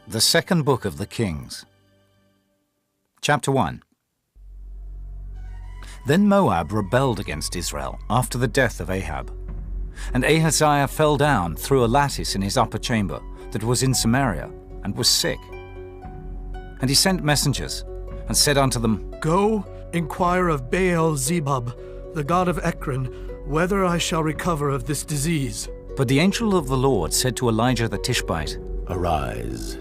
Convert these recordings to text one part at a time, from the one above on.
The second book of the Kings. Chapter 1. Then Moab rebelled against Israel after the death of Ahab. And Ahaziah fell down through a lattice in his upper chamber that was in Samaria, and was sick. And he sent messengers, and said unto them, Go, inquire of Baal-zebub, the god of Ekron, whether I shall recover of this disease. But the angel of the Lord said to Elijah the Tishbite, Arise,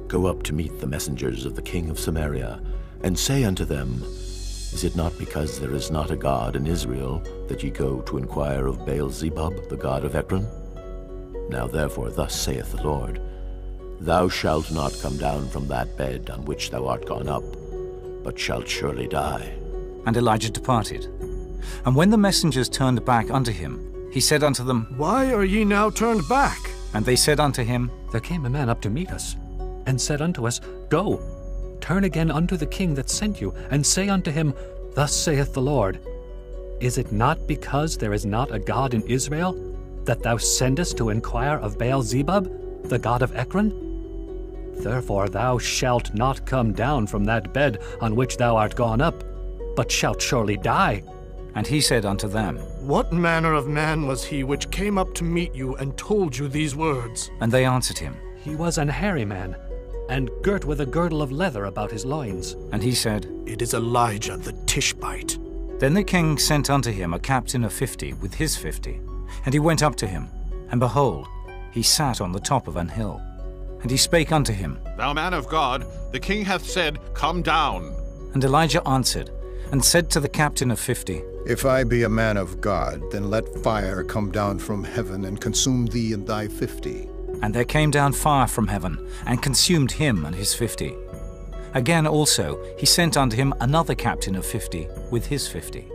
go up to meet the messengers of the king of Samaria, and say unto them, Is it not because there is not a God in Israel that ye go to inquire of Baal-zebub, the god of Ekron? Now therefore thus saith the Lord, Thou shalt not come down from that bed on which thou art gone up, but shalt surely die. And Elijah departed. And when the messengers turned back unto him, he said unto them, Why are ye now turned back? And they said unto him, There came a man up to meet us, and said unto us, Go, turn again unto the king that sent you, and say unto him, Thus saith the Lord, Is it not because there is not a God in Israel, that thou sendest to inquire of Baal-zebub, the god of Ekron? Therefore thou shalt not come down from that bed on which thou art gone up, but shalt surely die. And he said unto them, What manner of man was he which came up to meet you and told you these words? And they answered him. He was an hairy man, and girt with a girdle of leather about his loins. And he said, It is Elijah the Tishbite. Then the king sent unto him a captain of 50 with his 50. And he went up to him, and behold, he sat on the top of an hill. And he spake unto him, Thou man of God, the king hath said, Come down. And Elijah answered, and said to the captain of 50, If I be a man of God, then let fire come down from heaven and consume thee and thy 50. And there came down fire from heaven, and consumed him and his 50. Again also he sent unto him another captain of 50 with his 50.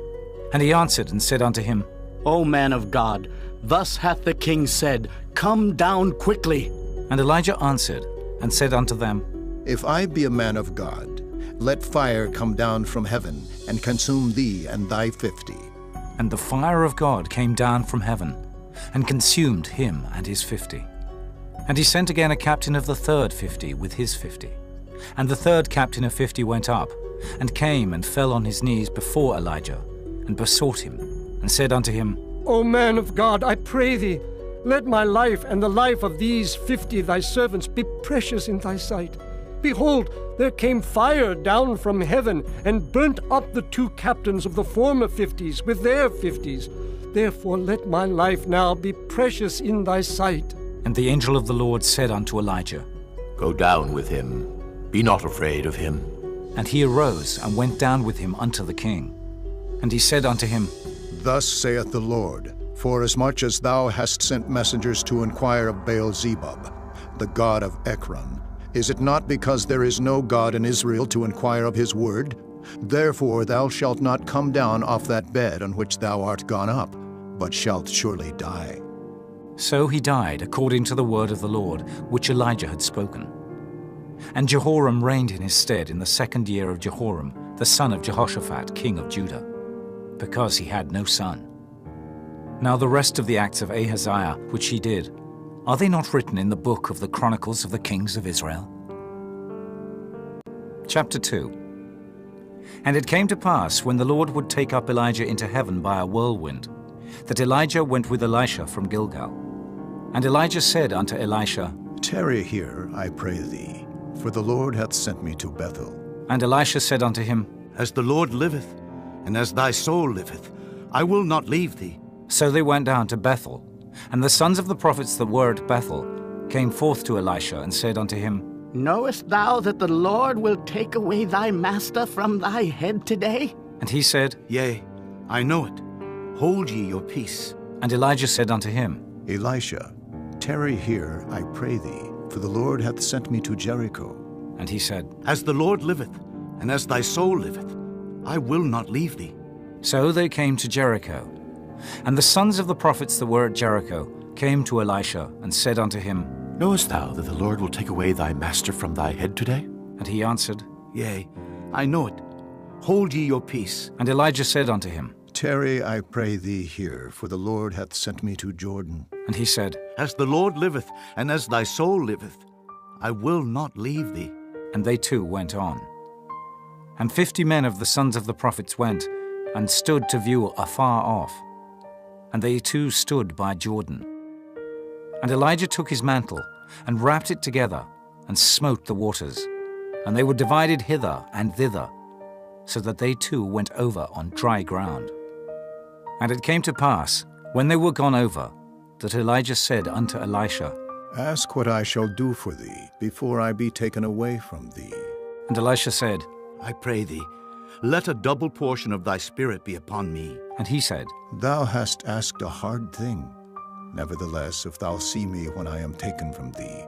And he answered and said unto him, O man of God, thus hath the king said, Come down quickly. And Elijah answered and said unto them, If I be a man of God, let fire come down from heaven and consume thee and thy 50. And the fire of God came down from heaven, and consumed him and his 50. And he sent again a captain of the third 50 with his 50. And the third captain of 50 went up, and came and fell on his knees before Elijah, and besought him, and said unto him, O man of God, I pray thee, let my life and the life of these 50 thy servants be precious in thy sight. Behold, there came fire down from heaven, and burnt up the 2 captains of the former 50s with their 50s. Therefore let my life now be precious in thy sight. And the angel of the Lord said unto Elijah, Go down with him, be not afraid of him. And he arose and went down with him unto the king. And he said unto him, Thus saith the Lord, Forasmuch as thou hast sent messengers to inquire of Baal-zebub, the god of Ekron, is it not because there is no God in Israel to inquire of his word? Therefore thou shalt not come down off that bed on which thou art gone up, but shalt surely die. So he died according to the word of the Lord, which Elijah had spoken. And Jehoram reigned in his stead in the 2nd year of Jehoram, the son of Jehoshaphat, king of Judah, because he had no son. Now the rest of the acts of Ahaziah, which he did, are they not written in the book of the Chronicles of the Kings of Israel? Chapter 2. And it came to pass, when the Lord would take up Elijah into heaven by a whirlwind, that Elijah went with Elisha from Gilgal. And Elijah said unto Elisha, Tarry here, I pray thee, for the Lord hath sent me to Bethel. And Elisha said unto him, As the Lord liveth, and as thy soul liveth, I will not leave thee. So they went down to Bethel. And the sons of the prophets that were at Bethel came forth to Elisha, and said unto him, Knowest thou that the Lord will take away thy master from thy head today? And he said, Yea, I know it. Hold ye your peace. And Elijah said unto him, Elisha, tarry here, I pray thee, for the Lord hath sent me to Jericho. And he said, As the Lord liveth, and as thy soul liveth, I will not leave thee. So they came to Jericho. And the sons of the prophets that were at Jericho came to Elisha, and said unto him, Knowest thou that the Lord will take away thy master from thy head today? And he answered, Yea, I know it. Hold ye your peace. And Elijah said unto him, Tarry, I pray thee here, for the Lord hath sent me to Jordan. And he said, As the Lord liveth, and as thy soul liveth, I will not leave thee. And they too went on. And 50 men of the sons of the prophets went, and stood to view afar off. And they too stood by Jordan. And Elijah took his mantle, and wrapped it together, and smote the waters. And they were divided hither and thither, so that they too went over on dry ground. And it came to pass, when they were gone over, that Elijah said unto Elisha, Ask what I shall do for thee, before I be taken away from thee. And Elisha said, I pray thee, let a double portion of thy spirit be upon me. and he said, Thou hast asked a hard thing. Nevertheless, if thou see me when I am taken from thee,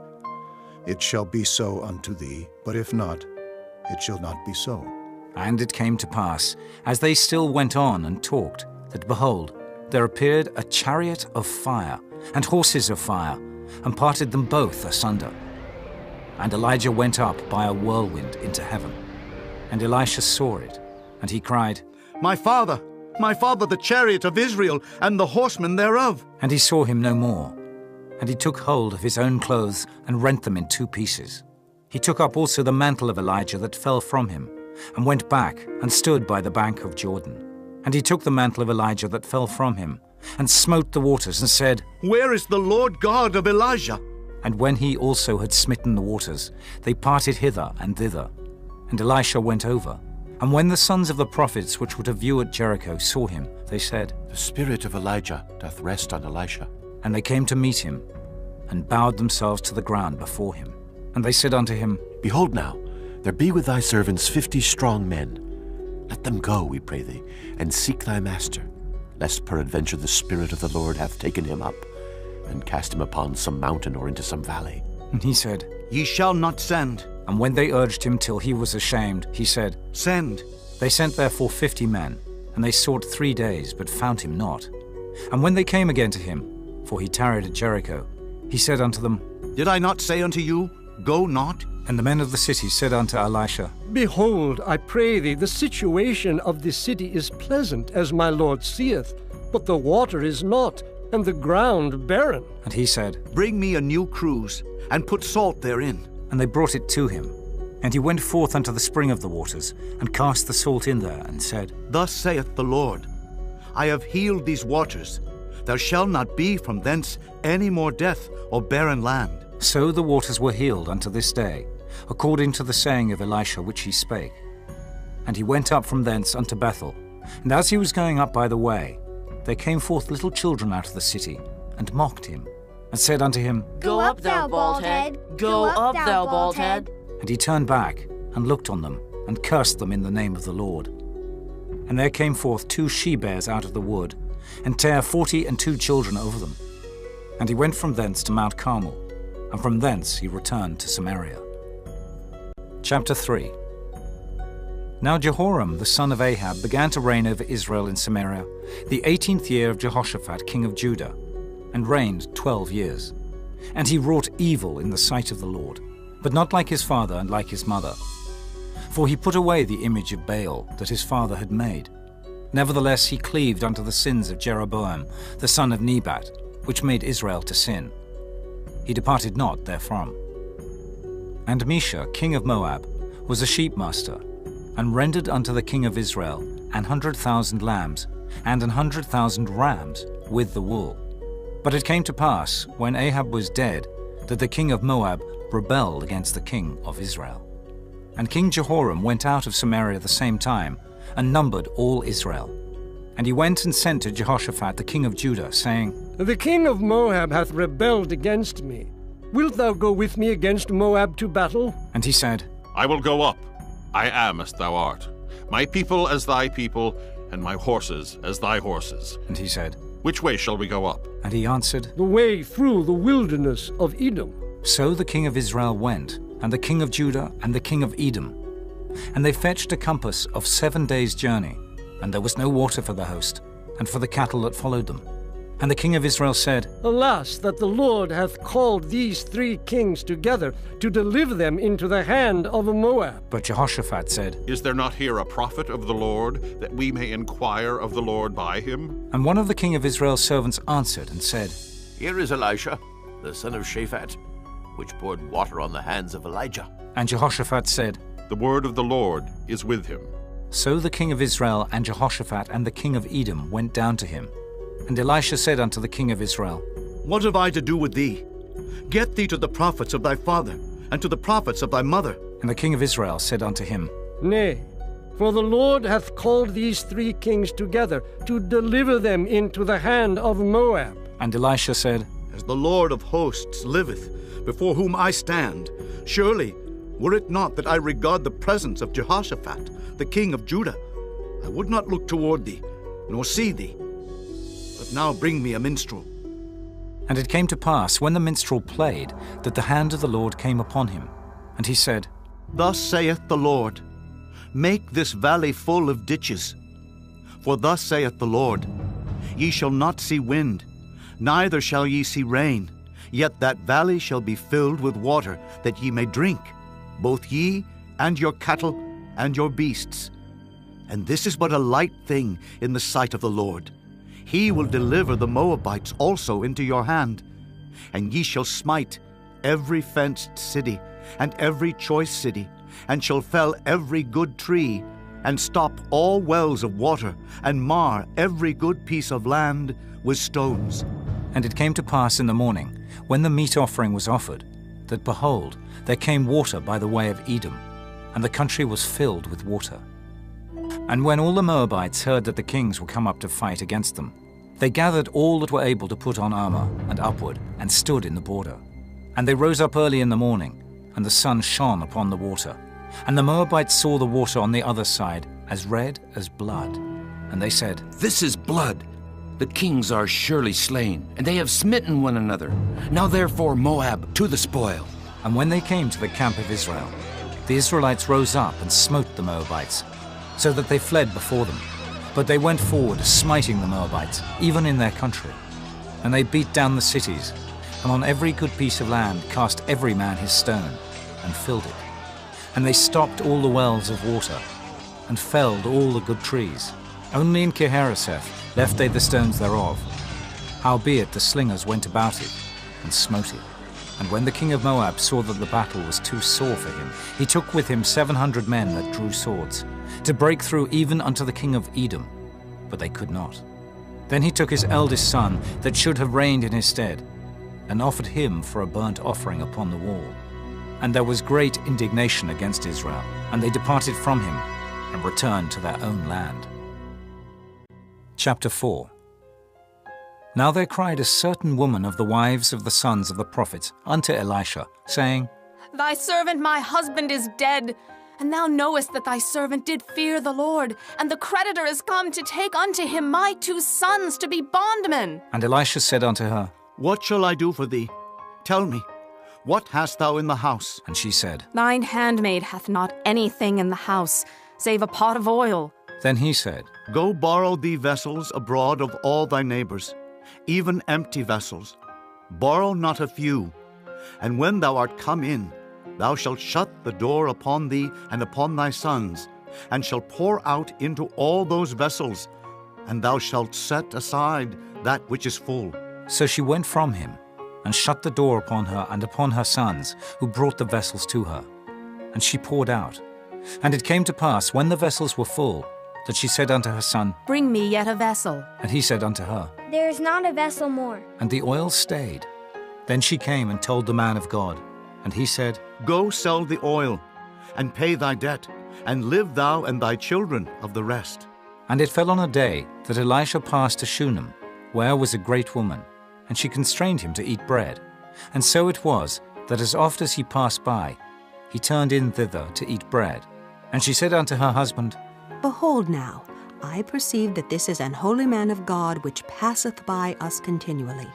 it shall be so unto thee, but if not, it shall not be so. And it came to pass, as they still went on and talked, that behold, there appeared a chariot of fire, and horses of fire, and parted them both asunder. And Elijah went up by a whirlwind into heaven. And Elisha saw it, and he cried, My father, the chariot of Israel, and the horsemen thereof. And he saw him no more. And he took hold of his own clothes, and rent them in 2 pieces. He took up also the mantle of Elijah that fell from him, and went back, and stood by the bank of Jordan. And he took the mantle of Elijah that fell from him, and smote the waters, and said, Where is the Lord God of Elijah? And when he also had smitten the waters, they parted hither and thither. And Elisha went over. And when the sons of the prophets which were to view at Jericho saw him, they said, The spirit of Elijah doth rest on Elisha. And they came to meet him, and bowed themselves to the ground before him. And they said unto him, Behold now, there be with thy servants 50 strong men. Let them go, we pray thee, and seek thy master, lest peradventure the Spirit of the Lord hath taken him up, and cast him upon some mountain or into some valley. And he said, Ye shall not send. And when they urged him till he was ashamed, he said, Send. They sent therefore 50 men, and they sought 3 days, but found him not. And when they came again to him, for he tarried at Jericho, he said unto them, Did I not say unto you, Go not? And the men of the city said unto Elisha, Behold, I pray thee, the situation of this city is pleasant, as my Lord seeth, but the water is not, and the ground barren. And he said, Bring me a new cruse, and put salt therein. And they brought it to him. And he went forth unto the spring of the waters, and cast the salt in there, and said, Thus saith the Lord, I have healed these waters. There shall not be from thence any more death or barren land. So the waters were healed unto this day, according to the saying of Elisha which he spake. And he went up from thence unto Bethel. And as he was going up by the way, there came forth little children out of the city, and mocked him, and said unto him, Go up, thou bald head! Go up, thou bald head! And he turned back, and looked on them, and cursed them in the name of the Lord. And there came forth 2 she-bears out of the wood, and tare 42 children over them. And he went from thence to Mount Carmel, and from thence he returned to Samaria. Chapter 3. Now Jehoram the son of Ahab began to reign over Israel in Samaria, the 18th year of Jehoshaphat king of Judah, and reigned 12 years. And he wrought evil in the sight of the Lord, but not like his father and like his mother. For he put away the image of Baal that his father had made. Nevertheless he cleaved unto the sins of Jeroboam the son of Nebat, which made Israel to sin. He departed not therefrom. And Mesha, king of Moab, was a sheepmaster, and rendered unto the king of Israel 100,000 lambs, and 100,000 rams with the wool. But it came to pass, when Ahab was dead, that the king of Moab rebelled against the king of Israel. And King Jehoram went out of Samaria the same time, and numbered all Israel. And he went and sent to Jehoshaphat the king of Judah, saying, The king of Moab hath rebelled against me. Wilt thou go with me against Moab to battle? And he said, I will go up. I am as thou art. My people as thy people, and my horses as thy horses. And he said, Which way shall we go up? And he answered, The way through the wilderness of Edom. So the king of Israel went, and the king of Judah, and the king of Edom. And they fetched a compass of 7 days' journey, and there was no water for the host, and for the cattle that followed them. And the king of Israel said, Alas, that the Lord hath called these 3 kings together to deliver them into the hand of Moab. But Jehoshaphat said, Is there not here a prophet of the Lord, that we may inquire of the Lord by him? And one of the king of Israel's servants answered and said, Here is Elisha, the son of Shaphat. which poured water on the hands of Elijah. And Jehoshaphat said, The word of the Lord is with him. So the king of Israel and Jehoshaphat and the king of Edom went down to him. And Elisha said unto the king of Israel, What have I to do with thee? Get thee to the prophets of thy father, and to the prophets of thy mother. And the king of Israel said unto him, Nay, for the Lord hath called these 3 kings together to deliver them into the hand of Moab. And Elisha said, As the Lord of hosts liveth, before whom I stand, surely, were it not that I regard the presence of Jehoshaphat, the king of Judah, I would not look toward thee, nor see thee. But now bring me a minstrel. And it came to pass, when the minstrel played, that the hand of the Lord came upon him. And he said, Thus saith the Lord, Make this valley full of ditches. For thus saith the Lord, Ye shall not see wind, neither shall ye see rain, yet that valley shall be filled with water, that ye may drink, both ye and your cattle and your beasts. And this is but a light thing in the sight of the Lord. He will deliver the Moabites also into your hand, and ye shall smite every fenced city, and every choice city, and shall fell every good tree, and stop all wells of water, and mar every good piece of land with stones. And it came to pass in the morning, when the meat offering was offered, that behold, there came water by the way of Edom, and the country was filled with water. And when all the Moabites heard that the kings were come up to fight against them, they gathered all that were able to put on armor and upward, and stood in the border. And they rose up early in the morning, and the sun shone upon the water. And the Moabites saw the water on the other side as red as blood. And they said, This is blood. The kings are surely slain, and they have smitten one another. Now therefore, Moab, to the spoil. And when they came to the camp of Israel, the Israelites rose up and smote the Moabites, so that they fled before them. But they went forward, smiting the Moabites, even in their country. And they beat down the cities, and on every good piece of land cast every man his stone, and filled it. And they stopped all the wells of water, and felled all the good trees. Only in Kirharaseth left they the stones thereof. Howbeit the slingers went about it, and smote it. And when the king of Moab saw that the battle was too sore for him, he took with him 700 men that drew swords, to break through even unto the king of Edom, but they could not. Then he took his eldest son, that should have reigned in his stead, and offered him for a burnt offering upon the wall. And there was great indignation against Israel, and they departed from him, and returned to their own land. Chapter 4. Now there cried a certain woman of the wives of the sons of the prophets unto Elisha, saying, Thy servant my husband is dead, and thou knowest that thy servant did fear the Lord, and the creditor is come to take unto him my 2 sons to be bondmen. And Elisha said unto her, What shall I do for thee? Tell me, what hast thou in the house? And she said, Thine handmaid hath not anything in the house, save a pot of oil. Then he said, Go borrow thee vessels abroad of all thy neighbors, even empty vessels. Borrow not a few. And when thou art come in, thou shalt shut the door upon thee and upon thy sons, and shalt pour out into all those vessels, and thou shalt set aside that which is full. So she went from him, and shut the door upon her and upon her sons, who brought the vessels to her. And she poured out. And it came to pass, when the vessels were full, that she said unto her son, Bring me yet a vessel. And he said unto her, There is not a vessel more. And the oil stayed. Then she came and told the man of God. And he said, Go sell the oil, and pay thy debt, and live thou and thy children of the rest. And it fell on a day that Elisha passed to Shunem, where was a great woman, and she constrained him to eat bread. And so it was, that as oft as he passed by, he turned in thither to eat bread. And she said unto her husband, Behold now, I perceive that this is an holy man of God, which passeth by us continually.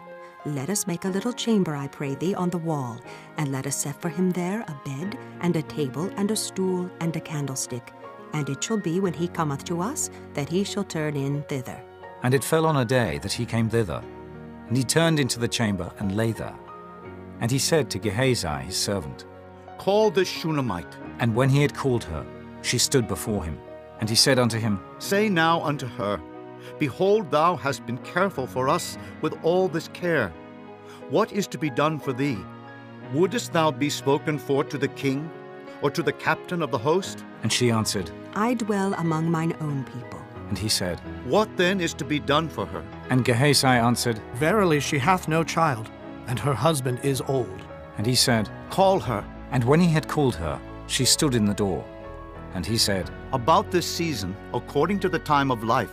Let us make a little chamber, I pray thee, on the wall, and let us set for him there a bed, and a table, and a stool, and a candlestick. And it shall be, when he cometh to us, that he shall turn in thither. And it fell on a day that he came thither, and he turned into the chamber and lay there. And he said to Gehazi his servant, Call this Shunammite. And when he had called her, she stood before him. And he said unto him, Say now unto her, Behold, thou hast been careful for us with all this care. What is to be done for thee? Wouldest thou be spoken for to the king, or to the captain of the host? And she answered, I dwell among mine own people. And he said, What then is to be done for her? And Gehazi answered, Verily she hath no child, and her husband is old. And he said, Call her. And when he had called her, she stood in the door. And he said, About this season, according to the time of life,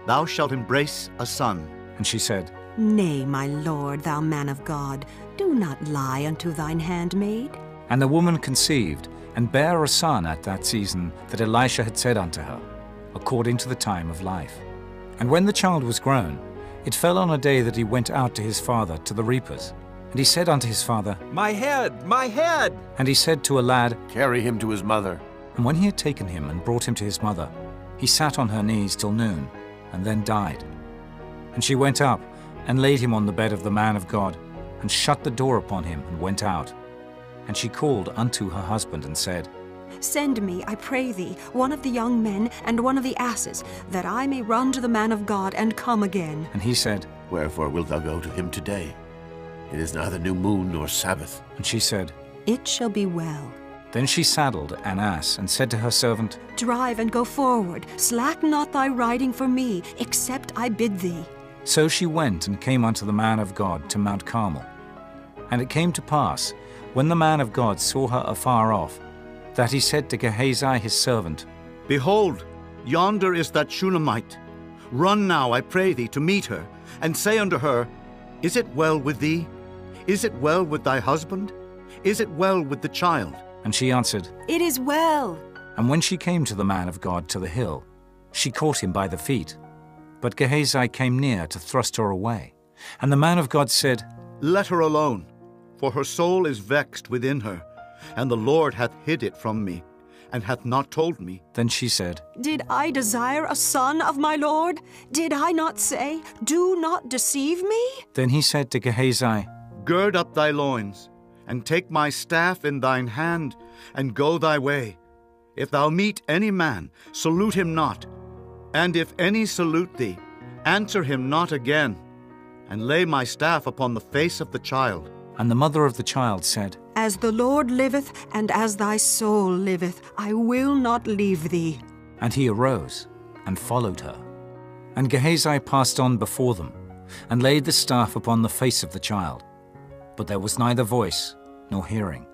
thou shalt embrace a son. And she said, Nay, my lord, thou man of God, do not lie unto thine handmaid. And the woman conceived, and bare a son at that season that Elisha had said unto her, according to the time of life. And when the child was grown, it fell on a day that he went out to his father to the reapers. And he said unto his father, My head, my head! And he said to a lad, Carry him to his mother. And when he had taken him and brought him to his mother, he sat on her knees till noon, and then died. And she went up, and laid him on the bed of the man of God, and shut the door upon him, and went out. And she called unto her husband, and said, Send me, I pray thee, one of the young men and one of the asses, that I may run to the man of God and come again. And he said, Wherefore wilt thou go to him today? It is neither new moon nor Sabbath. And she said, It shall be well. Then she saddled an ass, and said to her servant, Drive and go forward, slack not thy riding for me, except I bid thee. So she went and came unto the man of God to Mount Carmel. And it came to pass, when the man of God saw her afar off, that he said to Gehazi his servant, Behold, yonder is that Shunammite. Run now, I pray thee, to meet her, and say unto her, Is it well with thee? Is it well with thy husband? Is it well with the child? And she answered, It is well. And when she came to the man of God to the hill, she caught him by the feet. But Gehazi came near to thrust her away. And the man of God said, Let her alone, for her soul is vexed within her, and the Lord hath hid it from me, and hath not told me. Then she said, Did I desire a son of my Lord? Did I not say, Do not deceive me? Then he said to Gehazi, Gird up thy loins, and take my staff in thine hand, and go thy way. If thou meet any man, salute him not. And if any salute thee, answer him not again, and lay my staff upon the face of the child. And the mother of the child said, As the Lord liveth, and as thy soul liveth, I will not leave thee. And he arose, and followed her. And Gehazi passed on before them, and laid the staff upon the face of the child. But there was neither voice, nor hearing.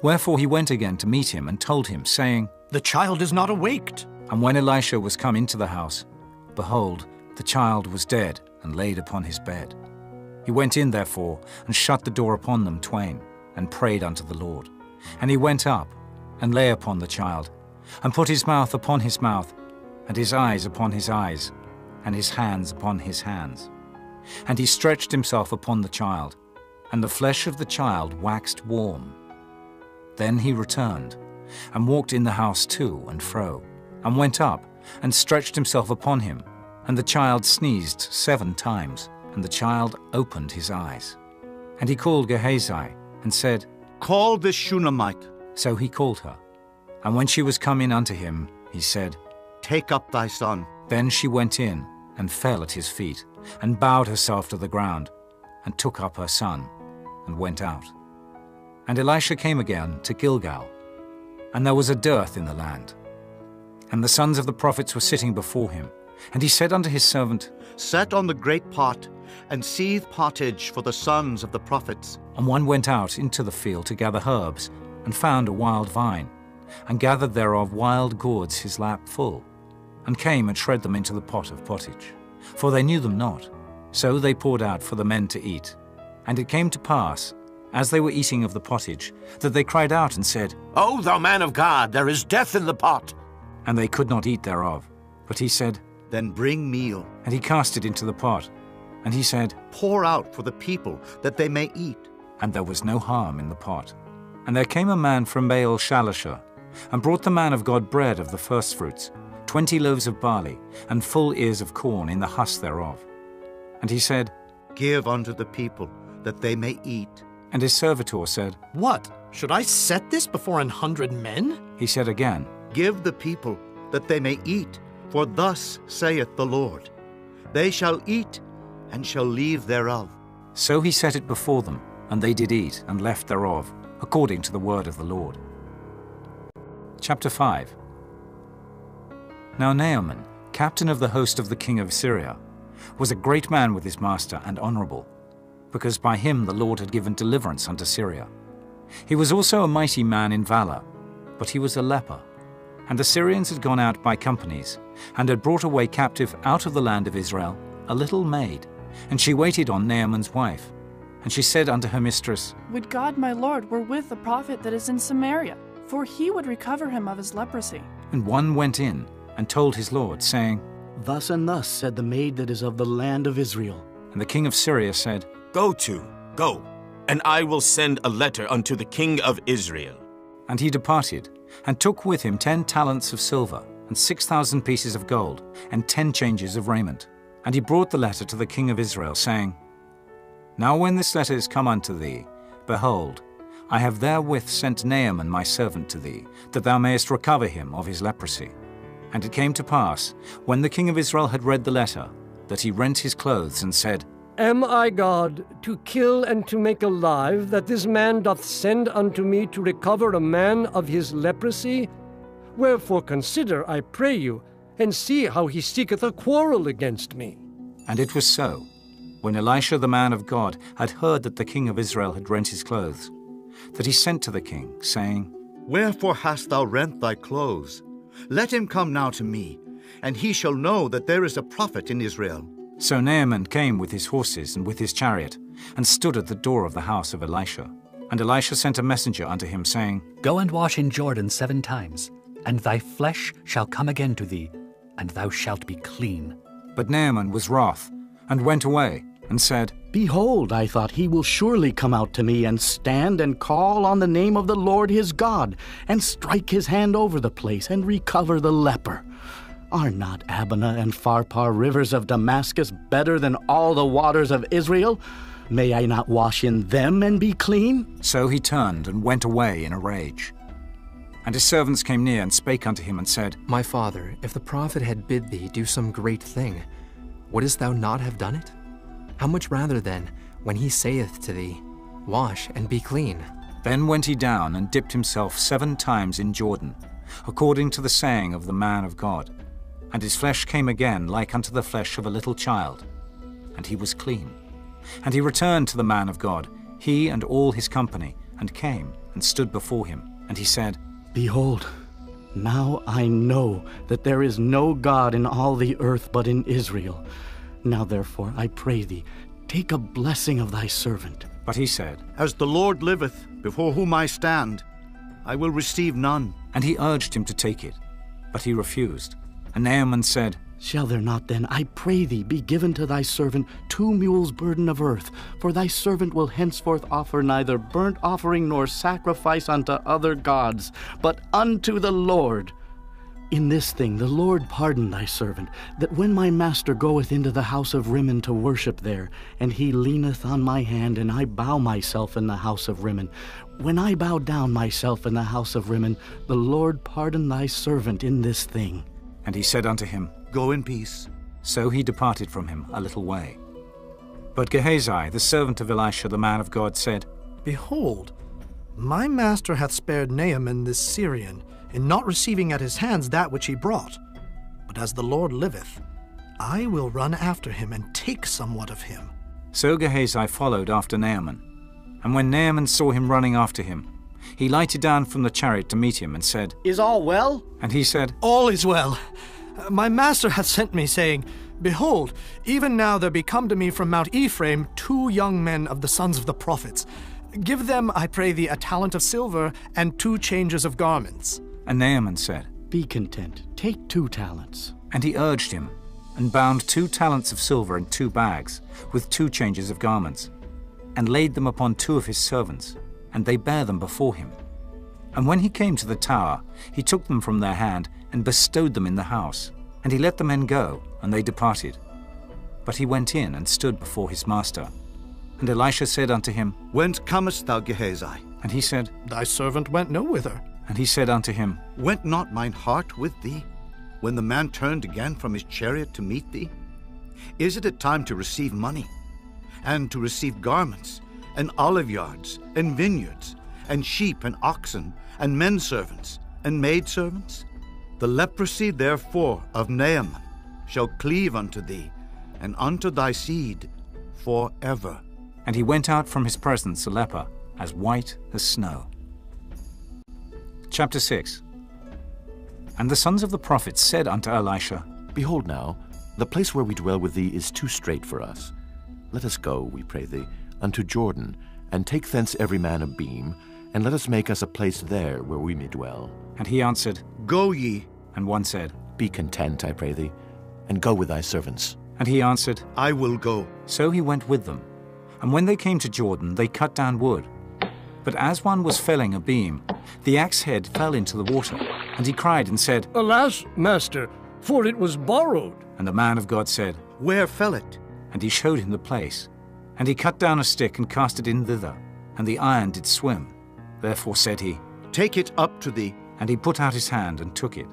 Wherefore he went again to meet him, and told him, saying, The child is not awaked. And when Elisha was come into the house, behold, the child was dead, and laid upon his bed. He went in therefore, and shut the door upon them twain, and prayed unto the Lord. And he went up, and lay upon the child, and put his mouth upon his mouth, and his eyes upon his eyes, and his hands upon his hands. And he stretched himself upon the child, and the flesh of the child waxed warm. Then he returned, and walked in the house to and fro, and went up, and stretched himself upon him. And the child sneezed 7 times, and the child opened his eyes. And he called Gehazi, and said, Call this Shunammite. So he called her. And when she was come in unto him, he said, Take up thy son. Then she went in, and fell at his feet, and bowed herself to the ground, and took up her son, and went out. And Elisha came again to Gilgal, and there was a dearth in the land. And the sons of the prophets were sitting before him. And he said unto his servant, Set on the great pot, and seethe pottage for the sons of the prophets. And one went out into the field to gather herbs, and found a wild vine, and gathered thereof wild gourds his lap full, and came and shred them into the pot of pottage. For they knew them not. So they poured out for the men to eat. And it came to pass, as they were eating of the pottage, that they cried out and said, O thou man of God, there is death in the pot. And they could not eat thereof. But he said, Then bring meal. And he cast it into the pot. And he said, Pour out for the people, that they may eat. And there was no harm in the pot. And there came a man from Baal Shalishah, and brought the man of God bread of the firstfruits, 20 loaves of barley, and full ears of corn in the husk thereof. And he said, Give unto the people, that they may eat. And his servitor said, What? Should I set this before 100 men? He said again, Give the people, that they may eat, for thus saith the Lord, They shall eat, and shall leave thereof. So he set it before them, And they did eat and left thereof, according to the word of the Lord. Chapter 5. Now Naaman, captain of the host of the king of Syria, was a great man with his master and honorable, because by him the Lord had given deliverance unto Syria. He was also a mighty man in valor, but he was a leper. And the Syrians had gone out by companies, and had brought away captive out of the land of Israel a little maid, and she waited on Naaman's wife. And she said unto her mistress, Would God my Lord were with the prophet that is in Samaria, for he would recover him of his leprosy. And one went in and told his lord, saying, Thus and thus said the maid that is of the land of Israel. And the king of Syria said, Go, and I will send a letter unto the king of Israel. And he departed, and took with him 10 talents of silver, and 6,000 pieces of gold, and 10 changes of raiment. And he brought the letter to the king of Israel, saying, Now when this letter is come unto thee, behold, I have therewith sent Naaman my servant to thee, that thou mayest recover him of his leprosy. And it came to pass, when the king of Israel had read the letter, that he rent his clothes, and said, Am I God, to kill and to make alive, that this man doth send unto me to recover a man of his leprosy? Wherefore consider, I pray you, and see how he seeketh a quarrel against me. And it was so, when Elisha the man of God had heard that the king of Israel had rent his clothes, that he sent to the king, saying, Wherefore hast thou rent thy clothes? Let him come now to me, and he shall know that there is a prophet in Israel. So Naaman came with his horses and with his chariot, and stood at the door of the house of Elisha. And Elisha sent a messenger unto him, saying, Go and wash in Jordan 7 times, and thy flesh shall come again to thee, and thou shalt be clean. But Naaman was wroth, and went away, and said, Behold, I thought he will surely come out to me, and stand and call on the name of the Lord his God, and strike his hand over the place, and recover the leper. Are not Abana and Pharpar rivers of Damascus better than all the waters of Israel? May I not wash in them and be clean? So he turned and went away in a rage. And his servants came near and spake unto him, and said, My father, if the prophet had bid thee do some great thing, wouldest thou not have done it? How much rather then, when he saith to thee, Wash and be clean? Then went he down and dipped himself 7 times in Jordan, according to the saying of the man of God. And his flesh came again like unto the flesh of a little child, and he was clean. And he returned to the man of God, he and all his company, and came and stood before him. And he said, Behold, now I know that there is no God in all the earth but in Israel. Now therefore, I pray thee, take a blessing of thy servant. But he said, As the Lord liveth, before whom I stand, I will receive none. And he urged him to take it, but he refused. And Naaman said, Shall there not then, I pray thee, be given to thy servant 2 mules' burden of earth? For thy servant will henceforth offer neither burnt offering nor sacrifice unto other gods, but unto the Lord. In this thing the Lord pardon thy servant, that when my master goeth into the house of Rimmon to worship there, and he leaneth on my hand, and I bow myself in the house of Rimmon, when I bow down myself in the house of Rimmon, the Lord pardon thy servant in this thing. And he said unto him, Go in peace. So he departed from him a little way. But Gehazi, the servant of Elisha the man of God, said, Behold, my master hath spared Naaman this Syrian, in not receiving at his hands that which he brought. But as the Lord liveth, I will run after him and take somewhat of him. So Gehazi followed after Naaman. And when Naaman saw him running after him, he lighted down from the chariot to meet him, and said, Is all well? And he said, All is well. My master hath sent me, saying, Behold, even now there be come to me from Mount Ephraim 2 young men of the sons of the prophets. Give them, I pray thee, a talent of silver and 2 changes of garments. And Naaman said, Be content, take 2 talents. And he urged him, and bound 2 talents of silver in 2 bags, with 2 changes of garments, and laid them upon 2 of his servants, and they bare them before him. And when he came to the tower, he took them from their hand, and bestowed them in the house. And he let the men go, and they departed. But he went in and stood before his master. And Elisha said unto him, Whence comest thou, Gehazi? And he said, Thy servant went no whither. And he said unto him, Went not mine heart with thee, when the man turned again from his chariot to meet thee? Is it a time to receive money, and to receive garments, and oliveyards, and vineyards, and sheep and oxen, and men servants, and maidservants? The leprosy therefore of Naaman shall cleave unto thee, and unto thy seed forever. And he went out from his presence a leper, as white as snow. Chapter 6. And the sons of the prophets said unto Elisha, Behold now, the place where we dwell with thee is too strait for us. Let us go, we pray thee, unto Jordan, and take thence every man a beam, and let us make us a place there where we may dwell. And he answered, Go ye. And one said, Be content, I pray thee, and go with thy servants. And he answered, I will go. So he went with them. And when they came to Jordan, they cut down wood. But as one was felling a beam, the axe head fell into the water. And he cried and said, Alas, master, for it was borrowed. And the man of God said, Where fell it? And he showed him the place. And he cut down a stick and cast it in thither, and the iron did swim. Therefore said he, Take it up to thee. And he put out his hand and took it.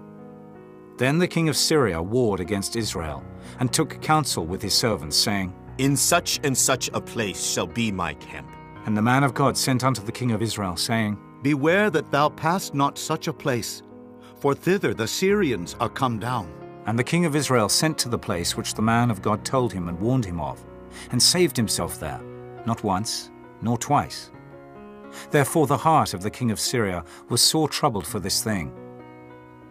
Then the king of Syria warred against Israel, and took counsel with his servants, saying, In such and such a place shall be my camp. And the man of God sent unto the king of Israel, saying, Beware that thou pass not such a place, for thither the Syrians are come down. And the king of Israel sent to the place which the man of God told him and warned him of, and saved himself there, not once, nor twice. Therefore the heart of the king of Syria was sore troubled for this thing.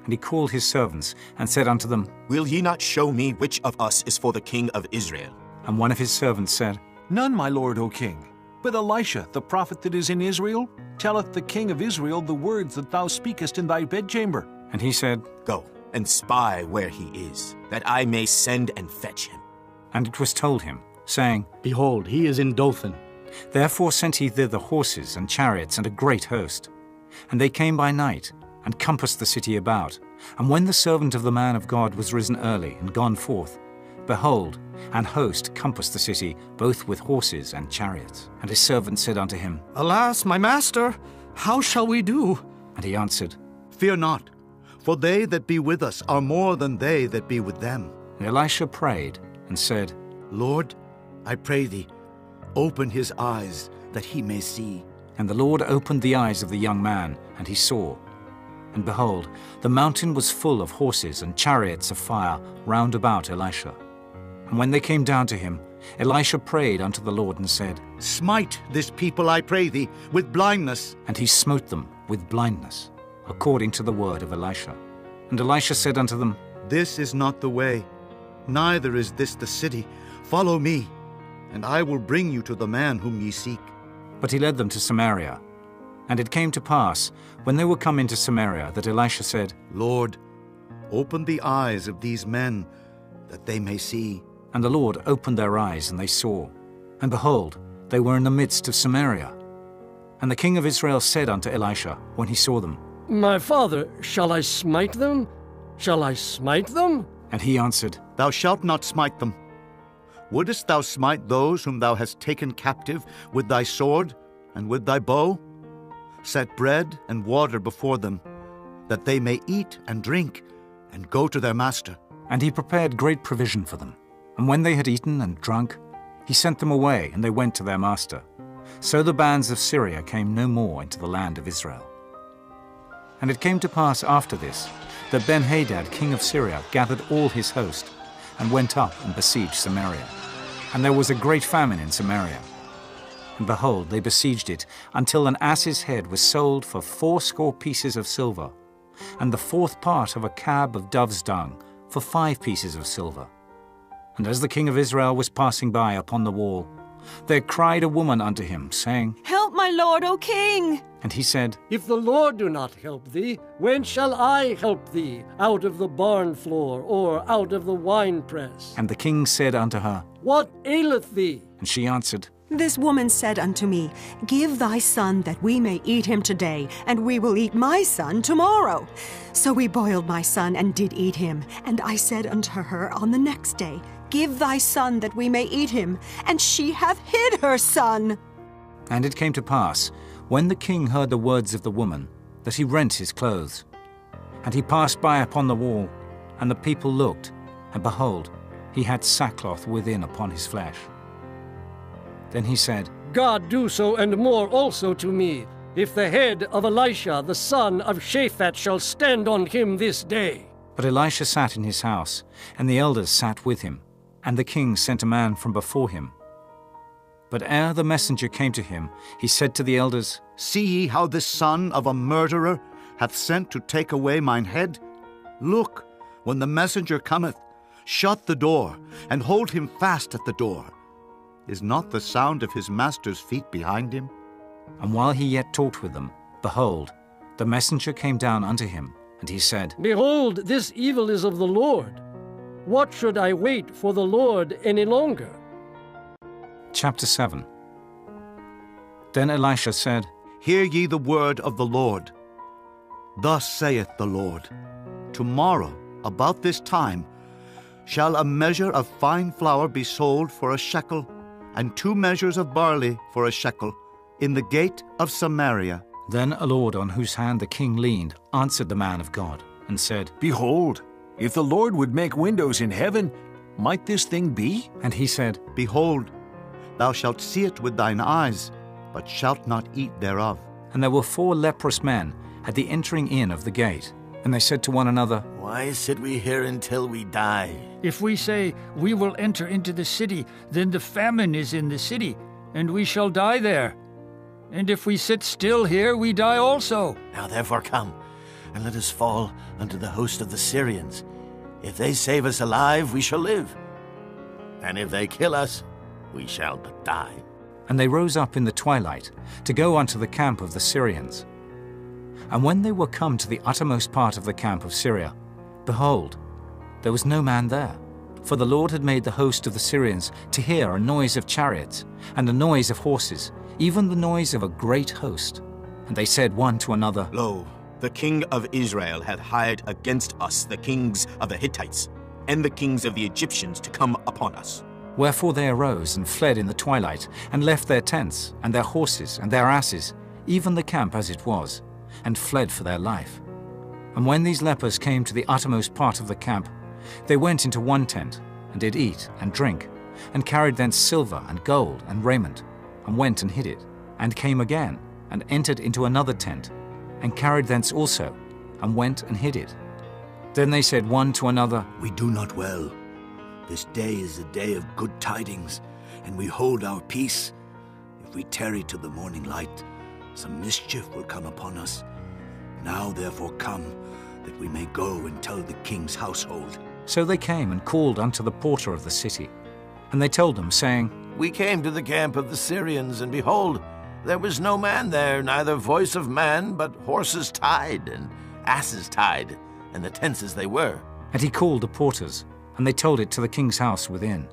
And he called his servants, and said unto them, Will ye not show me which of us is for the king of Israel? And one of his servants said, None, my lord, O king. But Elisha, the prophet that is in Israel, telleth the king of Israel the words that thou speakest in thy bedchamber. And he said, Go, and spy where he is, that I may send and fetch him. And it was told him, saying, Behold, he is in Dothan. Therefore sent he thither horses and chariots and a great host. And they came by night, and compassed the city about. And when the servant of the man of God was risen early and gone forth, behold, an host compassed the city, both with horses and chariots. And his servant said unto him, Alas, my master, how shall we do? And he answered, Fear not, for they that be with us are more than they that be with them. And Elisha prayed and said, Lord, I pray thee, open his eyes, that he may see. And the Lord opened the eyes of the young man, and he saw. And behold, the mountain was full of horses and chariots of fire round about Elisha. And when they came down to him, Elisha prayed unto the Lord and said, Smite this people, I pray thee, with blindness. And he smote them with blindness, according to the word of Elisha. And Elisha said unto them, This is not the way, neither is this the city. Follow me, and I will bring you to the man whom ye seek. But he led them to Samaria. And it came to pass, when they were come into Samaria, that Elisha said, Lord, open the eyes of these men, that they may see. And the Lord opened their eyes, and they saw. And behold, they were in the midst of Samaria. And the king of Israel said unto Elisha, when he saw them, My father, shall I smite them? Shall I smite them? And he answered, Thou shalt not smite them. Wouldest thou smite those whom thou hast taken captive with thy sword and with thy bow? Set bread and water before them, that they may eat and drink, and go to their master. And he prepared great provision for them. And when they had eaten and drunk, he sent them away, and they went to their master. So the bands of Syria came no more into the land of Israel. And it came to pass after this, that Ben-Hadad, king of Syria, gathered all his host, and went up and besieged Samaria. And there was a great famine in Samaria. And behold, they besieged it, until an ass's head was sold for 80 pieces of silver, and the 4th part of a cab of dove's dung for 5 pieces of silver. And as the king of Israel was passing by upon the wall, there cried a woman unto him, saying, Help, my lord, O king! And he said, If the Lord do not help thee, when shall I help thee out of the barn floor, or out of the winepress? And the king said unto her, What aileth thee? And she answered, This woman said unto me, Give thy son that we may eat him today, and we will eat my son tomorrow. So we boiled my son and did eat him. And I said unto her on the next day, Give thy son that we may eat him. And she hath hid her son. And it came to pass, when the king heard the words of the woman, that he rent his clothes. And he passed by upon the wall, and the people looked, and behold, he had sackcloth within upon his flesh. Then he said, God do so and more also to me, if the head of Elisha the son of Shaphat shall stand on him this day. But Elisha sat in his house, and the elders sat with him, and the king sent a man from before him. But ere the messenger came to him, he said to the elders, See ye how this son of a murderer hath sent to take away mine head? Look, when the messenger cometh, shut the door, and hold him fast at the door. Is not the sound of his master's feet behind him? And while he yet talked with them, behold, the messenger came down unto him, and he said, Behold, this evil is of the Lord. What should I wait for the Lord any longer? Chapter 7. Then Elisha said, Hear ye the word of the Lord. Thus saith the Lord, Tomorrow, about this time, shall a measure of fine flour be sold for a shekel, and 2 measures of barley for a shekel, in the gate of Samaria. Then a lord on whose hand the king leaned answered the man of God, and said, Behold, if the Lord would make windows in heaven, might this thing be? And he said, Behold, thou shalt see it with thine eyes, but shalt not eat thereof. And there were 4 leprous men at the entering in of the gate, and they said to one another, Why sit we here until we die? If we say, We will enter into the city, then the famine is in the city, and we shall die there. And if we sit still here, we die also. Now therefore come, and let us fall unto the host of the Syrians. If they save us alive, we shall live. And if they kill us, we shall but die. And they rose up in the twilight to go unto the camp of the Syrians. And when they were come to the uttermost part of the camp of Syria, behold, there was no man there. For the Lord had made the host of the Syrians to hear a noise of chariots, and a noise of horses, even the noise of a great host. And they said one to another, Lo, the king of Israel hath hired against us the kings of the Hittites, and the kings of the Egyptians to come upon us. Wherefore they arose and fled in the twilight, and left their tents, and their horses, and their asses, even the camp as it was, and fled for their life. And when these lepers came to the uttermost part of the camp, they went into one tent, and did eat and drink, and carried thence silver and gold and raiment, and went and hid it, and came again, and entered into another tent, and carried thence also, and went and hid it. Then they said one to another, We do not well. This day is a day of good tidings, and we hold our peace. If we tarry till the morning light, some mischief will come upon us. Now therefore come, that we may go and tell the king's household. So they came and called unto the porter of the city. And they told them, saying, We came to the camp of the Syrians, and behold, there was no man there, neither voice of man, but horses tied, and asses tied, and the tents as they were. And he called the porters, and they told it to the king's house within.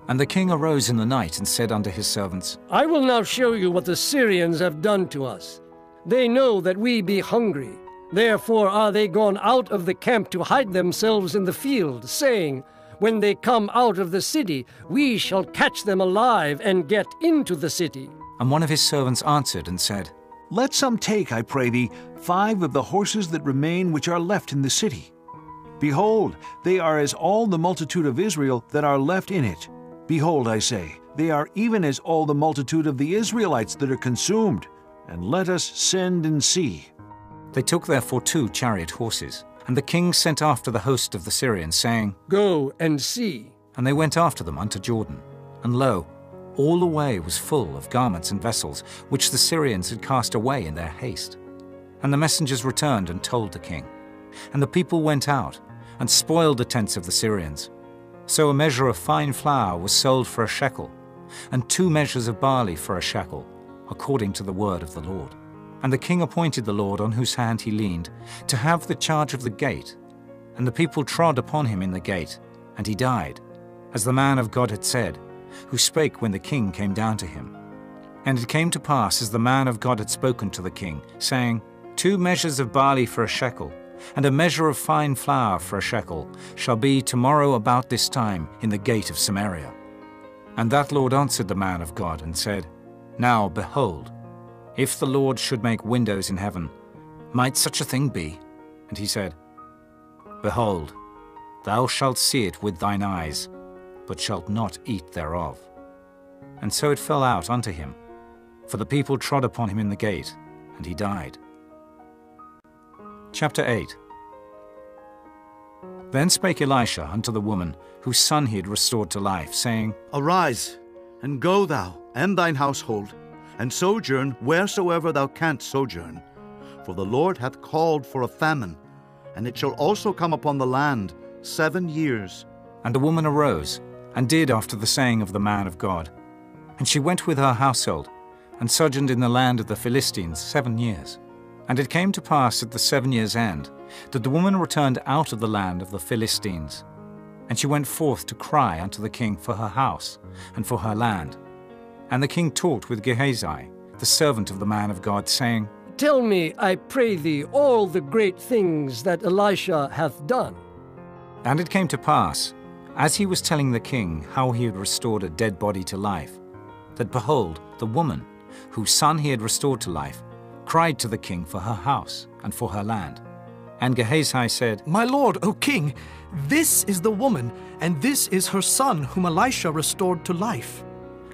And the king arose in the night, and said unto his servants, I will now show you what the Syrians have done to us. They know that we be hungry. Therefore are they gone out of the camp to hide themselves in the field, saying, When they come out of the city, we shall catch them alive and get into the city. And one of his servants answered and said, Let some take, I pray thee, 5 of the horses that remain which are left in the city. Behold, they are as all the multitude of Israel that are left in it. Behold, I say, they are even as all the multitude of the Israelites that are consumed. And let us send and see. They took therefore 2 chariot horses, and the king sent after the host of the Syrians, saying, Go and see. And they went after them unto Jordan. And lo, all the way was full of garments and vessels, which the Syrians had cast away in their haste. And the messengers returned and told the king. And the people went out, and spoiled the tents of the Syrians. So a measure of fine flour was sold for a shekel, and 2 measures of barley for a shekel, according to the word of the Lord. And the king appointed the Lord on whose hand he leaned to have the charge of the gate. And the people trod upon him in the gate, and he died, as the man of God had said, who spake when the king came down to him. And it came to pass, as the man of God had spoken to the king, saying, 2 measures of barley for a shekel, and a measure of fine flour for a shekel, shall be tomorrow about this time in the gate of Samaria. And that Lord answered the man of God, and said, Now, behold, if the Lord should make windows in heaven, might such a thing be? And he said, Behold, thou shalt see it with thine eyes, but shalt not eat thereof. and so it fell out unto him. For the people trod upon him in the gate, and he died. Chapter 8. Then spake Elisha unto the woman, whose son he had restored to life, saying, Arise, and go thou, and thine household, and sojourn wheresoever thou canst sojourn. For the Lord hath called for a famine, and it shall also come upon the land 7 years. And the woman arose, and did after the saying of the man of God. And she went with her household, and sojourned in the land of the Philistines 7 years. And it came to pass at the 7 years' end, that the woman returned out of the land of the Philistines. And she went forth to cry unto the king for her house, and for her land. And the king talked with Gehazi, the servant of the man of God, saying, Tell me, I pray thee, all the great things that Elisha hath done. And it came to pass, as he was telling the king how he had restored a dead body to life, that behold, the woman, whose son he had restored to life, cried to the king for her house and for her land. And Gehazi said, My lord, O king, this is the woman, and this is her son whom Elisha restored to life.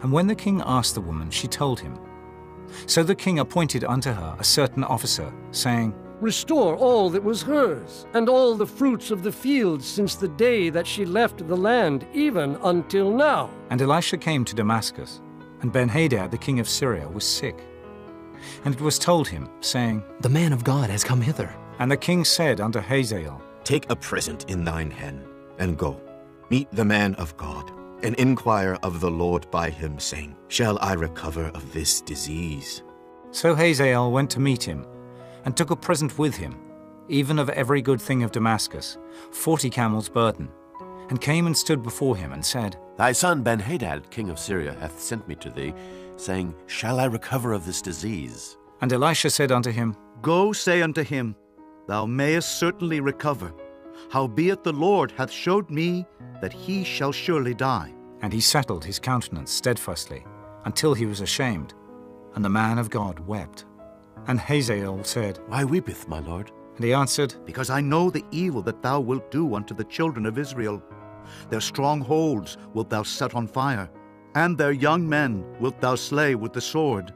And when the king asked the woman, she told him. So the king appointed unto her a certain officer, saying, Restore all that was hers, and all the fruits of the field since the day that she left the land, even until now. And Elisha came to Damascus, and Benhadad the king of Syria was sick. And it was told him, saying, The man of God has come hither. And the king said unto Hazael, Take a present in thine hand, and go. Meet the man of God, and inquire of the Lord by him, saying, Shall I recover of this disease? So Hazael went to meet him, and took a present with him, even of every good thing of Damascus, 40 camels' burden, and came and stood before him, and said, Thy son Benhadad, king of Syria, hath sent me to thee, saying, Shall I recover of this disease? And Elisha said unto him, Go say unto him, Thou mayest certainly recover. Howbeit the Lord hath showed me that he shall surely die. And he settled his countenance steadfastly, until he was ashamed. And the man of God wept. And Hazael said, Why weepeth my lord? And he answered, Because I know the evil that thou wilt do unto the children of Israel. Their strongholds wilt thou set on fire, and their young men wilt thou slay with the sword,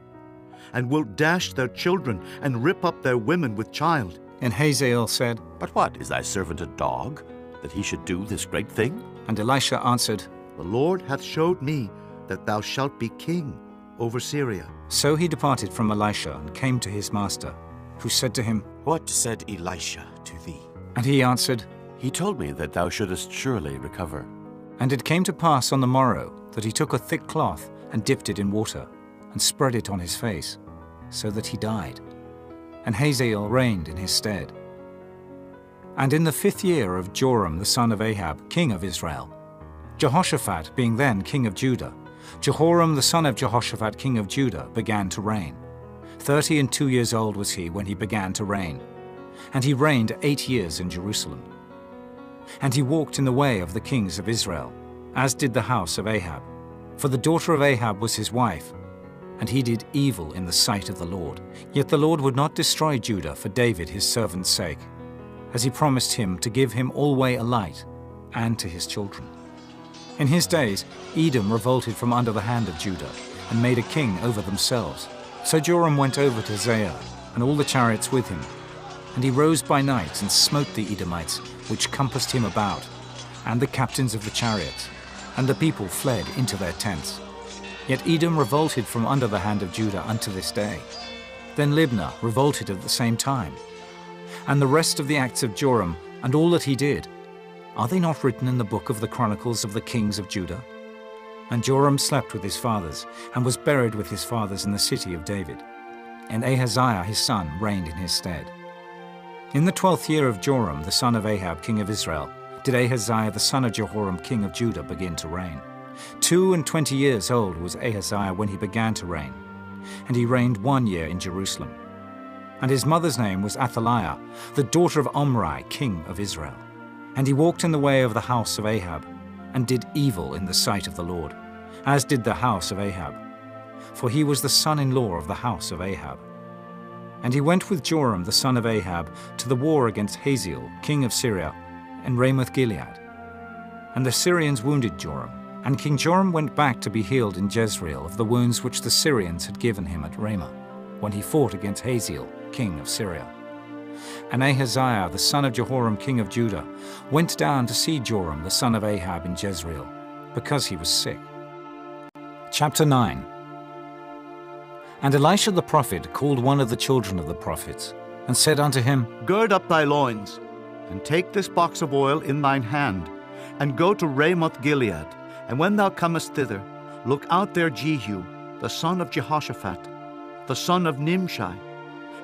and wilt dash their children, and rip up their women with child. And Hazael said, But what, is thy servant a dog, that he should do this great thing? And Elisha answered, The Lord hath showed me that thou shalt be king over Syria. So he departed from Elisha, and came to his master, who said to him, What said Elisha to thee? And he answered, He told me that thou shouldest surely recover. And it came to pass on the morrow, that he took a thick cloth, and dipped it in water, and spread it on his face, so that he died. And Hazael reigned in his stead. And in the 5th year of Joram the son of Ahab, king of Israel, Jehoshaphat being then king of Judah, Jehoram the son of Jehoshaphat king of Judah began to reign. 32 years old was he when he began to reign. And he reigned 8 years in Jerusalem. And he walked in the way of the kings of Israel, as did the house of Ahab. For the daughter of Ahab was his wife, and he did evil in the sight of the Lord. Yet the Lord would not destroy Judah for David his servant's sake, as he promised him to give him alway a light, and to his children. In his days Edom revolted from under the hand of Judah, and made a king over themselves. So Joram went over to Zair, and all the chariots with him. And he rose by night, and smote the Edomites, which compassed him about, and the captains of the chariots. And the people fled into their tents. Yet Edom revolted from under the hand of Judah unto this day. Then Libnah revolted at the same time. And the rest of the acts of Joram, and all that he did, are they not written in the book of the Chronicles of the kings of Judah? And Joram slept with his fathers, and was buried with his fathers in the city of David. And Ahaziah his son reigned in his stead. In the 12th year of Joram the son of Ahab king of Israel, did Ahaziah the son of Jehoram king of Judah begin to reign. 22 years old was Ahaziah when he began to reign, and he reigned 1 year in Jerusalem. And his mother's name was Athaliah, the daughter of Omri, king of Israel. And he walked in the way of the house of Ahab, and did evil in the sight of the Lord, as did the house of Ahab, for he was the son-in-law of the house of Ahab. And he went with Joram the son of Ahab to the war against Hazael, king of Syria, and Ramoth-Gilead. And the Syrians wounded Joram, And King Joram went back to be healed in Jezreel of the wounds which the Syrians had given him at Ramah, when he fought against Hazael, king of Syria. And Ahaziah, the son of Jehoram, king of Judah, went down to see Joram, the son of Ahab, in Jezreel, because he was sick. Chapter 9. And Elisha the prophet called one of the children of the prophets, and said unto him, Gird up thy loins, and take this box of oil in thine hand, and go to Ramoth Gilead. And when thou comest thither, look out there Jehu, the son of Jehoshaphat, the son of Nimshi,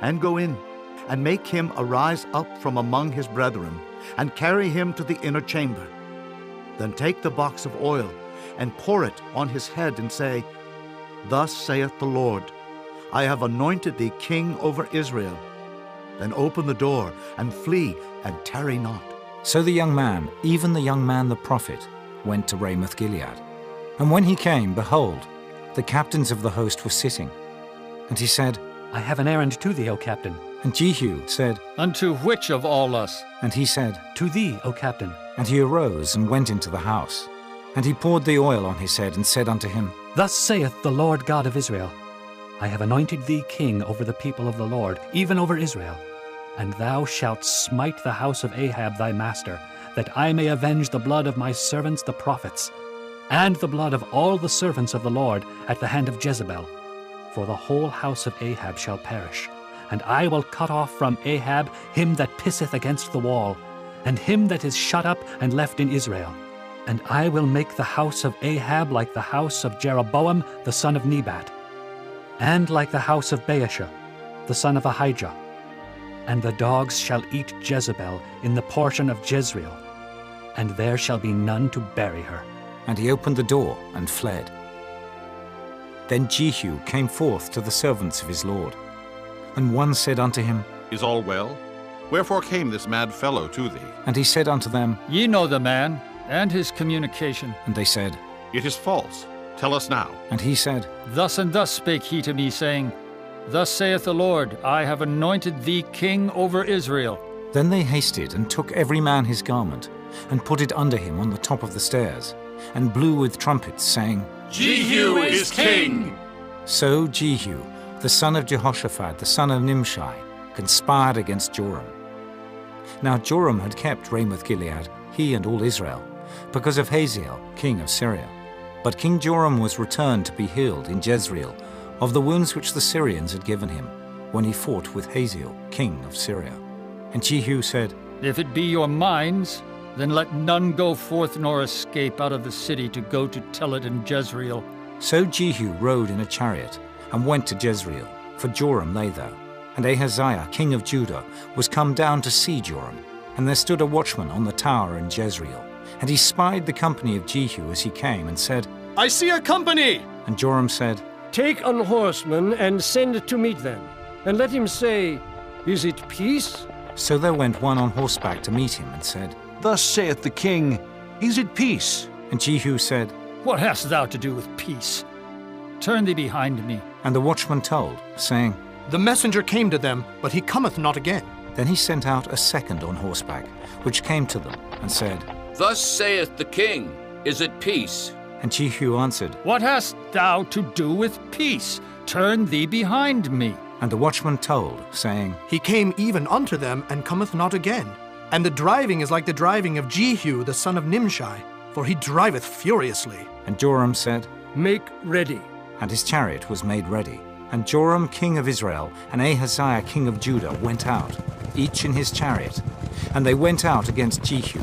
and go in, and make him arise up from among his brethren, and carry him to the inner chamber. Then take the box of oil, and pour it on his head, and say, Thus saith the Lord, I have anointed thee king over Israel. Then open the door, and flee, and tarry not. So the young man, even the young man the prophet, went to Ramoth Gilead. And when he came, behold, the captains of the host were sitting. And he said, I have an errand to thee, O captain. And Jehu said, Unto which of all us? And he said, To thee, O captain. And he arose and went into the house. And he poured the oil on his head, and said unto him, Thus saith the Lord God of Israel, I have anointed thee king over the people of the Lord, even over Israel. And thou shalt smite the house of Ahab thy master, that I may avenge the blood of my servants the prophets, and the blood of all the servants of the Lord at the hand of Jezebel. For the whole house of Ahab shall perish, and I will cut off from Ahab him that pisseth against the wall, and him that is shut up and left in Israel. And I will make the house of Ahab like the house of Jeroboam the son of Nebat, and like the house of Baasha the son of Ahijah. And the dogs shall eat Jezebel in the portion of Jezreel, and there shall be none to bury her. And he opened the door and fled. Then Jehu came forth to the servants of his lord. And one said unto him, Is all well? Wherefore came this mad fellow to thee? And he said unto them, Ye know the man, and his communication. And they said, It is false. Tell us now. And he said, Thus and thus spake he to me, saying, Thus saith the Lord, I have anointed thee king over Israel. Then they hasted and took every man his garment, and put it under him on the top of the stairs, and blew with trumpets, saying, Jehu is king! So Jehu, the son of Jehoshaphat, the son of Nimshi, conspired against Joram. Now Joram had kept Ramoth Gilead, he and all Israel, because of Hazael, king of Syria. But King Joram was returned to be healed in Jezreel of the wounds which the Syrians had given him, when he fought with Hazael, king of Syria. And Jehu said, If it be your minds, then let none go forth nor escape out of the city to go to tell it in Jezreel. So Jehu rode in a chariot, and went to Jezreel, for Joram lay there. And Ahaziah, king of Judah, was come down to see Joram. And there stood a watchman on the tower in Jezreel. And he spied the company of Jehu as he came, and said, I see a company! And Joram said, Take an horseman and send to meet them, and let him say, Is it peace? So there went one on horseback to meet him, and said, Thus saith the king, Is it peace? And Jehu said, What hast thou to do with peace? Turn thee behind me. And the watchman told, saying, The messenger came to them, but he cometh not again. Then he sent out a second on horseback, which came to them, and said, Thus saith the king, Is it peace? And Jehu answered, What hast thou to do with peace? Turn thee behind me. And the watchman told, saying, He came even unto them, and cometh not again. And the driving is like the driving of Jehu the son of Nimshi, for he driveth furiously. And Joram said, Make ready. And his chariot was made ready. And Joram king of Israel and Ahaziah king of Judah went out, each in his chariot. And they went out against Jehu,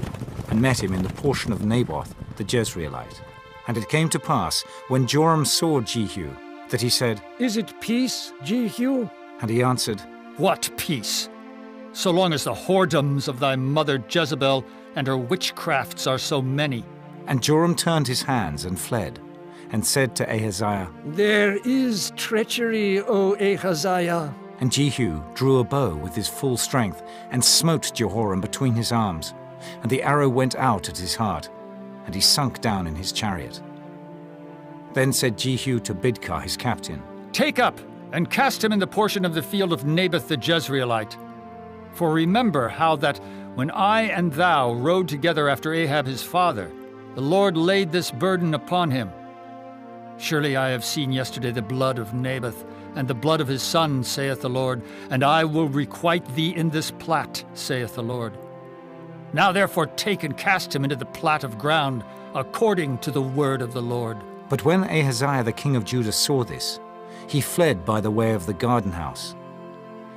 and met him in the portion of Naboth the Jezreelite. And it came to pass, when Joram saw Jehu, that he said, Is it peace, Jehu? And he answered, What peace? So long as the whoredoms of thy mother Jezebel and her witchcrafts are so many. And Joram turned his hands and fled, and said to Ahaziah, There is treachery, O Ahaziah. And Jehu drew a bow with his full strength, and smote Jehoram between his arms. And the arrow went out at his heart, and he sunk down in his chariot. Then said Jehu to Bidkar his captain, Take up, and cast him in the portion of the field of Naboth the Jezreelite. For remember how that, when I and thou rode together after Ahab his father, The Lord laid this burden upon him. Surely I have seen yesterday the blood of Naboth, and the blood of his son, saith the Lord, and I will requite thee in this plat, saith the Lord. Now therefore take and cast him into the plat of ground, according to the word of the Lord. But when Ahaziah the king of Judah saw this, he fled by the way of the garden house.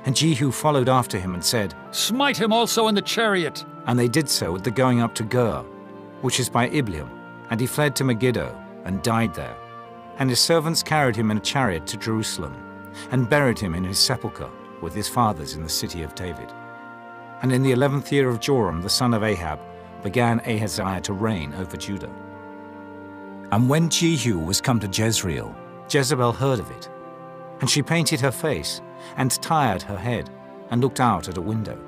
And Jehu followed after him and said, Smite him also in the chariot. And they did so at the going up to Gur, which is by Ibleam, and he fled to Megiddo, and died there. And his servants carried him in a chariot to Jerusalem, and buried him in his sepulchre with his fathers in the city of David. And in the 11th year of Joram the son of Ahab began Ahaziah to reign over Judah. And when Jehu was come to Jezreel, Jezebel heard of it, and she painted her face, and tired her head, and looked out at a window.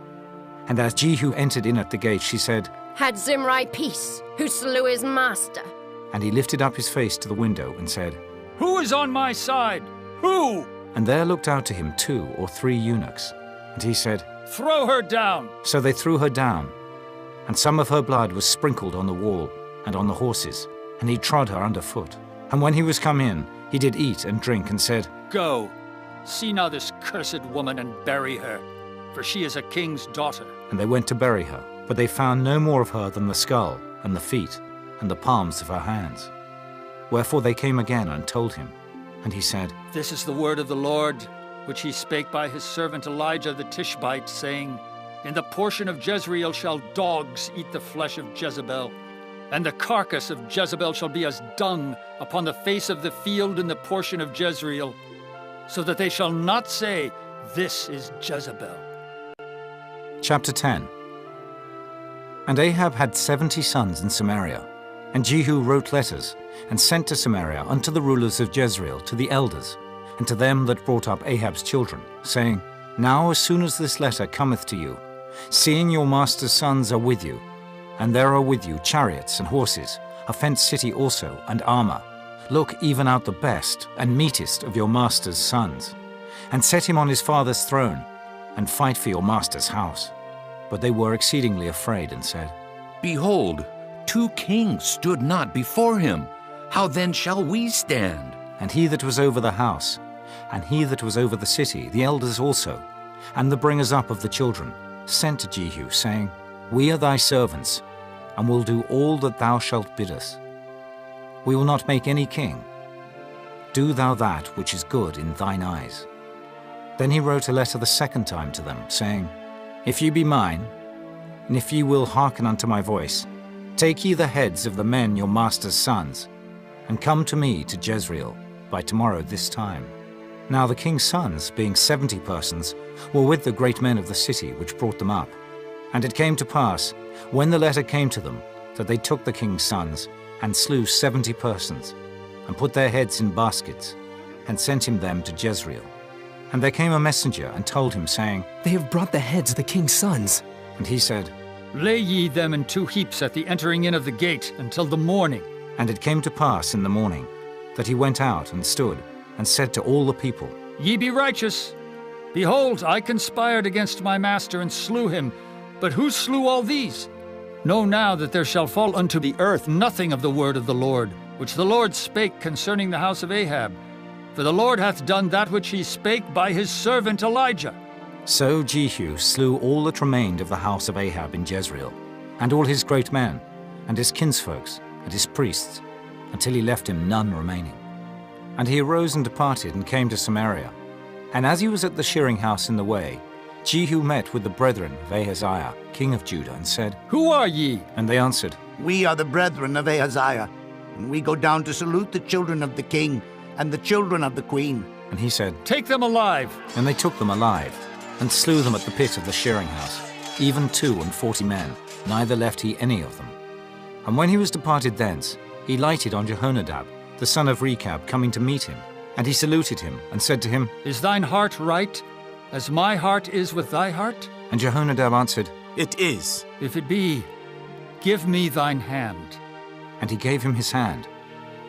And as Jehu entered in at the gate, she said, Had Zimri peace, who slew his master? And he lifted up his face to the window and said, Who is on my side? Who? And there looked out to him 2 or 3 eunuchs. And he said, Throw her down. So they threw her down, and some of her blood was sprinkled on the wall and on the horses, and he trod her under foot. And when he was come in, he did eat and drink, and said, Go, see now this cursed woman, and bury her, for she is a king's daughter. And they went to bury her, but they found no more of her than the skull, and the feet, and the palms of her hands. Wherefore they came again and told him. And he said, This is the word of the Lord, which he spake by his servant Elijah the Tishbite, saying, In the portion of Jezreel shall dogs eat the flesh of Jezebel, and the carcass of Jezebel shall be as dung upon the face of the field in the portion of Jezreel, so that they shall not say, This is Jezebel. Chapter 10. And Ahab had 70 sons in Samaria, and Jehu wrote letters, and sent to Samaria unto the rulers of Jezreel, to the elders, and to them that brought up Ahab's children, saying, Now as soon as this letter cometh to you, seeing your master's sons are with you, and there are with you chariots and horses, a fenced city also, and armor, look even out the best and meetest of your master's sons, and set him on his father's throne, and fight for your master's house. But they were exceedingly afraid, and said, Behold, 2 kings stood not before him. How then shall we stand? And he that was over the house, and he that was over the city, the elders also, and the bringers up of the children, sent to Jehu, saying, We are thy servants, and will do all that thou shalt bid us. We will not make any king. Do thou that which is good in thine eyes. Then he wrote a letter the second time to them, saying, If ye be mine, and if ye will hearken unto my voice, take ye the heads of the men your master's sons, and come to me to Jezreel by tomorrow this time. Now the king's sons, being 70 persons, were with the great men of the city which brought them up. And it came to pass, when the letter came to them, that they took the king's sons, and slew 70 persons, and put their heads in baskets, and sent him them to Jezreel. And there came a messenger, and told him, saying, They have brought the heads of the king's sons. And he said, Lay ye them in 2 heaps at the entering in of the gate until the morning. And it came to pass in the morning, that he went out and stood, and said to all the people, Ye be righteous. Behold, I conspired against my master, and slew him. But who slew all these? Know now that there shall fall unto the earth nothing of the word of the Lord, which the Lord spake concerning the house of Ahab. For the Lord hath done that which he spake by his servant Elijah. So Jehu slew all that remained of the house of Ahab in Jezreel, and all his great men, and his kinsfolks, and his priests, until he left him none remaining. And he arose and departed, and came to Samaria. And as he was at the shearing house in the way, Jehu met with the brethren of Ahaziah, king of Judah, and said, Who are ye? And they answered, We are the brethren of Ahaziah, and we go down to salute the children of the king and the children of the queen. And he said, Take them alive. And they took them alive, and slew them at the pit of the shearing house, even 42 men, neither left he any of them. And when he was departed thence, he lighted on Jehonadab, the son of Rechab, coming to meet him. And he saluted him, and said to him, Is thine heart right, as my heart is with thy heart? And Jehonadab answered, It is. If it be, give me thine hand. And he gave him his hand,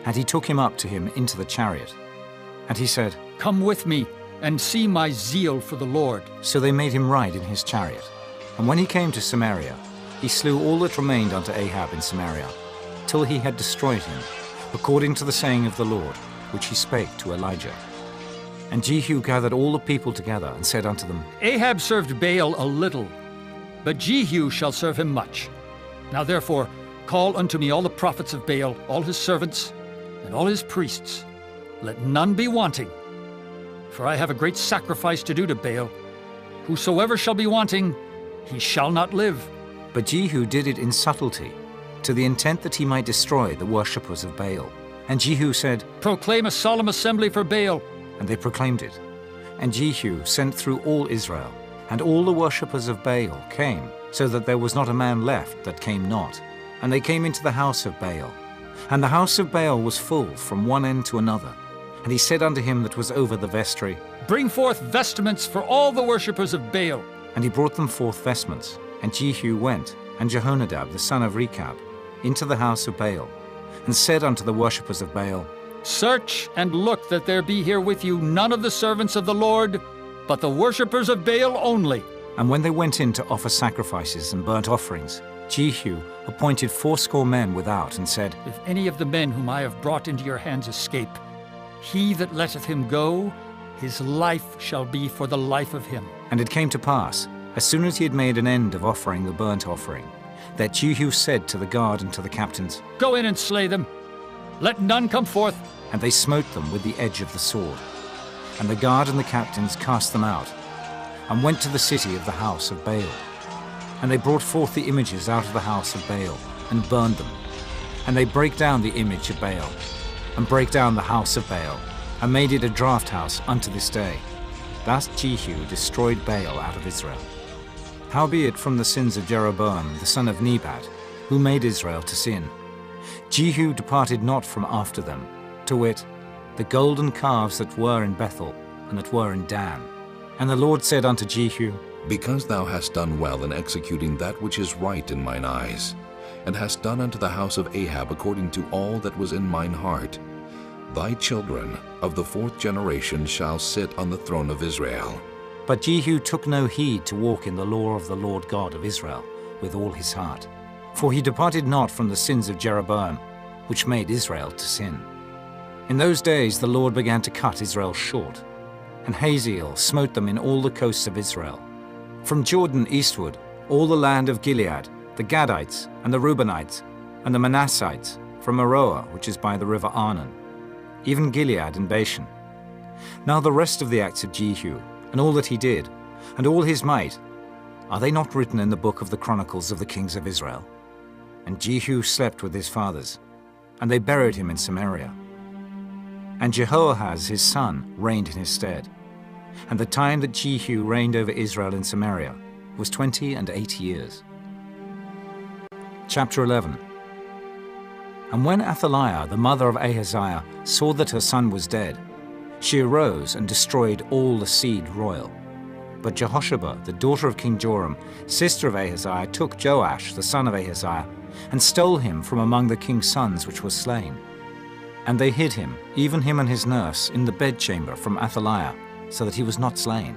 and he took him up to him into the chariot. And he said, Come with me, and see my zeal for the Lord. So they made him ride in his chariot. And when he came to Samaria, he slew all that remained unto Ahab in Samaria, till he had destroyed him, according to the saying of the Lord, which he spake to Elijah. And Jehu gathered all the people together, and said unto them, Ahab served Baal a little, but Jehu shall serve him much. Now therefore call unto me all the prophets of Baal, all his servants, and all his priests. Let none be wanting. For I have a great sacrifice to do to Baal. Whosoever shall be wanting, he shall not live. But Jehu did it in subtlety, to the intent that he might destroy the worshippers of Baal. And Jehu said, Proclaim a solemn assembly for Baal. And they proclaimed it. And Jehu sent through all Israel, and all the worshippers of Baal came, so that there was not a man left that came not. And they came into the house of Baal. And the house of Baal was full from one end to another. And he said unto him that was over the vestry, Bring forth vestments for all the worshippers of Baal. And he brought them forth vestments. And Jehu went, and Jehonadab the son of Rechab, into the house of Baal, and said unto the worshippers of Baal, Search and look that there be here with you none of the servants of the Lord, but the worshippers of Baal only. And when they went in to offer sacrifices and burnt offerings, Jehu appointed 80 men without, and said, If any of the men whom I have brought into your hands escape, he that letteth him go, his life shall be for the life of him. And it came to pass, as soon as he had made an end of offering the burnt offering, that Jehu said to the guard and to the captains, Go in and slay them. Let none come forth. And they smote them with the edge of the sword. And the guard and the captains cast them out, and went to the city of the house of Baal. And they brought forth the images out of the house of Baal, and burned them. And they brake down the image of Baal, and brake down the house of Baal, and made it a draught house unto this day. Thus Jehu destroyed Baal out of Israel. Howbeit from the sins of Jeroboam the son of Nebat, who made Israel to sin, Jehu departed not from after them, to wit, the golden calves that were in Bethel, and that were in Dan. And the Lord said unto Jehu, Because thou hast done well in executing that which is right in mine eyes, and hast done unto the house of Ahab according to all that was in mine heart, thy children of the 4th generation shall sit on the throne of Israel. But Jehu took no heed to walk in the law of the Lord God of Israel with all his heart. For he departed not from the sins of Jeroboam, which made Israel to sin. In those days the Lord began to cut Israel short, and Hazael smote them in all the coasts of Israel. From Jordan eastward, all the land of Gilead, the Gadites, and the Reubenites, and the Manassites, from Aroer, which is by the river Arnon, even Gilead and Bashan. Now the rest of the acts of Jehu, and all that he did, and all his might, are they not written in the book of the chronicles of the kings of Israel? And Jehu slept with his fathers, and they buried him in Samaria. And Jehoahaz his son reigned in his stead. And the time that Jehu reigned over Israel in Samaria was 28 years. Chapter 11. And when Athaliah, the mother of Ahaziah, saw that her son was dead, she arose and destroyed all the seed royal. But Jehosheba, the daughter of King Joram, sister of Ahaziah, took Joash, the son of Ahaziah, and stole him from among the king's sons which was slain. And they hid him, even him and his nurse, in the bedchamber from Athaliah, so that he was not slain.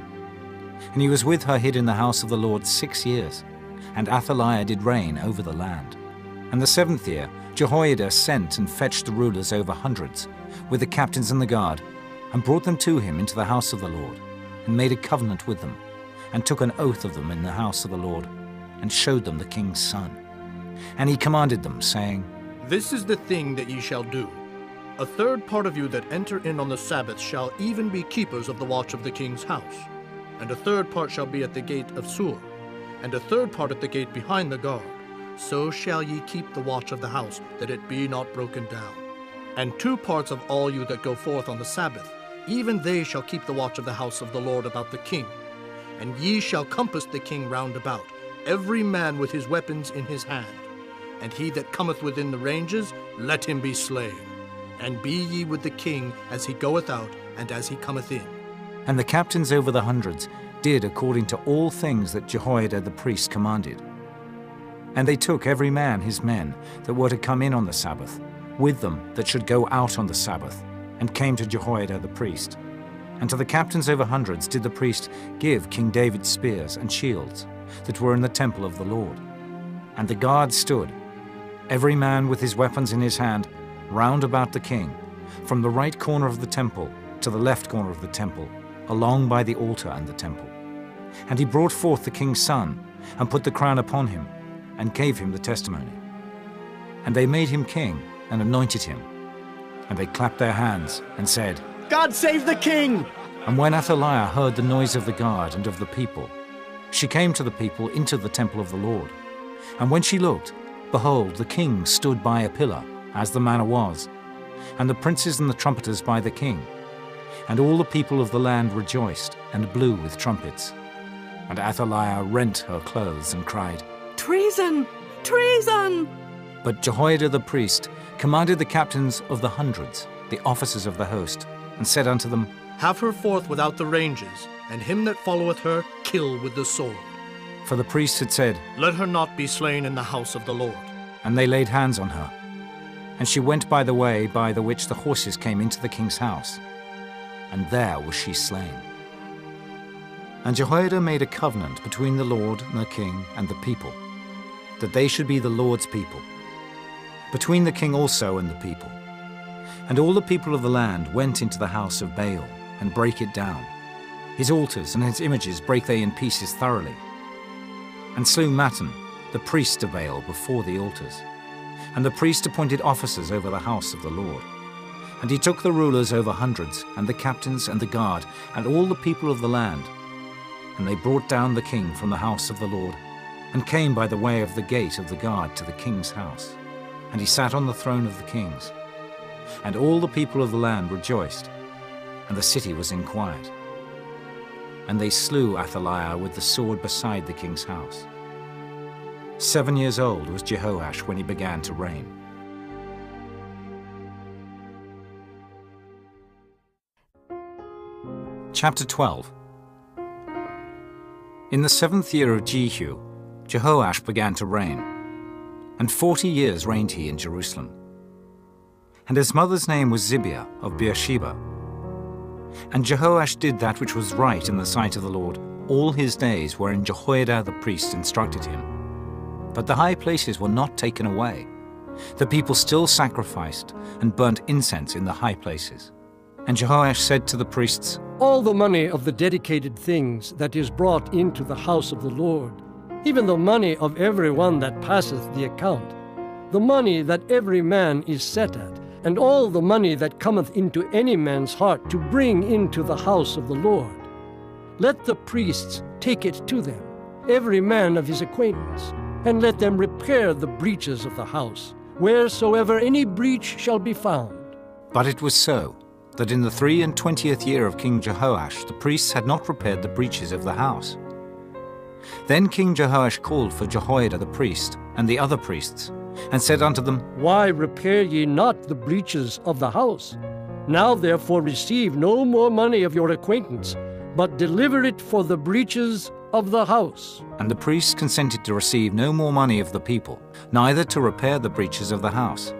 And he was with her hid in the house of the Lord 6 years, and Athaliah did reign over the land. And the 7th year Jehoiada sent and fetched the rulers over hundreds, with the captains and the guard, and brought them to him into the house of the Lord, and made a covenant with them, and took an oath of them in the house of the Lord, and showed them the king's son. And he commanded them, saying, This is the thing that ye shall do. A third part of you that enter in on the Sabbath shall even be keepers of the watch of the king's house, and a third part shall be at the gate of Sur, and a third part at the gate behind the guard. So shall ye keep the watch of the house, that it be not broken down. And 2 parts of all you that go forth on the Sabbath, even they shall keep the watch of the house of the Lord about the king. And ye shall compass the king round about, every man with his weapons in his hand. And he that cometh within the ranges, let him be slain. And be ye with the king as he goeth out, and as he cometh in. And the captains over the hundreds did according to all things that Jehoiada the priest commanded. And they took every man his men that were to come in on the Sabbath, with them that should go out on the Sabbath, and came to Jehoiada the priest. And to the captains over hundreds did the priest give King David's spears and shields that were in the temple of the Lord. And the guard stood, every man with his weapons in his hand, round about the king, from the right corner of the temple to the left corner of the temple, along by the altar and the temple. And he brought forth the king's son, and put the crown upon him, and gave him the testimony. And they made him king, and anointed him. And they clapped their hands, and said, God save the king! And when Athaliah heard the noise of the guard and of the people, she came to the people into the temple of the Lord. And when she looked, behold, the king stood by a pillar, as the manner was, and the princes and the trumpeters by the king. And all the people of the land rejoiced, and blew with trumpets. And Athaliah rent her clothes, and cried, Treason! Treason! But Jehoiada the priest commanded the captains of the hundreds, the officers of the host, and said unto them, Have her forth without the ranges, and him that followeth her kill with the sword. For the priests had said, Let her not be slain in the house of the Lord. And they laid hands on her. And she went by the way by the which the horses came into the king's house. And there was she slain. And Jehoiada made a covenant between the Lord and the king and the people, that they should be the Lord's people, between the king also and the people. And all the people of the land went into the house of Baal, and brake it down. His altars and his images brake they in pieces thoroughly, and slew Mattan, the priest of Baal, before the altars. And the priest appointed officers over the house of the Lord. And he took the rulers over hundreds, and the captains and the guard, and all the people of the land. And they brought down the king from the house of the Lord, and came by the way of the gate of the guard to the king's house. And he sat on the throne of the kings. And all the people of the land rejoiced, and the city was in quiet. And they slew Athaliah with the sword beside the king's house. 7 years old was Jehoash when he began to reign. Chapter 12. In the 7th year of Jehu, Jehoash began to reign, and 40 years reigned he in Jerusalem. And his mother's name was Zibiah of Beersheba. And Jehoash did that which was right in the sight of the Lord all his days wherein Jehoiada the priest instructed him. But the high places were not taken away. The people still sacrificed and burnt incense in the high places. And Jehoash said to the priests, All the money of the dedicated things that is brought into the house of the Lord, even the money of every one that passeth the account, the money that every man is set at, and all the money that cometh into any man's heart to bring into the house of the Lord, let the priests take it to them, every man of his acquaintance, and let them repair the breaches of the house, wheresoever any breach shall be found. But it was so, that in the 23rd year of King Jehoash the priests had not repaired the breaches of the house. Then King Jehoash called for Jehoiada the priest and the other priests, and said unto them, Why repair ye not the breaches of the house? Now therefore receive no more money of your acquaintance, but deliver it for the breaches of the house. And the priests consented to receive no more money of the people, neither to repair the breaches of the house.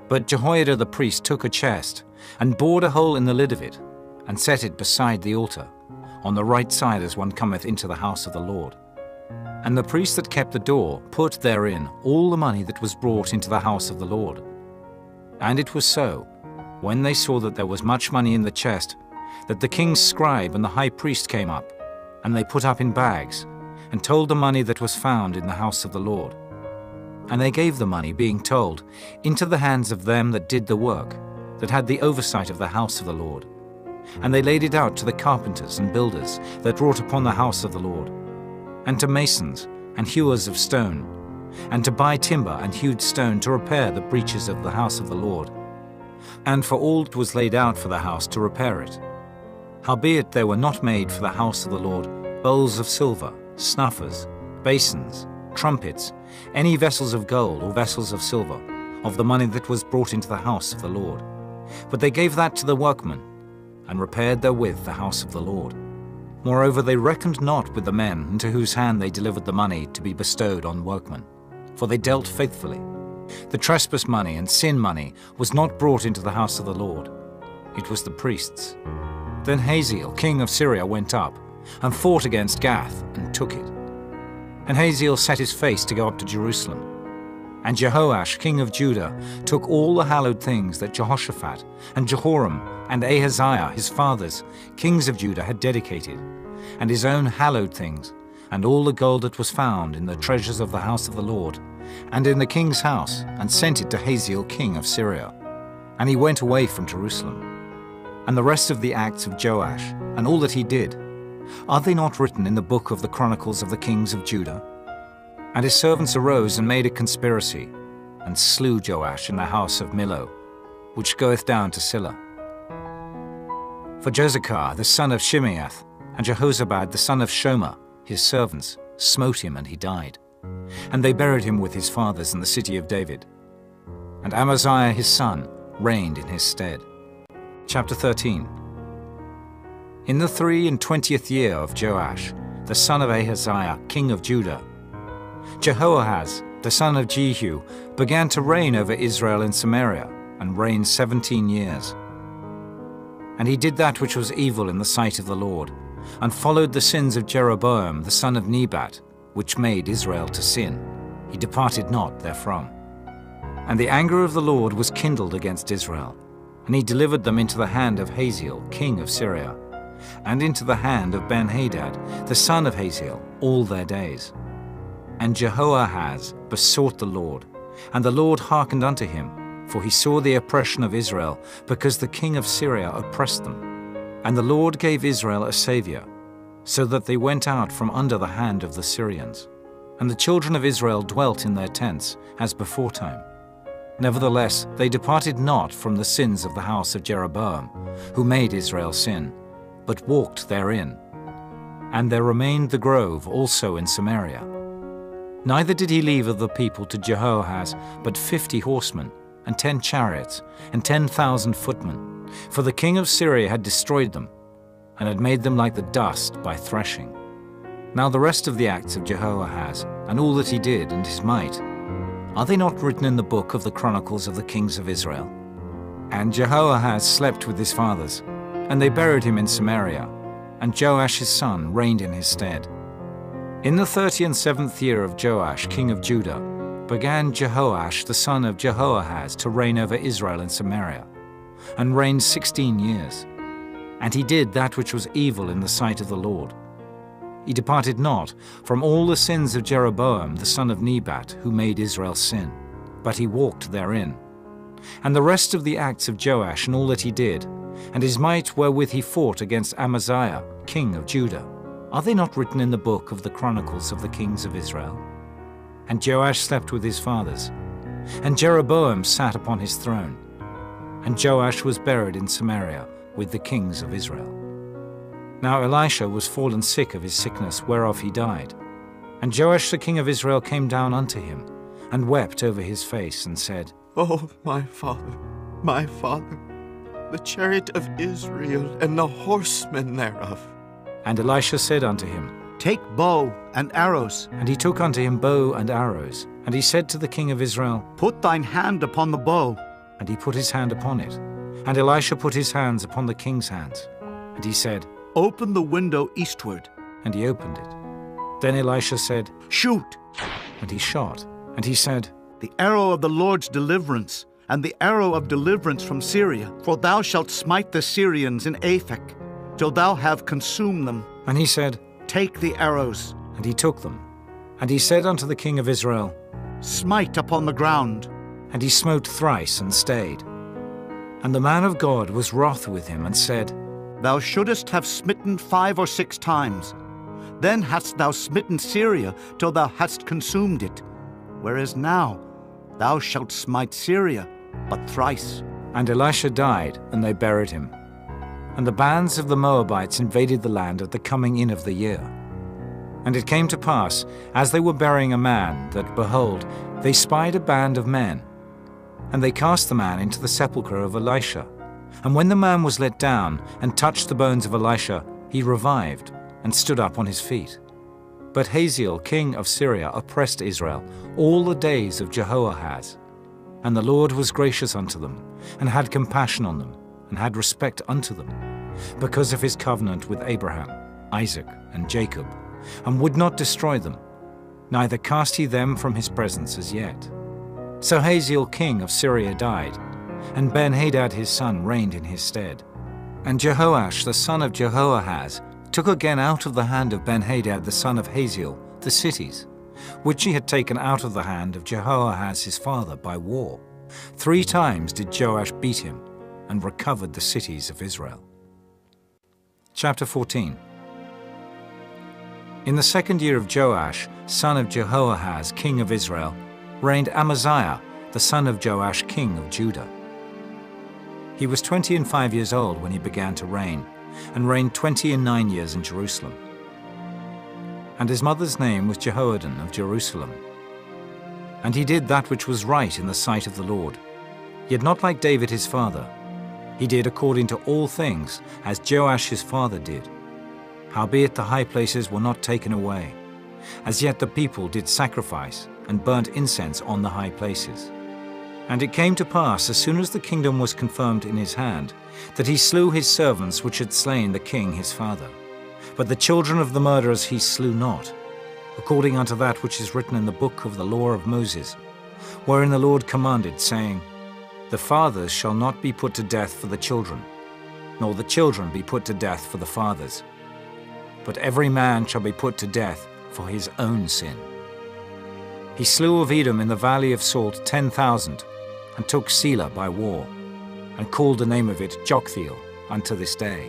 But Jehoiada the priest took a chest, and bored a hole in the lid of it, and set it beside the altar, on the right side as one cometh into the house of the Lord. And the priest that kept the door put therein all the money that was brought into the house of the Lord. And it was so, when they saw that there was much money in the chest, that the king's scribe and the high priest came up, and they put up in bags, and told the money that was found in the house of the Lord. And they gave the money, being told, into the hands of them that did the work, that had the oversight of the house of the Lord. And they laid it out to the carpenters and builders that wrought upon the house of the Lord, and to masons and hewers of stone, and to buy timber and hewed stone to repair the breaches of the house of the Lord, and for all that was laid out for the house to repair it. Howbeit there were not made for the house of the Lord bowls of silver, snuffers, basins, trumpets, any vessels of gold or vessels of silver, of the money that was brought into the house of the Lord. But they gave that to the workmen, and repaired therewith the house of the Lord. Moreover, they reckoned not with the men into whose hand they delivered the money to be bestowed on workmen, for they dealt faithfully. The trespass money and sin money was not brought into the house of the Lord. It was the priests. Then Hazael, king of Syria, went up, and fought against Gath, and took it. And Hazael set his face to go up to Jerusalem. And Jehoash, king of Judah, took all the hallowed things that Jehoshaphat and Jehoram and Ahaziah, his fathers, kings of Judah, had dedicated, and his own hallowed things, and all the gold that was found in the treasures of the house of the Lord, and in the king's house, and sent it to Hazael, king of Syria. And he went away from Jerusalem. And the rest of the acts of Joash, and all that he did, are they not written in the book of the Chronicles of the kings of Judah? And his servants arose and made a conspiracy, and slew Joash in the house of Millo, which goeth down to Silla. For Jozachar the son of Shimeath, and Jehozabad the son of Shomer, his servants, smote him, and he died. And they buried him with his fathers in the city of David. And Amaziah his son reigned in his stead. Chapter 13. In the 23 year of Joash, the son of Ahaziah, king of Judah, Jehoahaz, the son of Jehu, began to reign over Israel in Samaria, and reigned 17 years. And he did that which was evil in the sight of the Lord, and followed the sins of Jeroboam the son of Nebat, which made Israel to sin. He departed not therefrom. And the anger of the Lord was kindled against Israel, and he delivered them into the hand of Hazael, king of Syria, and into the hand of Ben-Hadad, the son of Hazael, all their days. And Jehoahaz besought the Lord, and the Lord hearkened unto him, for he saw the oppression of Israel, because the king of Syria oppressed them. And the Lord gave Israel a saviour, so that they went out from under the hand of the Syrians. And the children of Israel dwelt in their tents, as beforetime. Nevertheless, they departed not from the sins of the house of Jeroboam, who made Israel sin, but walked therein. And there remained the grove also in Samaria. Neither did he leave of the people to Jehoahaz but 50 horsemen, and 10 chariots, and 10,000 footmen, for the king of Syria had destroyed them, and had made them like the dust by threshing. Now the rest of the acts of Jehoahaz, and all that he did, and his might, are they not written in the book of the Chronicles of the kings of Israel? And Jehoahaz slept with his fathers, and they buried him in Samaria, and Joash his son reigned in his stead. In the 37th year of Joash, king of Judah, began Jehoash the son of Jehoahaz to reign over Israel in Samaria, and reigned 16 years. And he did that which was evil in the sight of the Lord. He departed not from all the sins of Jeroboam the son of Nebat, who made Israel sin, but he walked therein. And the rest of the acts of Joash and all that he did, and his might wherewith he fought against Amaziah, king of Judah, are they not written in the book of the Chronicles of the kings of Israel? And Joash slept with his fathers, and Jeroboam sat upon his throne, and Joash was buried in Samaria with the kings of Israel. Now Elisha was fallen sick of his sickness, whereof he died. And Joash the king of Israel came down unto him, and wept over his face, and said, Oh, my father, the chariot of Israel, and the horsemen thereof. And Elisha said unto him, Take bow and arrows. And he took unto him bow and arrows. And he said to the king of Israel, Put thine hand upon the bow. And he put his hand upon it. And Elisha put his hands upon the king's hands. And he said, Open the window eastward. And he opened it. Then Elisha said, Shoot. And he shot. And he said, The arrow of the Lord's deliverance, and the arrow of deliverance from Syria. For thou shalt smite the Syrians in Aphek, till thou have consumed them. And he said, Take the arrows. And he took them. And he said unto the king of Israel, Smite upon the ground. And he smote thrice and stayed. And the man of God was wroth with him, and said, Thou shouldest have smitten 5 or 6 times. Then hadst thou smitten Syria till thou hadst consumed it. Whereas now thou shalt smite Syria but thrice. And Elisha died, and they buried him. And the bands of the Moabites invaded the land at the coming in of the year. And it came to pass, as they were burying a man, that, behold, they spied a band of men. And they cast the man into the sepulchre of Elisha. And when the man was let down, and touched the bones of Elisha, he revived, and stood up on his feet. But Hazael, king of Syria, oppressed Israel all the days of Jehoahaz. And the Lord was gracious unto them, and had compassion on them, and had respect unto them, because of his covenant with Abraham, Isaac, and Jacob, and would not destroy them, neither cast he them from his presence as yet. So Hazael king of Syria died, and Ben-Hadad his son reigned in his stead. And Jehoash the son of Jehoahaz took again out of the hand of Ben-Hadad the son of Hazael the cities, which he had taken out of the hand of Jehoahaz his father by war. 3 times did Joash beat him, and recovered the cities of Israel. Chapter 14. In the 2nd year of Joash, son of Jehoahaz, king of Israel, reigned Amaziah, the son of Joash, king of Judah. He was 25 years old when he began to reign, and reigned 29 years in Jerusalem. And his mother's name was Jehoaddan of Jerusalem. And he did that which was right in the sight of the Lord, yet not like David his father. He did according to all things, as Joash his father did. Howbeit the high places were not taken away. As yet the people did sacrifice, and burnt incense on the high places. And it came to pass, as soon as the kingdom was confirmed in his hand, that he slew his servants which had slain the king his father. But the children of the murderers he slew not, according unto that which is written in the book of the law of Moses, wherein the Lord commanded, saying, The fathers shall not be put to death for the children, nor the children be put to death for the fathers. But every man shall be put to death for his own sin. He slew of Edom in the valley of Salt 10,000, and took Selah by war, and called the name of it Joktheel unto this day.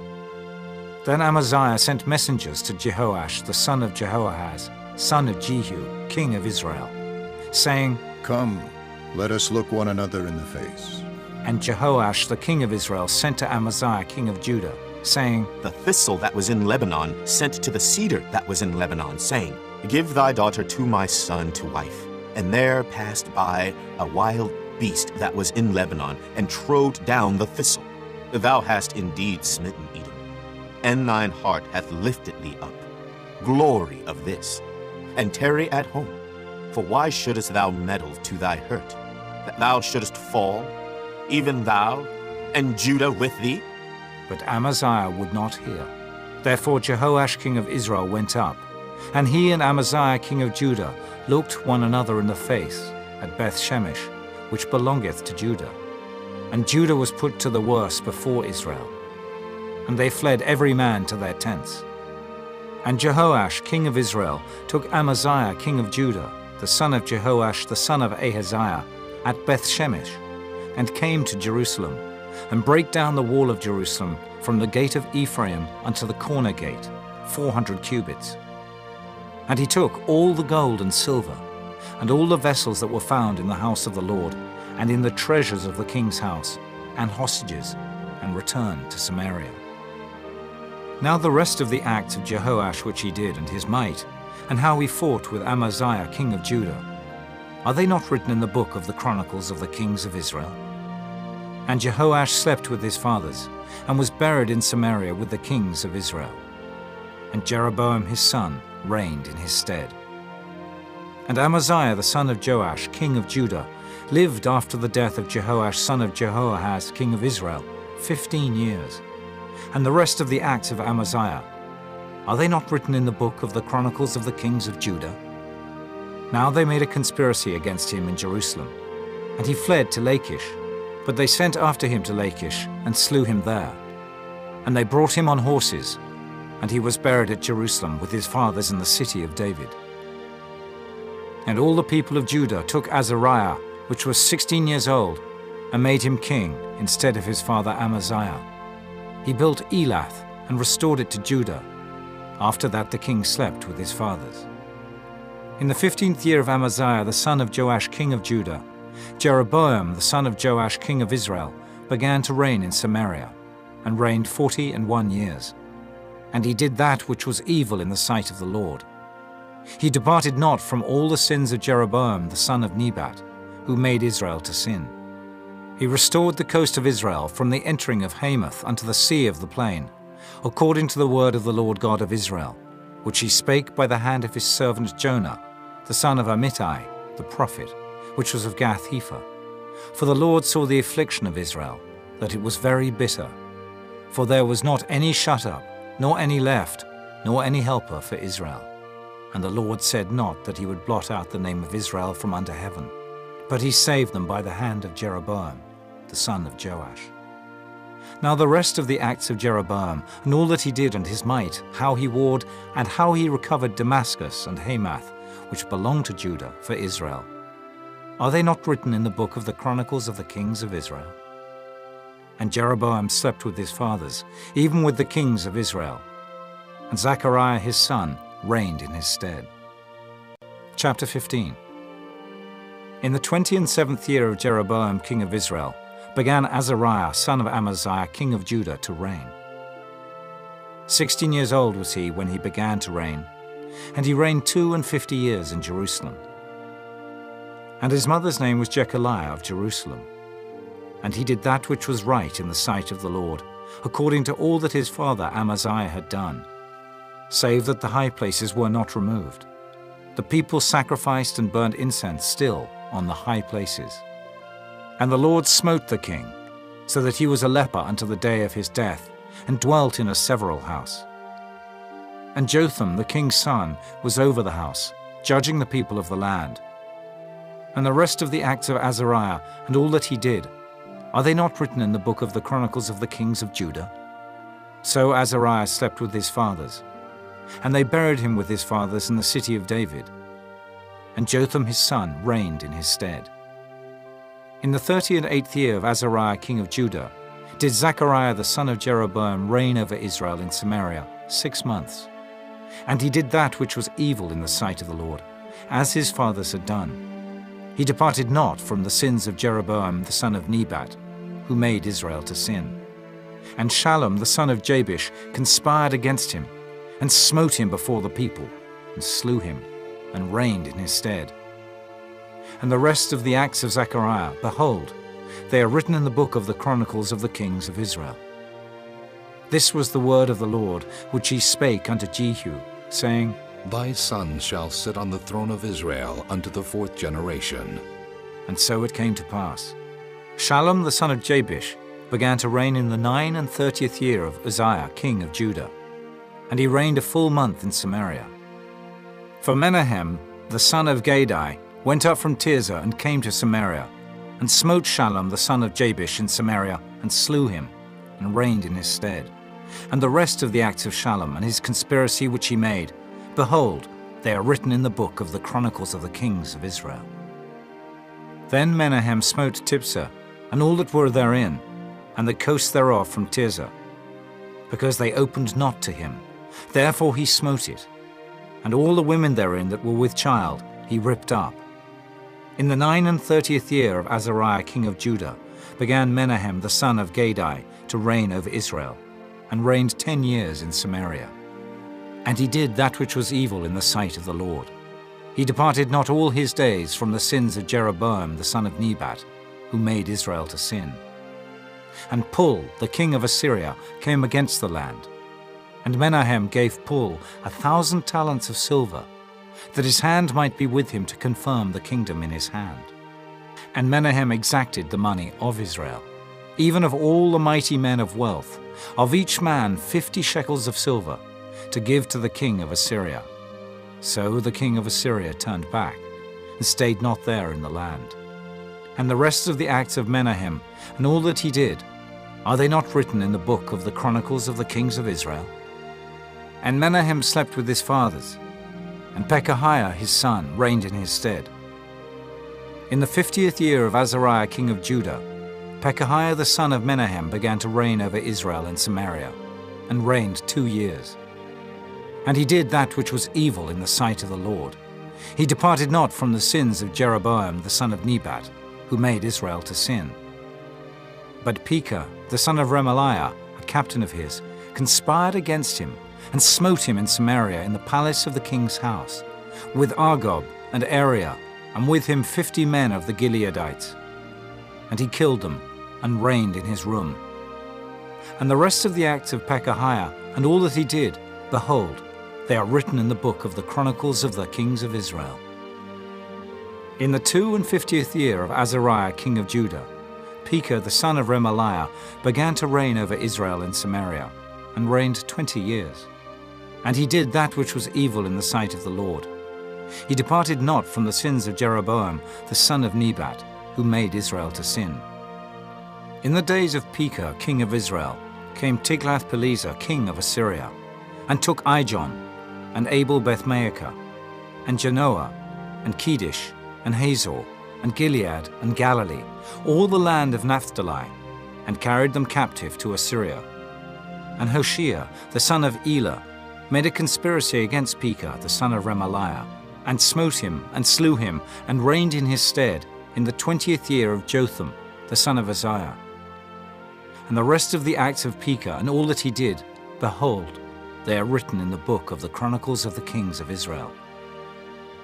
Then Amaziah sent messengers to Jehoash the son of Jehoahaz, son of Jehu, king of Israel, saying, Come, let us look one another in the face. And Jehoash the king of Israel sent to Amaziah king of Judah, saying, The thistle that was in Lebanon sent to the cedar that was in Lebanon, saying, Give thy daughter to my son to wife. And there passed by a wild beast that was in Lebanon, and trode down the thistle. Thou hast indeed smitten Edom, and thine heart hath lifted thee up. Glory of this, and tarry at home. For why shouldest thou meddle to thy hurt, that thou shouldest fall, even thou, and Judah with thee? But Amaziah would not hear. Therefore Jehoash king of Israel went up, and he and Amaziah king of Judah looked one another in the face at Beth-Shemesh, which belongeth to Judah. And Judah was put to the worse before Israel. And they fled every man to their tents. And Jehoash king of Israel took Amaziah king of Judah, the son of Jehoash the son of Ahaziah, at Beth-Shemesh, and came to Jerusalem, and brake down the wall of Jerusalem from the gate of Ephraim unto the corner gate, 400 cubits. And he took all the gold and silver, and all the vessels that were found in the house of the Lord, and in the treasures of the king's house, and hostages, and returned to Samaria. Now the rest of the acts of Jehoash which he did, and his might, and how he fought with Amaziah king of Judah, are they not written in the book of the Chronicles of the kings of Israel? And Jehoash slept with his fathers, and was buried in Samaria with the kings of Israel. And Jeroboam his son reigned in his stead. And Amaziah the son of Joash, king of Judah, lived after the death of Jehoash son of Jehoahaz, king of Israel, 15 years. And the rest of the acts of Amaziah, are they not written in the book of the Chronicles of the kings of Judah? Now they made a conspiracy against him in Jerusalem, and he fled to Lachish. But they sent after him to Lachish, and slew him there. And they brought him on horses, and he was buried at Jerusalem with his fathers in the city of David. And all the people of Judah took Azariah, which was 16 years old, and made him king instead of his father Amaziah. He built Elath, and restored it to Judah. After that the king slept with his fathers. In the 15th year of Amaziah the son of Joash king of Judah, Jeroboam the son of Joash king of Israel began to reign in Samaria, and reigned 41 years. And he did that which was evil in the sight of the Lord. He departed not from all the sins of Jeroboam the son of Nebat, who made Israel to sin. He restored the coast of Israel from the entering of Hamath unto the sea of the plain, according to the word of the Lord God of Israel, which he spake by the hand of his servant Jonah, the son of Amittai, the prophet, which was of Gath-hepher. For the Lord saw the affliction of Israel, that it was very bitter. For there was not any shut up, nor any left, nor any helper for Israel. And the Lord said not that he would blot out the name of Israel from under heaven. but he saved them by the hand of Jeroboam, the son of Joash. Now the rest of the acts of Jeroboam, and all that he did and his might, how he warred, and how he recovered Damascus and Hamath, which belonged to Judah, for Israel, are they not written in the book of the Chronicles of the kings of Israel? And Jeroboam slept with his fathers, even with the kings of Israel, and Zechariah his son reigned in his stead. Chapter 15. In the 27th year of Jeroboam king of Israel, began Azariah son of Amaziah king of Judah to reign. 16 years old was he when he began to reign, and he reigned 52 years in Jerusalem. And his mother's name was Jechaliah of Jerusalem. And he did that which was right in the sight of the Lord, according to all that his father Amaziah had done, save that the high places were not removed. The people sacrificed and burned incense still on the high places. And the Lord smote the king, so that he was a leper unto the day of his death, and dwelt in a several house. And Jotham the king's son was over the house, judging the people of the land. And the rest of the acts of Azariah, and all that he did, are they not written in the book of the Chronicles of the kings of Judah? So Azariah slept with his fathers, and they buried him with his fathers in the city of David. And Jotham his son reigned in his stead. In the 38th year of Azariah king of Judah, did Zechariah the son of Jeroboam reign over Israel in Samaria 6 months. And he did that which was evil in the sight of the Lord, as his fathers had done. He departed not from the sins of Jeroboam the son of Nebat, who made Israel to sin. And Shallum the son of Jabesh conspired against him, and smote him before the people, and slew him, and reigned in his stead. And the rest of the acts of Zechariah, behold, they are written in the book of the Chronicles of the kings of Israel. This was the word of the Lord, which he spake unto Jehu, saying, Thy son shall sit on the throne of Israel unto the 4th generation. And so it came to pass. Shallum the son of Jabesh began to reign in the 39th year of Uzziah king of Judah, and he reigned a full month in Samaria. For Menahem the son of Gadai went up from Tirzah and came to Samaria, and smote Shallum the son of Jabesh in Samaria, and slew him, and reigned in his stead. And the rest of the acts of Shallum and his conspiracy which he made, behold, they are written in the book of the Chronicles of the kings of Israel. Then Menahem smote Tiphsah, and all that were therein, and the coast thereof from Tirzah, because they opened not to him. Therefore he smote it, and all the women therein that were with child he ripped up. In the 39th year of Azariah king of Judah began Menahem the son of Gadai to reign over Israel, and reigned 10 years in Samaria. And he did that which was evil in the sight of the Lord. He departed not all his days from the sins of Jeroboam the son of Nebat, who made Israel to sin. And Pul, the king of Assyria, came against the land. And Menahem gave Pul 1,000 talents of silver, that his hand might be with him to confirm the kingdom in his hand. And Menahem exacted the money of Israel, even of all the mighty men of wealth, of each man 50 shekels of silver, to give to the king of Assyria. So the king of Assyria turned back, and stayed not there in the land. And the rest of the acts of Menahem, and all that he did, are they not written in the book of the Chronicles of the kings of Israel? And Menahem slept with his fathers, and Pekahiah his son reigned in his stead. In the 50th year of Azariah king of Judah, Pekahiah the son of Menahem began to reign over Israel in Samaria, and reigned 2 years. And he did that which was evil in the sight of the Lord. He departed not from the sins of Jeroboam the son of Nebat, who made Israel to sin. But Pekah the son of Remaliah, a captain of his, conspired against him, and smote him in Samaria in the palace of the king's house, with Argob and Ariah, and with him 50 men of the Gileadites. And he killed them, and reigned in his room. And the rest of the acts of Pekahiah, and all that he did, behold, they are written in the book of the Chronicles of the kings of Israel. In the 52nd year of Azariah king of Judah, Pekah the son of Remaliah began to reign over Israel in Samaria, and reigned 20 years. And he did that which was evil in the sight of the Lord. He departed not from the sins of Jeroboam, the son of Nebat, who made Israel to sin. In the days of Pekah, king of Israel, came Tiglath-Pileser, king of Assyria, and took Ijon, and Abel-Beth-Maachah, and Janoah, and Kedesh, and Hazor, and Gilead, and Galilee, all the land of Naphtali, and carried them captive to Assyria. And Hoshea, the son of Elah, made a conspiracy against Pekah, the son of Remaliah, and smote him, and slew him, and reigned in his stead in the 20th year of Jotham, the son of Uzziah. And the rest of the acts of Pekah, and all that he did, behold, they are written in the book of the Chronicles of the Kings of Israel.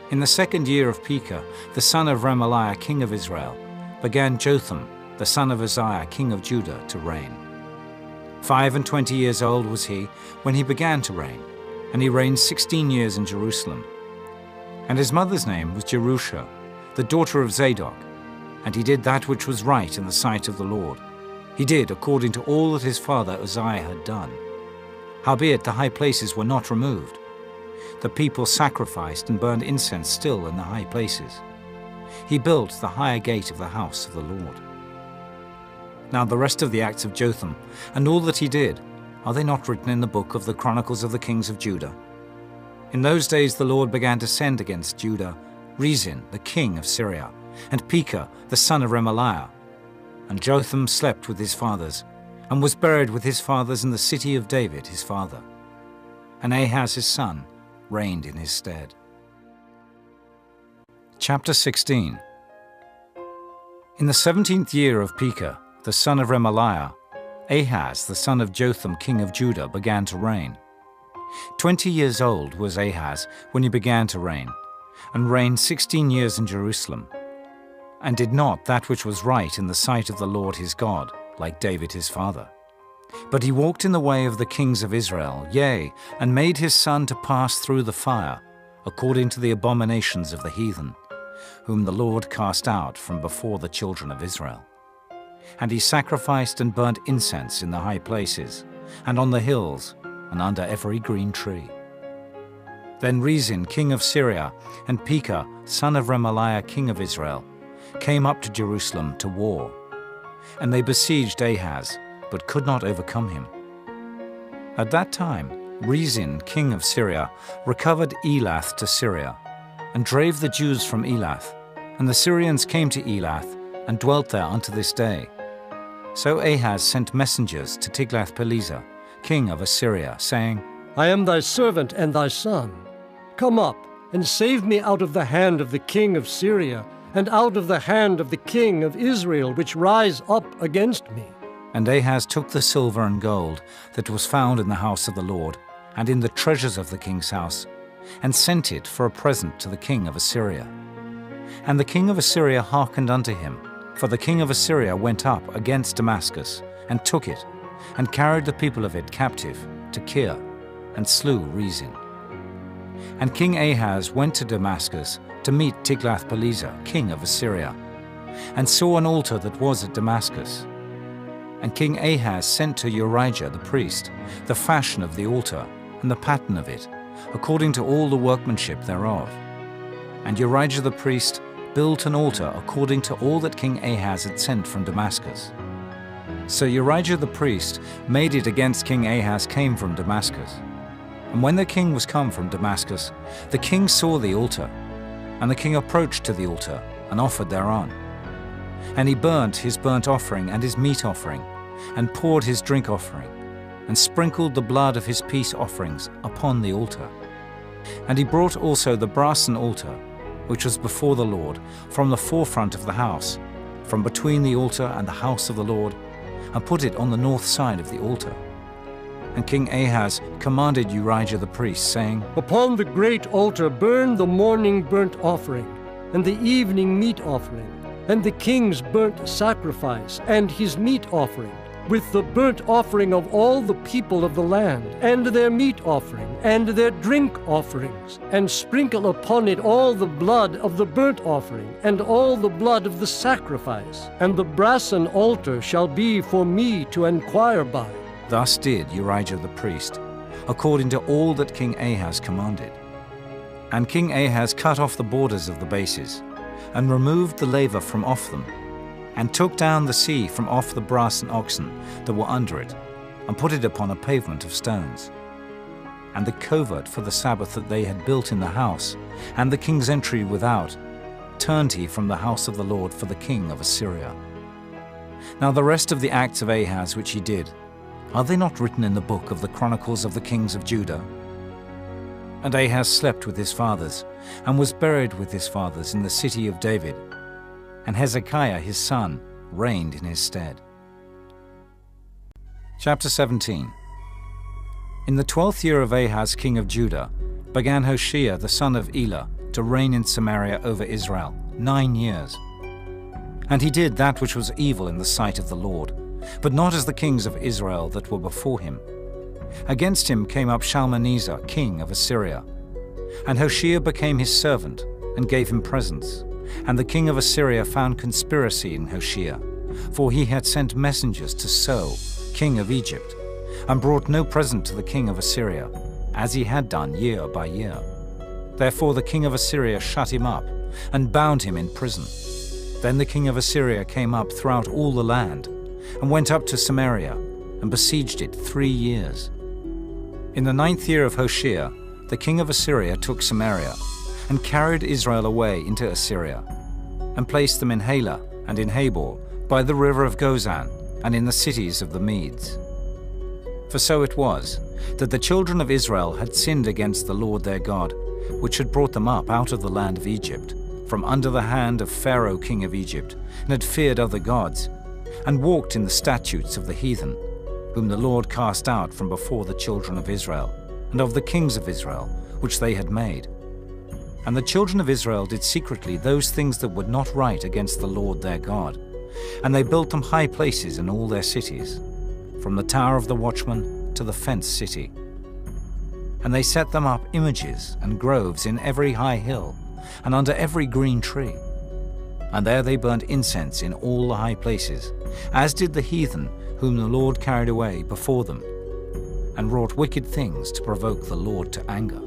In the 2nd year of Pekah, the son of Remaliah, king of Israel, began Jotham, the son of Uzziah, king of Judah, to reign. 25 years old was he when he began to reign, and he reigned 16 years in Jerusalem. And his mother's name was Jerusha, the daughter of Zadok, and he did that which was right in the sight of the Lord. He did according to all that his father Uzziah had done. Howbeit the high places were not removed. The people sacrificed and burned incense still in the high places. He built the higher gate of the house of the Lord. Now the rest of the acts of Jotham, and all that he did, are they not written in the book of the Chronicles of the Kings of Judah? In those days the Lord began to send against Judah Rezin, the king of Syria, and Pekah, the son of Remaliah. And Jotham slept with his fathers, and was buried with his fathers in the city of David his father. And Ahaz his son reigned in his stead. Chapter 16. In the 17th year of Pekah, the son of Remaliah, Ahaz the son of Jotham king of Judah began to reign. 20 years old was Ahaz when he began to reign, and reigned 16 years in Jerusalem, and did not that which was right in the sight of the Lord his God, like David his father. But he walked in the way of the kings of Israel, yea, and made his son to pass through the fire, according to the abominations of the heathen, whom the Lord cast out from before the children of Israel. And he sacrificed and burnt incense in the high places, and on the hills, and under every green tree. Then Rezin, king of Syria, and Pekah, son of Remaliah, king of Israel, came up to Jerusalem to war. And they besieged Ahaz, but could not overcome him. At that time, Rezin, king of Syria, recovered Elath to Syria, and drave the Jews from Elath, and the Syrians came to Elath, and dwelt there unto this day. So Ahaz sent messengers to Tiglath-Pileser, king of Assyria, saying, I am thy servant and thy son. Come up, and save me out of the hand of the king of Syria, and out of the hand of the king of Israel, which rise up against me. And Ahaz took the silver and gold that was found in the house of the Lord, and in the treasures of the king's house, and sent it for a present to the king of Assyria. And the king of Assyria hearkened unto him, for the king of Assyria went up against Damascus, and took it, and carried the people of it captive to Kir, and slew Rezin. And King Ahaz went to Damascus to meet Tiglath-Pileser, king of Assyria, and saw an altar that was at Damascus. And King Ahaz sent to Urijah the priest the fashion of the altar, and the pattern of it, according to all the workmanship thereof. And Urijah the priest built an altar according to all that King Ahaz had sent from Damascus. So Urijah the priest made it against King Ahaz came from Damascus. And when the king was come from Damascus, the king saw the altar, and the king approached to the altar, and offered thereon. And he burnt his burnt offering and his meat offering, and poured his drink offering, and sprinkled the blood of his peace offerings upon the altar. And he brought also the brassen altar, which was before the Lord, from the forefront of the house, from between the altar and the house of the Lord, and put it on the north side of the altar. And King Ahaz commanded Urijah the priest, saying, Upon the great altar burn the morning burnt offering, and the evening meat offering, and the king's burnt sacrifice, and his meat offering, with the burnt offering of all the people of the land, and their meat offering, and their drink offerings, and sprinkle upon it all the blood of the burnt offering, and all the blood of the sacrifice. And the brassen altar shall be for me to inquire by. Thus did Urijah the priest, according to all that King Ahaz commanded. And King Ahaz cut off the borders of the bases, and removed the laver from off them, and took down the sea from off the brass and oxen that were under it, and put it upon a pavement of stones. And the covert for the Sabbath that they had built in the house, and the king's entry without, turned he from the house of the Lord for the king of Assyria. Now the rest of the acts of Ahaz which he did, are they not written in the book of the Chronicles of the kings of Judah? And Ahaz slept with his fathers, and was buried with his fathers in the city of David, and Hezekiah his son reigned in his stead. Chapter 17. In the 12th year of Ahaz king of Judah began Hoshea the son of Elah to reign in Samaria over Israel 9 years. And he did that which was evil in the sight of the Lord, but not as the kings of Israel that were before him. Against him came up Shalmaneser, king of Assyria. And Hoshea became his servant, and gave him presents. And the king of Assyria found conspiracy in Hoshea, for he had sent messengers to So, king of Egypt, and brought no present to the king of Assyria, as he had done year by year. Therefore the king of Assyria shut him up, and bound him in prison. Then the king of Assyria came up throughout all the land, and went up to Samaria, and besieged it 3 years. In the 9th year of Hoshea, the king of Assyria took Samaria, and carried Israel away into Assyria, and placed them in Halah and in Habor, by the river of Gozan, and in the cities of the Medes. For so it was, that the children of Israel had sinned against the Lord their God, which had brought them up out of the land of Egypt, from under the hand of Pharaoh king of Egypt, and had feared other gods, and walked in the statutes of the heathen, whom the Lord cast out from before the children of Israel, and of the kings of Israel, which they had made. And the children of Israel did secretly those things that were not right against the Lord their God, and they built them high places in all their cities, from the tower of the watchman to the fenced city. And they set them up images and groves in every high hill, and under every green tree. And there they burnt incense in all the high places, as did the heathen whom the Lord carried away before them, and wrought wicked things to provoke the Lord to anger.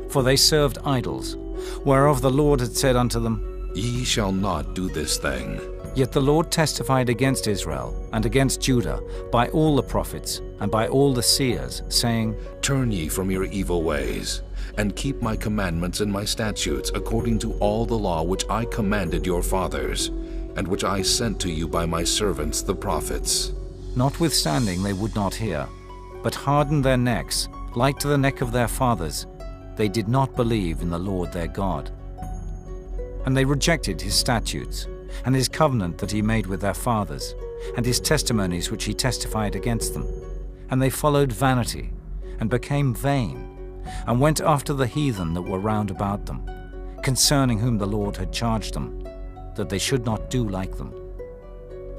For they served idols, whereof the Lord had said unto them, Ye shall not do this thing. Yet the Lord testified against Israel and against Judah by all the prophets and by all the seers, saying, Turn ye from your evil ways, and keep my commandments and my statutes according to all the law which I commanded your fathers, and which I sent to you by my servants the prophets. Notwithstanding they would not hear, but hardened their necks, like to the neck of their fathers. They did not believe in the Lord their God. And they rejected his statutes, and his covenant that he made with their fathers, and his testimonies which he testified against them. And they followed vanity, and became vain, and went after the heathen that were round about them, concerning whom the Lord had charged them, that they should not do like them.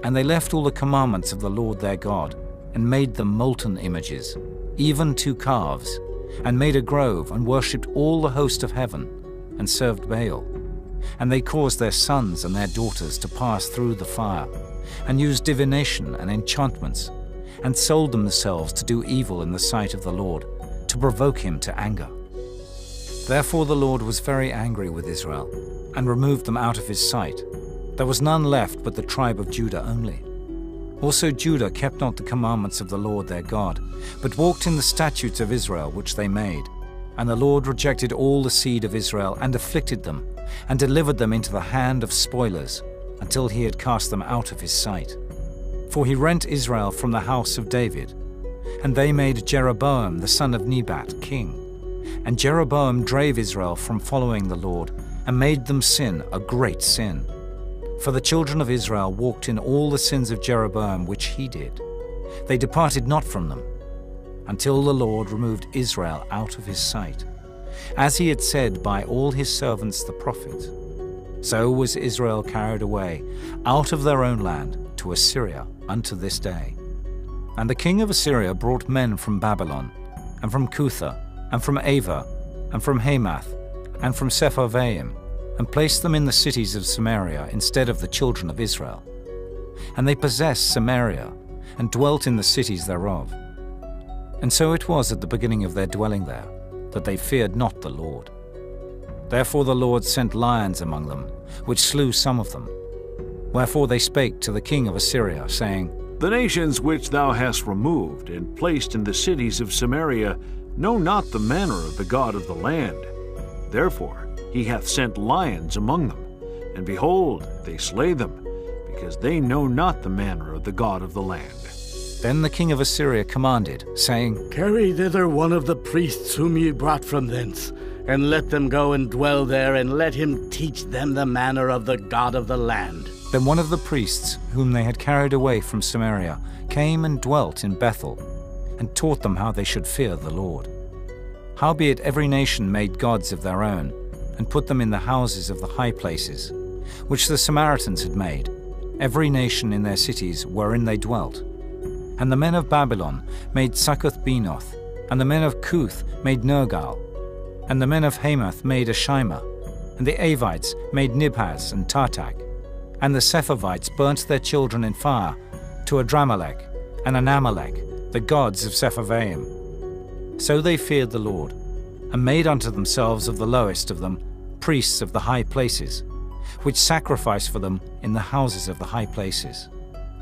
And they left all the commandments of the Lord their God, and made them molten images, even 2 calves, and made a grove, and worshipped all the host of heaven, and served Baal. And they caused their sons and their daughters to pass through the fire, and used divination and enchantments, and sold themselves to do evil in the sight of the Lord, to provoke him to anger. Therefore the Lord was very angry with Israel, and removed them out of his sight. There was none left but the tribe of Judah only. Also Judah kept not the commandments of the Lord their God, but walked in the statutes of Israel which they made. And the Lord rejected all the seed of Israel, and afflicted them, and delivered them into the hand of spoilers, until he had cast them out of his sight. For he rent Israel from the house of David, and they made Jeroboam the son of Nebat king. And Jeroboam drave Israel from following the Lord, and made them sin a great sin. For the children of Israel walked in all the sins of Jeroboam which he did. They departed not from them, until the Lord removed Israel out of his sight, as he had said by all his servants the prophets. So was Israel carried away out of their own land to Assyria unto this day. And the king of Assyria brought men from Babylon, and from Cutha, and from Ava, and from Hamath, and from Sepharvaim, and placed them in the cities of Samaria instead of the children of Israel. And they possessed Samaria, and dwelt in the cities thereof. And so it was at the beginning of their dwelling there, that they feared not the Lord. Therefore the Lord sent lions among them, which slew some of them. Wherefore they spake to the king of Assyria, saying, The nations which thou hast removed and placed in the cities of Samaria know not the manner of the God of the land. Therefore he hath sent lions among them, and behold, they slay them, because they know not the manner of the God of the land. Then the king of Assyria commanded, saying, Carry thither one of the priests whom ye brought from thence, and let them go and dwell there, and let him teach them the manner of the God of the land. Then one of the priests, whom they had carried away from Samaria, came and dwelt in Bethel, and taught them how they should fear the Lord. Howbeit every nation made gods of their own, and put them in the houses of the high places, which the Samaritans had made, every nation in their cities wherein they dwelt. And the men of Babylon made Succoth-Benoth, and the men of Cuth made Nergal, and the men of Hamath made Ashima, and the Avites made Nibhaz and Tartak, and the Sepharvites burnt their children in fire to Adramelech and Anamelech, the gods of Sepharvaim. So they feared the Lord, and made unto themselves of the lowest of them priests of the high places, which sacrificed for them in the houses of the high places.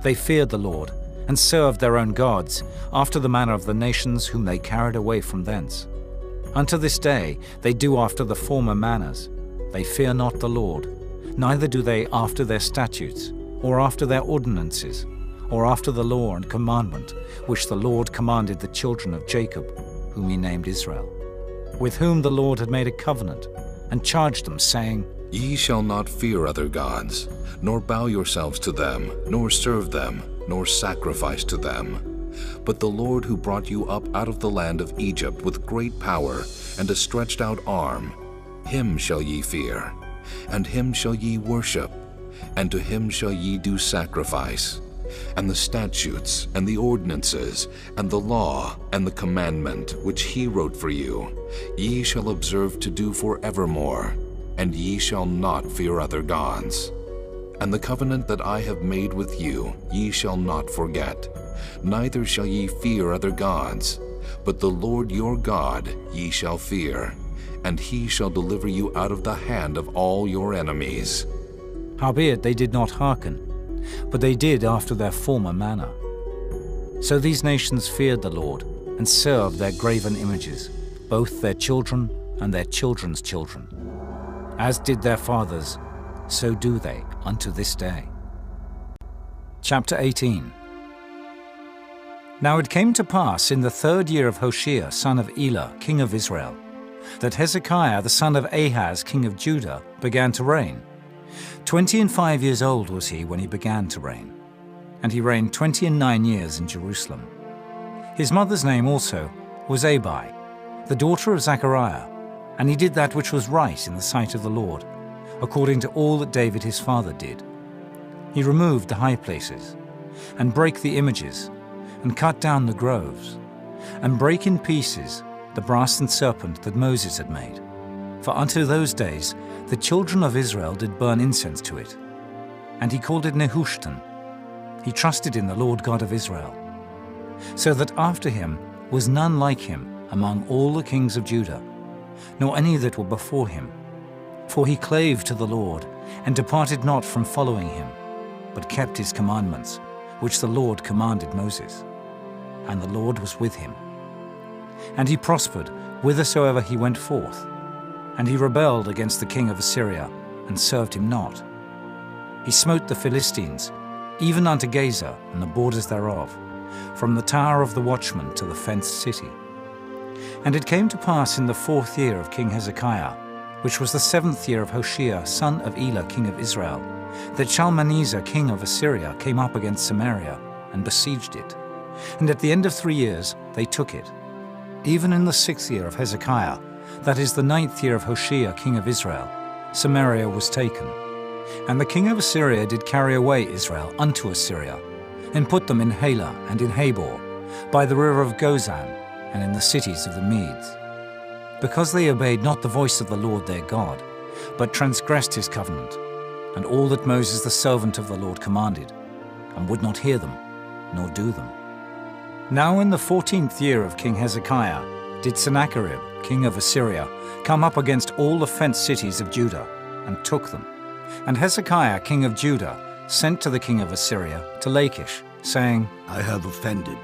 They feared the Lord, and served their own gods, after the manner of the nations whom they carried away from thence. Unto this day they do after the former manners. They fear not the Lord, neither do they after their statutes, or after their ordinances, or after the law and commandment, which the Lord commanded the children of Jacob, whom he named Israel, with whom the Lord had made a covenant, and charged them, saying, Ye shall not fear other gods, nor bow yourselves to them, nor serve them, nor sacrifice to them. But the Lord who brought you up out of the land of Egypt with great power and a stretched out arm, him shall ye fear, and him shall ye worship, and to him shall ye do sacrifice. And the statutes, and the ordinances, and the law, and the commandment, which he wrote for you, ye shall observe to do forevermore, and ye shall not fear other gods. And the covenant that I have made with you ye shall not forget, neither shall ye fear other gods, but the Lord your God ye shall fear, and he shall deliver you out of the hand of all your enemies. Howbeit they did not hearken, but they did after their former manner. So these nations feared the Lord, and served their graven images, both their children and their children's children. As did their fathers, so do they unto this day. Chapter 18. Now it came to pass in the 3rd year of Hoshea, son of Elah, king of Israel, that Hezekiah the son of Ahaz, king of Judah, began to reign. 25 years old was he when he began to reign, and he reigned 29 years in Jerusalem. His mother's name also was Abi, the daughter of Zechariah, and he did that which was right in the sight of the Lord, according to all that David his father did. He removed the high places, and brake the images, and cut down the groves, and brake in pieces the brass and serpent that Moses had made. For unto those days the children of Israel did burn incense to it. And he called it Nehushtan. He trusted in the Lord God of Israel. So that after him was none like him among all the kings of Judah, nor any that were before him. For he clave to the Lord, and departed not from following him, but kept his commandments, which the Lord commanded Moses. And the Lord was with him. And he prospered whithersoever he went forth. And he rebelled against the king of Assyria, and served him not. He smote the Philistines, even unto Gaza and the borders thereof, from the tower of the watchman to the fenced city. And it came to pass in the 4th year of King Hezekiah, which was the 7th year of Hoshea, son of Elah, king of Israel, that Shalmaneser, king of Assyria, came up against Samaria, and besieged it. And at the end of 3 years they took it. Even in the 6th year of Hezekiah, that is the 9th year of Hoshea, king of Israel, Samaria was taken. And the king of Assyria did carry away Israel unto Assyria, and put them in Halah and in Habor, by the river of Gozan, and in the cities of the Medes. Because they obeyed not the voice of the Lord their God, but transgressed his covenant, and all that Moses the servant of the Lord commanded, and would not hear them, nor do them. Now in the 14th year of King Hezekiah did Sennacherib, king of Assyria, come up against all the fenced cities of Judah, and took them. And Hezekiah, king of Judah, sent to the king of Assyria to Lachish, saying, I have offended.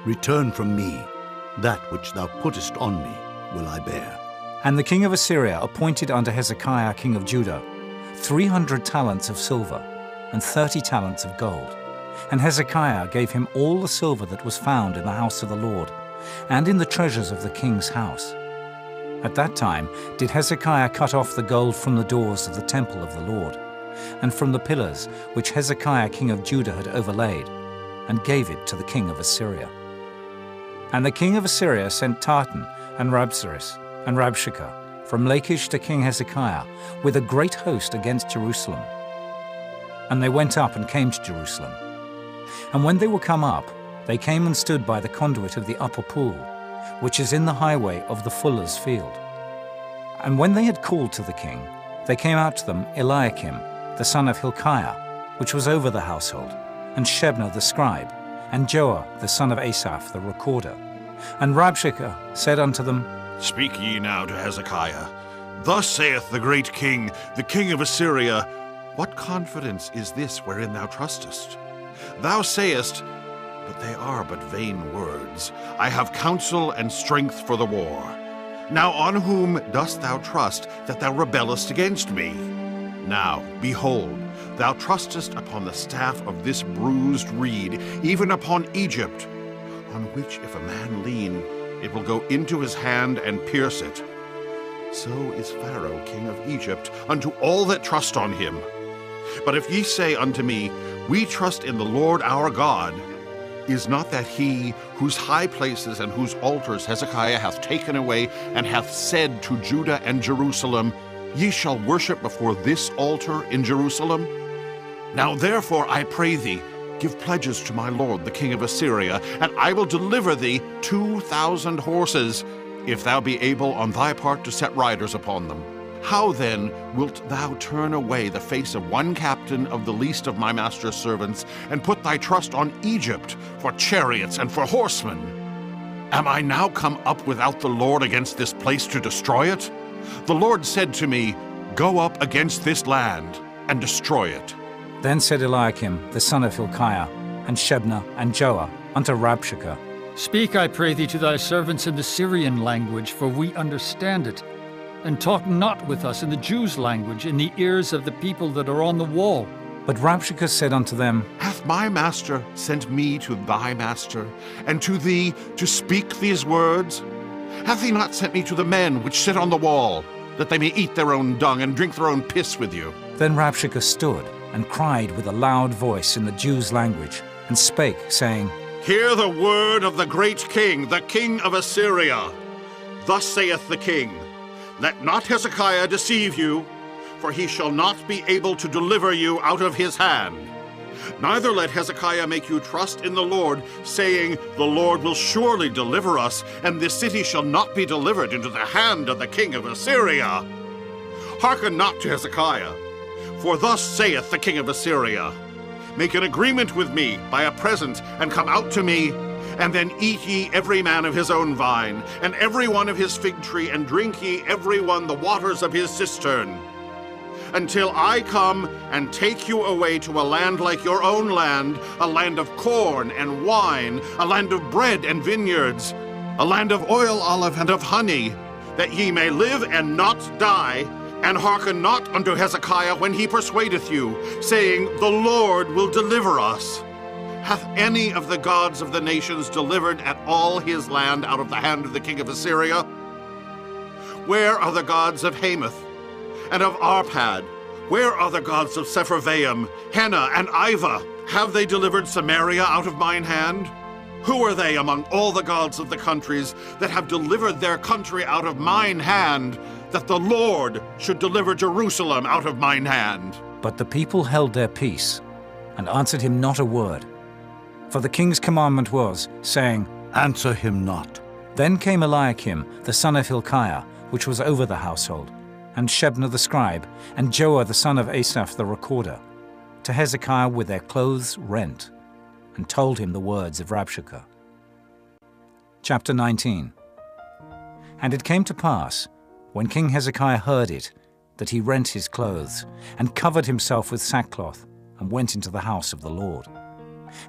Return from me. That which thou puttest on me will I bear. And the king of Assyria appointed unto Hezekiah, king of Judah, 300 talents of silver, and 30 talents of gold. And Hezekiah gave him all the silver that was found in the house of the Lord, and in the treasures of the king's house. At that time did Hezekiah cut off the gold from the doors of the temple of the Lord, and from the pillars which Hezekiah king of Judah had overlaid, and gave it to the king of Assyria. And the king of Assyria sent Tartan and Rabsaris and Rabshakeh from Lachish to King Hezekiah with a great host against Jerusalem. And they went up and came to Jerusalem. And when they were come up, they came and stood by the conduit of the upper pool, which is in the highway of the fuller's field. And when they had called to the king, they came out to them Eliakim, the son of Hilkiah, which was over the household, and Shebna the scribe, and Joah the son of Asaph the recorder. And Rabshakeh said unto them, Speak ye now to Hezekiah. Thus saith the great king, the king of Assyria, What confidence is this wherein thou trustest? Thou sayest, but they are but vain words. I have counsel and strength for the war. Now on whom dost thou trust that thou rebellest against me? Now, behold, thou trustest upon the staff of this bruised reed, even upon Egypt, on which if a man lean, it will go into his hand and pierce it. So is Pharaoh king of Egypt unto all that trust on him. But if ye say unto me, We trust in the Lord our God, is not that he, whose high places and whose altars Hezekiah hath taken away, and hath said to Judah and Jerusalem, Ye shall worship before this altar in Jerusalem? Now therefore, I pray thee, give pledges to my lord the king of Assyria, and I will deliver thee 2,000 horses, if thou be able on thy part to set riders upon them. How then wilt thou turn away the face of one captain of the least of my master's servants, and put thy trust on Egypt for chariots and for horsemen? Am I now come up without the Lord against this place to destroy it? The Lord said to me, Go up against this land and destroy it. Then said Eliakim, the son of Hilkiah, and Shebna, and Joah, unto Rabshakeh, Speak, I pray thee, to thy servants in the Syrian language, for we understand it. And talk not with us in the Jews' language, in the ears of the people that are on the wall. But Rabshakeh said unto them, Hath my master sent me to thy master, and to thee to speak these words? Hath he not sent me to the men which sit on the wall, that they may eat their own dung and drink their own piss with you? Then Rabshakeh stood, and cried with a loud voice in the Jews' language, and spake, saying, Hear the word of the great king, the king of Assyria. Thus saith the king, Let not Hezekiah deceive you, for he shall not be able to deliver you out of his hand. Neither let Hezekiah make you trust in the Lord, saying, The Lord will surely deliver us, and this city shall not be delivered into the hand of the king of Assyria. Hearken not to Hezekiah, for thus saith the king of Assyria, Make an agreement with me by a present, and come out to me, and then eat ye every man of his own vine, and every one of his fig tree, and drink ye every one the waters of his cistern, until I come and take you away to a land like your own land, a land of corn and wine, a land of bread and vineyards, a land of oil, olive, and of honey, that ye may live and not die. And hearken not unto Hezekiah when he persuadeth you, saying, The Lord will deliver us. Hath any of the gods of the nations delivered at all his land out of the hand of the king of Assyria? Where are the gods of Hamath and of Arpad? Where are the gods of Sepharvaim, Hena, and Ivah? Have they delivered Samaria out of mine hand? Who are they among all the gods of the countries that have delivered their country out of mine hand, that the Lord should deliver Jerusalem out of mine hand? But the people held their peace, and answered him not a word. For the king's commandment was, saying, Answer him not. Then came Eliakim, the son of Hilkiah, which was over the household, and Shebna the scribe, and Joah the son of Asaph the recorder, to Hezekiah with their clothes rent, and told him the words of Rabshakeh. Chapter 19. And it came to pass, when King Hezekiah heard it, that he rent his clothes, and covered himself with sackcloth, and went into the house of the Lord.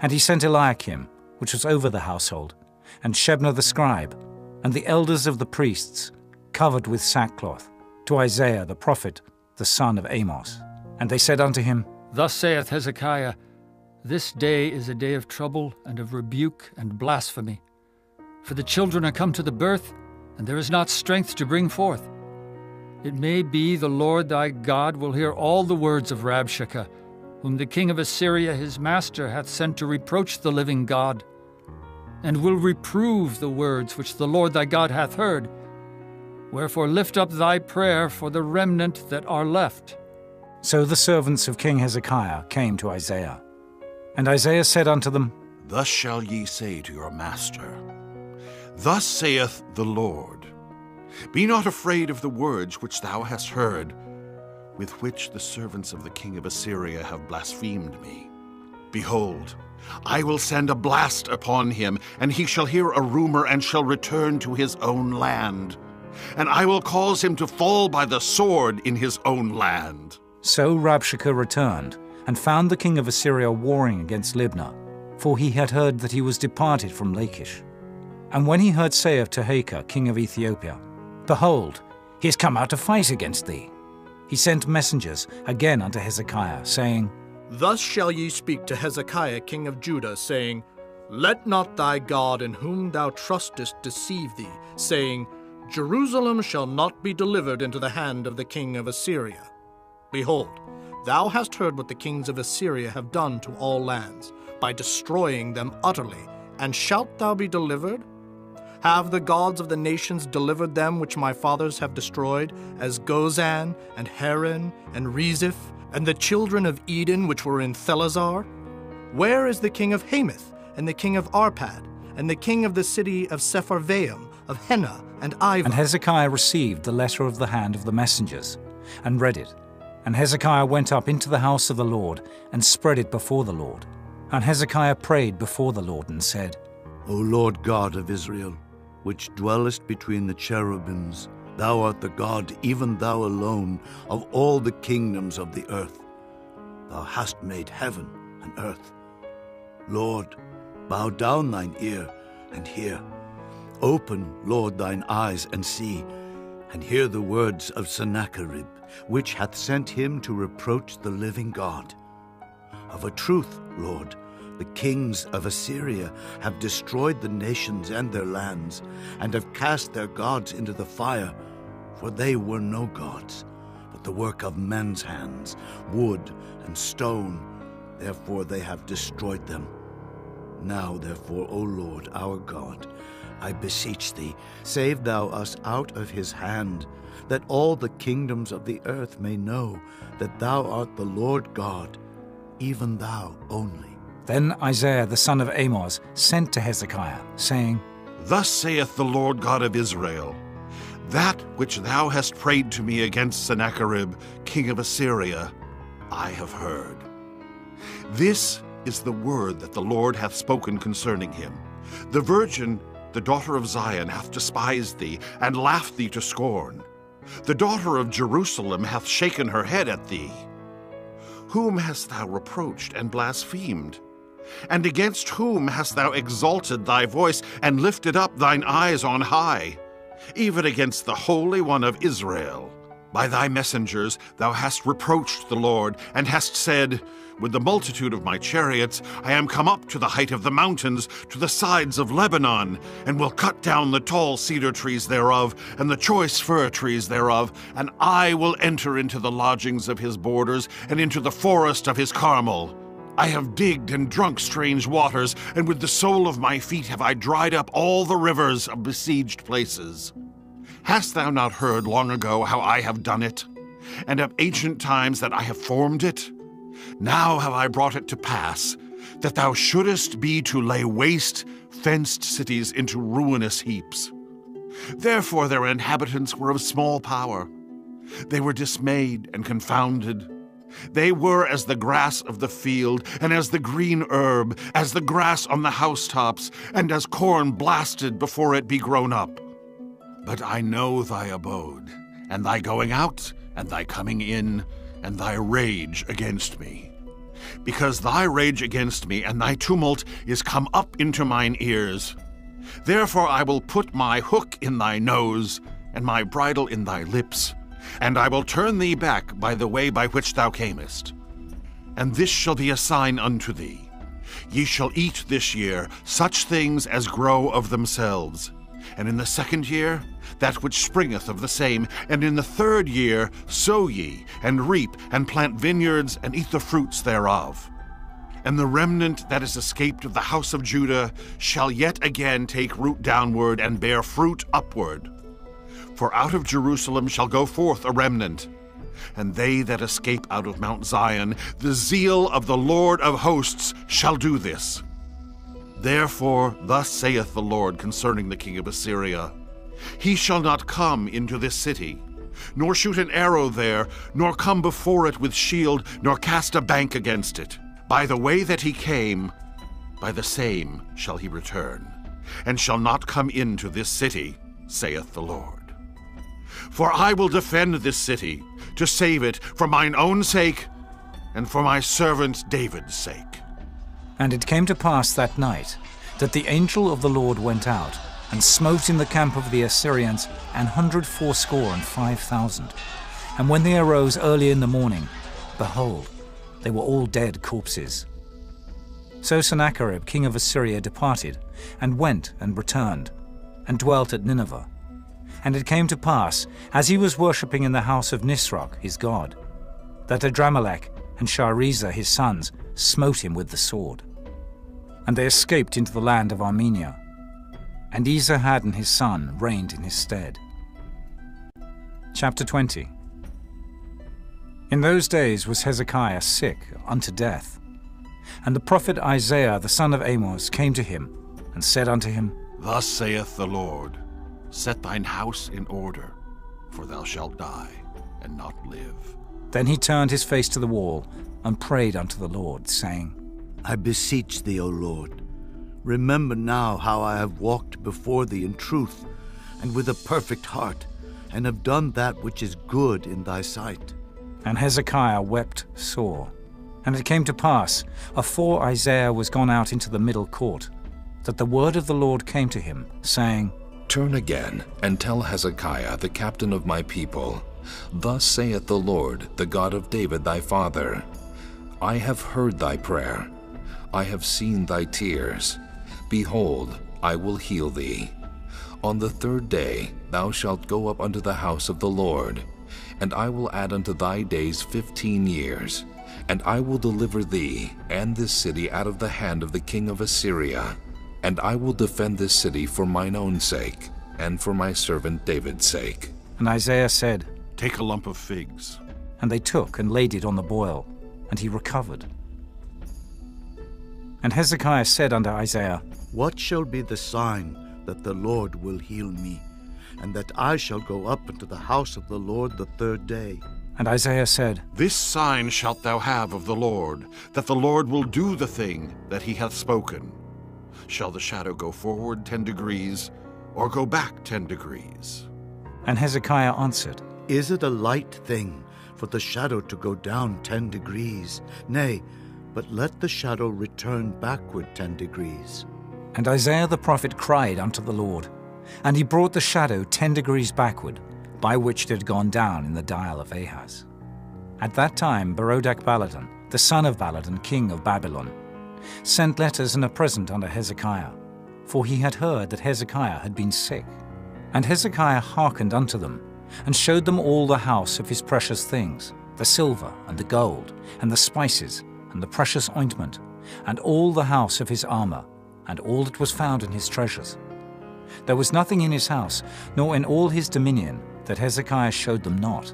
And he sent Eliakim, which was over the household, and Shebna the scribe, and the elders of the priests, covered with sackcloth, to Isaiah the prophet, the son of Amos. And they said unto him, Thus saith Hezekiah, This day is a day of trouble, and of rebuke and blasphemy. For the children are come to the birth, and there is not strength to bring forth. It may be the Lord thy God will hear all the words of Rabshakeh, whom the king of Assyria his master hath sent to reproach the living God, and will reprove the words which the Lord thy God hath heard. Wherefore lift up thy prayer for the remnant that are left. So the servants of King Hezekiah came to Isaiah. And Isaiah said unto them, Thus shall ye say to your master, Thus saith the Lord, Be not afraid of the words which thou hast heard, with which the servants of the king of Assyria have blasphemed me. Behold, I will send a blast upon him, and he shall hear a rumor, and shall return to his own land. And I will cause him to fall by the sword in his own land. So Rabshakeh returned, and found the king of Assyria warring against Libnah, for he had heard that he was departed from Lachish. And when he heard say of Tehekah, king of Ethiopia, Behold, he is come out to fight against thee, he sent messengers again unto Hezekiah, saying, Thus shall ye speak to Hezekiah king of Judah, saying, Let not thy God in whom thou trustest deceive thee, saying, Jerusalem shall not be delivered into the hand of the king of Assyria. Behold, thou hast heard what the kings of Assyria have done to all lands, by destroying them utterly, and shalt thou be delivered? Have the gods of the nations delivered them which my fathers have destroyed, as Gozan, and Haran, and Reziph, and the children of Eden which were in Thelazar? Where is the king of Hamath, and the king of Arpad, and the king of the city of Sepharvaim, of Henna, and Iva? And Hezekiah received the letter of the hand of the messengers, and read it. And Hezekiah went up into the house of the Lord, and spread it before the Lord. And Hezekiah prayed before the Lord, and said, O Lord God of Israel, which dwellest between the cherubims, thou art the God, even thou alone, of all the kingdoms of the earth. Thou hast made heaven and earth. Lord, bow down thine ear and hear. Open, Lord, thine eyes and see, and hear the words of Sennacherib, which hath sent him to reproach the living God. Of a truth, Lord, the kings of Assyria have destroyed the nations and their lands, and have cast their gods into the fire, for they were no gods, but the work of men's hands, wood and stone. Therefore they have destroyed them. Now, therefore, O Lord, our God, I beseech thee, save thou us out of his hand, that all the kingdoms of the earth may know that thou art the Lord God, even thou only. Then Isaiah the son of Amos sent to Hezekiah, saying, Thus saith the Lord God of Israel, That which thou hast prayed to me against Sennacherib, king of Assyria, I have heard. This is the word that the Lord hath spoken concerning him. The virgin, the daughter of Zion, hath despised thee, and laughed thee to scorn. The daughter of Jerusalem hath shaken her head at thee. Whom hast thou reproached and blasphemed? And against whom hast thou exalted thy voice, and lifted up thine eyes on high? Even against the Holy One of Israel. By thy messengers thou hast reproached the Lord, and hast said, With the multitude of my chariots I am come up to the height of the mountains, to the sides of Lebanon, and will cut down the tall cedar trees thereof, and the choice fir trees thereof, and I will enter into the lodgings of his borders, and into the forest of his Carmel. I have digged and drunk strange waters, and with the sole of my feet have I dried up all the rivers of besieged places. Hast thou not heard long ago how I have done it, and of ancient times that I have formed it? Now have I brought it to pass, that thou shouldest be to lay waste fenced cities into ruinous heaps. Therefore their inhabitants were of small power. They were dismayed and confounded. They were as the grass of the field, and as the green herb, as the grass on the housetops, and as corn blasted before it be grown up. But I know thy abode, and thy going out, and thy coming in, and thy rage against me. Because thy rage against me and thy tumult is come up into mine ears. Therefore I will put my hook in thy nose, and my bridle in thy lips, and I will turn thee back by the way by which thou camest. And this shall be a sign unto thee. Ye shall eat this year such things as grow of themselves, and in the second year that which springeth of the same, and in the third year sow ye, and reap, and plant vineyards, and eat the fruits thereof. And the remnant that is escaped of the house of Judah shall yet again take root downward, and bear fruit upward. For out of Jerusalem shall go forth a remnant, and they that escape out of Mount Zion, the zeal of the Lord of hosts shall do this. Therefore thus saith the Lord concerning the king of Assyria, He shall not come into this city, nor shoot an arrow there, nor come before it with shield, nor cast a bank against it. By the way that he came, by the same shall he return, and shall not come into this city, saith the Lord. For I will defend this city, to save it for mine own sake, and for my servant David's sake. And it came to pass that night, that the angel of the Lord went out, and smote in the camp of the Assyrians 185,000. And when they arose early in the morning, behold, they were all dead corpses. So Sennacherib king of Assyria departed, and went and returned, and dwelt at Nineveh. And it came to pass, as he was worshipping in the house of Nisroch his god, that Adramelech and Sharezer his sons smote him with the sword. And they escaped into the land of Armenia. And Esarhaddon his son reigned in his stead. Chapter 20. In those days was Hezekiah sick unto death. And the prophet Isaiah the son of Amos came to him, and said unto him, Thus saith the Lord, Set thine house in order, for thou shalt die, and not live. Then he turned his face to the wall, and prayed unto the Lord, saying, I beseech thee, O Lord, remember now how I have walked before thee in truth, and with a perfect heart, and have done that which is good in thy sight. And Hezekiah wept sore. And it came to pass, afore Isaiah was gone out into the middle court, that the word of the Lord came to him, saying, Turn again, and tell Hezekiah the captain of my people, Thus saith the Lord, the God of David thy father, I have heard thy prayer, I have seen thy tears. Behold, I will heal thee. On the third day thou shalt go up unto the house of the Lord, and I will add unto thy days 15 years, and I will deliver thee and this city out of the hand of the king of Assyria, and I will defend this city for mine own sake, and for my servant David's sake. And Isaiah said, Take a lump of figs. And they took and laid it on the boil, and he recovered. And Hezekiah said unto Isaiah, What shall be the sign that the Lord will heal me, and that I shall go up into the house of the Lord the third day? And Isaiah said, This sign shalt thou have of the Lord, that the Lord will do the thing that he hath spoken. Shall the shadow go forward 10 degrees, or go back 10 degrees? And Hezekiah answered, Is it a light thing for the shadow to go down 10 degrees? Nay, but let the shadow return backward 10 degrees. And Isaiah the prophet cried unto the Lord, and he brought the shadow 10 degrees backward, by which it had gone down in the dial of Ahaz. At that time Berodach-Baladan, the son of Baladan, king of Babylon, sent letters and a present unto Hezekiah, for he had heard that Hezekiah had been sick. And Hezekiah hearkened unto them, and showed them all the house of his precious things, the silver and the gold, and the spices, and the precious ointment, and all the house of his armor, and all that was found in his treasures. There was nothing in his house, nor in all his dominion, that Hezekiah showed them not.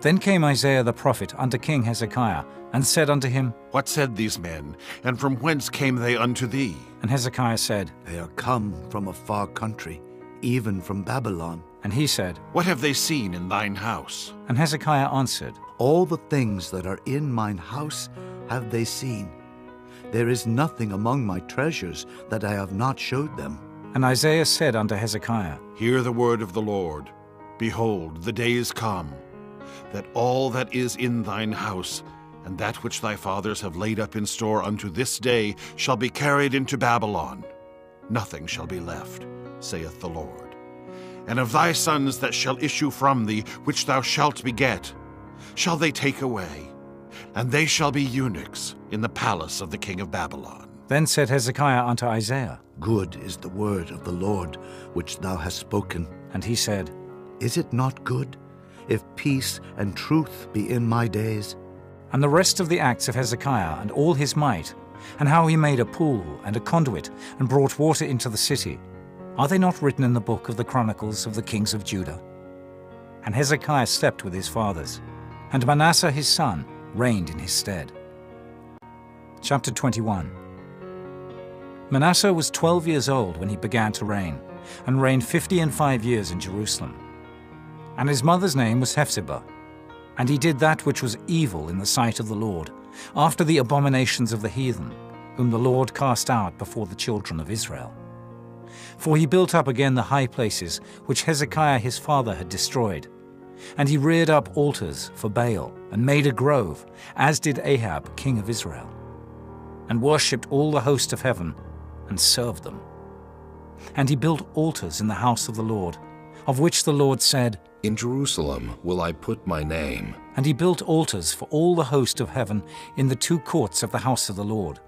Then came Isaiah the prophet unto King Hezekiah, and said unto him, What said these men, and from whence came they unto thee? And Hezekiah said, They are come from a far country, even from Babylon. And he said, What have they seen in thine house? And Hezekiah answered, All the things that are in mine house have they seen. There is nothing among my treasures that I have not showed them. And Isaiah said unto Hezekiah, Hear the word of the Lord. Behold, the days come, that all that is in thine house, and that which thy fathers have laid up in store unto this day, shall be carried into Babylon. Nothing shall be left, saith the Lord. And of thy sons that shall issue from thee, which thou shalt beget, shall they take away, and they shall be eunuchs in the palace of the king of Babylon. Then said Hezekiah unto Isaiah, Good is the word of the Lord which thou hast spoken. And he said, Is it not good, if peace and truth be in my days? And the rest of the acts of Hezekiah, and all his might, and how he made a pool and a conduit, and brought water into the city, are they not written in the book of the Chronicles of the kings of Judah? And Hezekiah slept with his fathers, and Manasseh his son reigned in his stead. Chapter 21. Manasseh was 12 years old when he began to reign, and reigned 55 years in Jerusalem. And his mother's name was Hephzibah. And he did that which was evil in the sight of the Lord, after the abominations of the heathen, whom the Lord cast out before the children of Israel. For he built up again the high places which Hezekiah his father had destroyed. And he reared up altars for Baal, and made a grove, as did Ahab king of Israel, and worshipped all the host of heaven, and served them. And he built altars in the house of the Lord, of which the Lord said, In Jerusalem will I put my name. And he built altars for all the host of heaven in the two courts of the house of the Lord.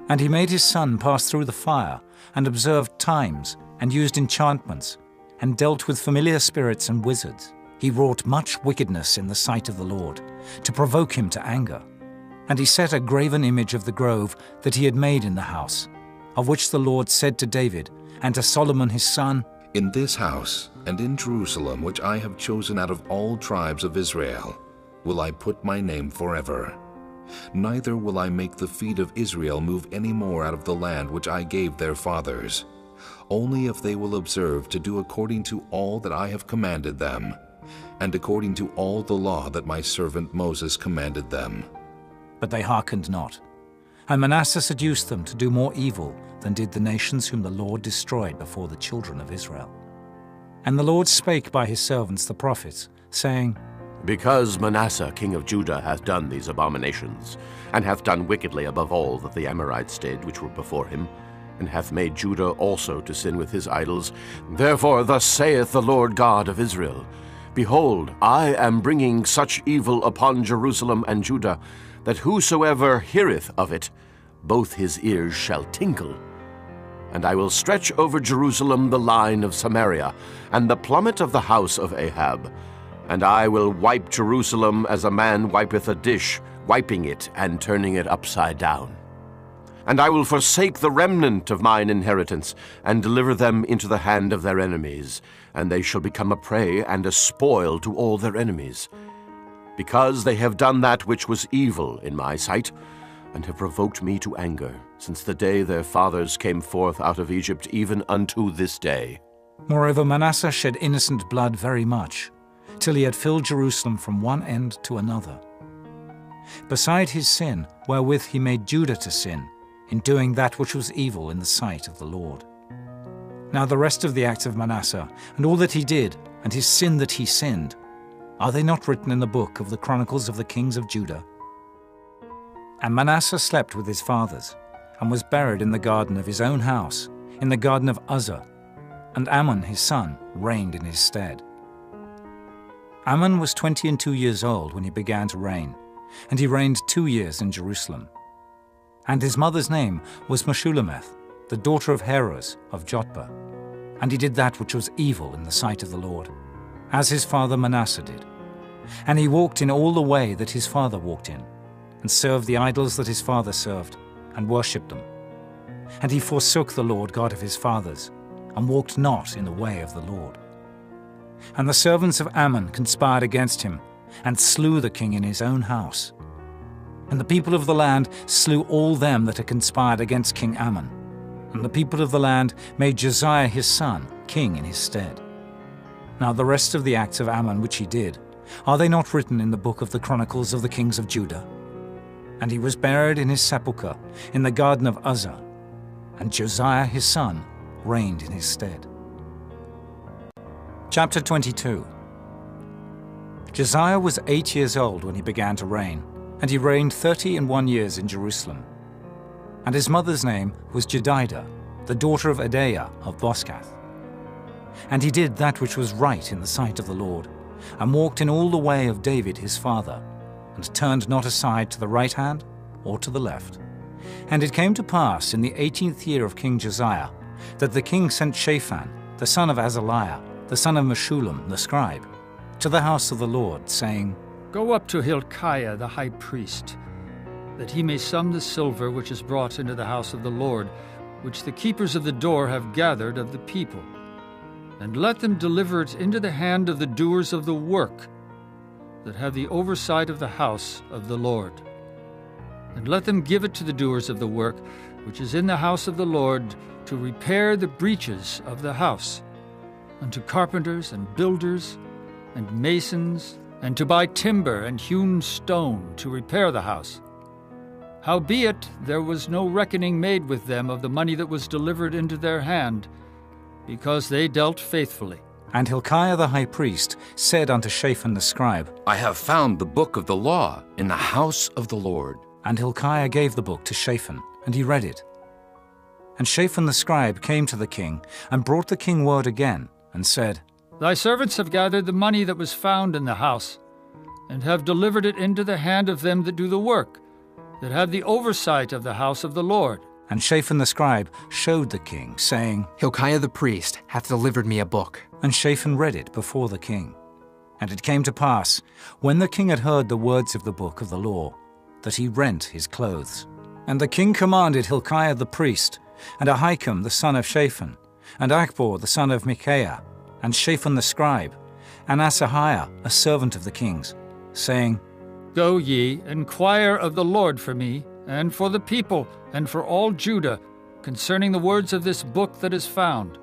And he made his son pass through the fire, and observed times, and used enchantments, and dealt with familiar spirits and wizards. He wrought much wickedness in the sight of the Lord, to provoke him to anger. And he set a graven image of the grove that he had made in the house, of which the Lord said to David and to Solomon his son, In this house and in Jerusalem, which I have chosen out of all tribes of Israel, will I put my name forever. Neither will I make the feet of Israel move any more out of the land which I gave their fathers, only if they will observe to do according to all that I have commanded them, and according to all the law that my servant Moses commanded them. But they hearkened not. And Manasseh seduced them to do more evil than did the nations whom the Lord destroyed before the children of Israel. And the Lord spake by his servants the prophets, saying, Because Manasseh king of Judah hath done these abominations, and hath done wickedly above all that the Amorites did which were before him, and hath made Judah also to sin with his idols, therefore thus saith the Lord God of Israel, Behold, I am bringing such evil upon Jerusalem and Judah, that whosoever heareth of it, both his ears shall tingle. And I will stretch over Jerusalem the line of Samaria, and the plummet of the house of Ahab. And I will wipe Jerusalem as a man wipeth a dish, wiping it and turning it upside down. And I will forsake the remnant of mine inheritance, and deliver them into the hand of their enemies, and they shall become a prey and a spoil to all their enemies. Because they have done that which was evil in my sight, and have provoked me to anger, since the day their fathers came forth out of Egypt, even unto this day. Moreover, Manasseh shed innocent blood very much, till he had filled Jerusalem from one end to another. Beside his sin, wherewith he made Judah to sin, in doing that which was evil in the sight of the Lord. Now the rest of the acts of Manasseh, and all that he did, and his sin that he sinned, are they not written in the book of the Chronicles of the kings of Judah? And Manasseh slept with his fathers, and was buried in the garden of his own house, in the garden of Uzzah, and Amon his son reigned in his stead. Amon was 22 years old when he began to reign, and he reigned 2 years in Jerusalem. And his mother's name was Meshullemeth, the daughter of Heroes of Jotbah. And he did that which was evil in the sight of the Lord, as his father Manasseh did. And he walked in all the way that his father walked in, and served the idols that his father served, and worshipped them. And he forsook the Lord God of his fathers, and walked not in the way of the Lord. And the servants of Ammon conspired against him, and slew the king in his own house. And the people of the land slew all them that had conspired against King Ammon. And the people of the land made Josiah his son king in his stead. Now the rest of the acts of Ammon which he did, are they not written in the book of the Chronicles of the kings of Judah? And he was buried in his sepulchre in the garden of Uzzah. And Josiah his son reigned in his stead. Chapter 22. Josiah was 8 years old when he began to reign, and he reigned 31 years in Jerusalem. And his mother's name was Jedidah, the daughter of Adaiah of Boscath. And he did that which was right in the sight of the Lord, and walked in all the way of David his father, and turned not aside to the right hand or to the left. And it came to pass in the 18th year of King Josiah, that the king sent Shaphan, the son of Azaliah, the son of Meshullam the scribe, to the house of the Lord, saying, Go up to Hilkiah the high priest, that he may sum the silver which is brought into the house of the Lord, which the keepers of the door have gathered of the people. And let them deliver it into the hand of the doers of the work, that have the oversight of the house of the Lord. And let them give it to the doers of the work, which is in the house of the Lord, to repair the breaches of the house, and to carpenters and builders and masons, and to buy timber and hewn stone to repair the house. Howbeit there was no reckoning made with them of the money that was delivered into their hand, because they dealt faithfully. And Hilkiah the high priest said unto Shaphan the scribe, I have found the book of the law in the house of the Lord. And Hilkiah gave the book to Shaphan, and he read it. And Shaphan the scribe came to the king, and brought the king word again, and said, Thy servants have gathered the money that was found in the house, and have delivered it into the hand of them that do the work, that have the oversight of the house of the Lord. And Shaphan the scribe showed the king, saying, Hilkiah the priest hath delivered me a book. And Shaphan read it before the king. And it came to pass, when the king had heard the words of the book of the law, that he rent his clothes. And the king commanded Hilkiah the priest, and Ahikam the son of Shaphan, and Achbor the son of Micaiah, and Shaphan the scribe, and Asahiah a servant of the king's, saying, Go ye, inquire of the Lord for me, and for the people, and for all Judah, concerning the words of this book that is found.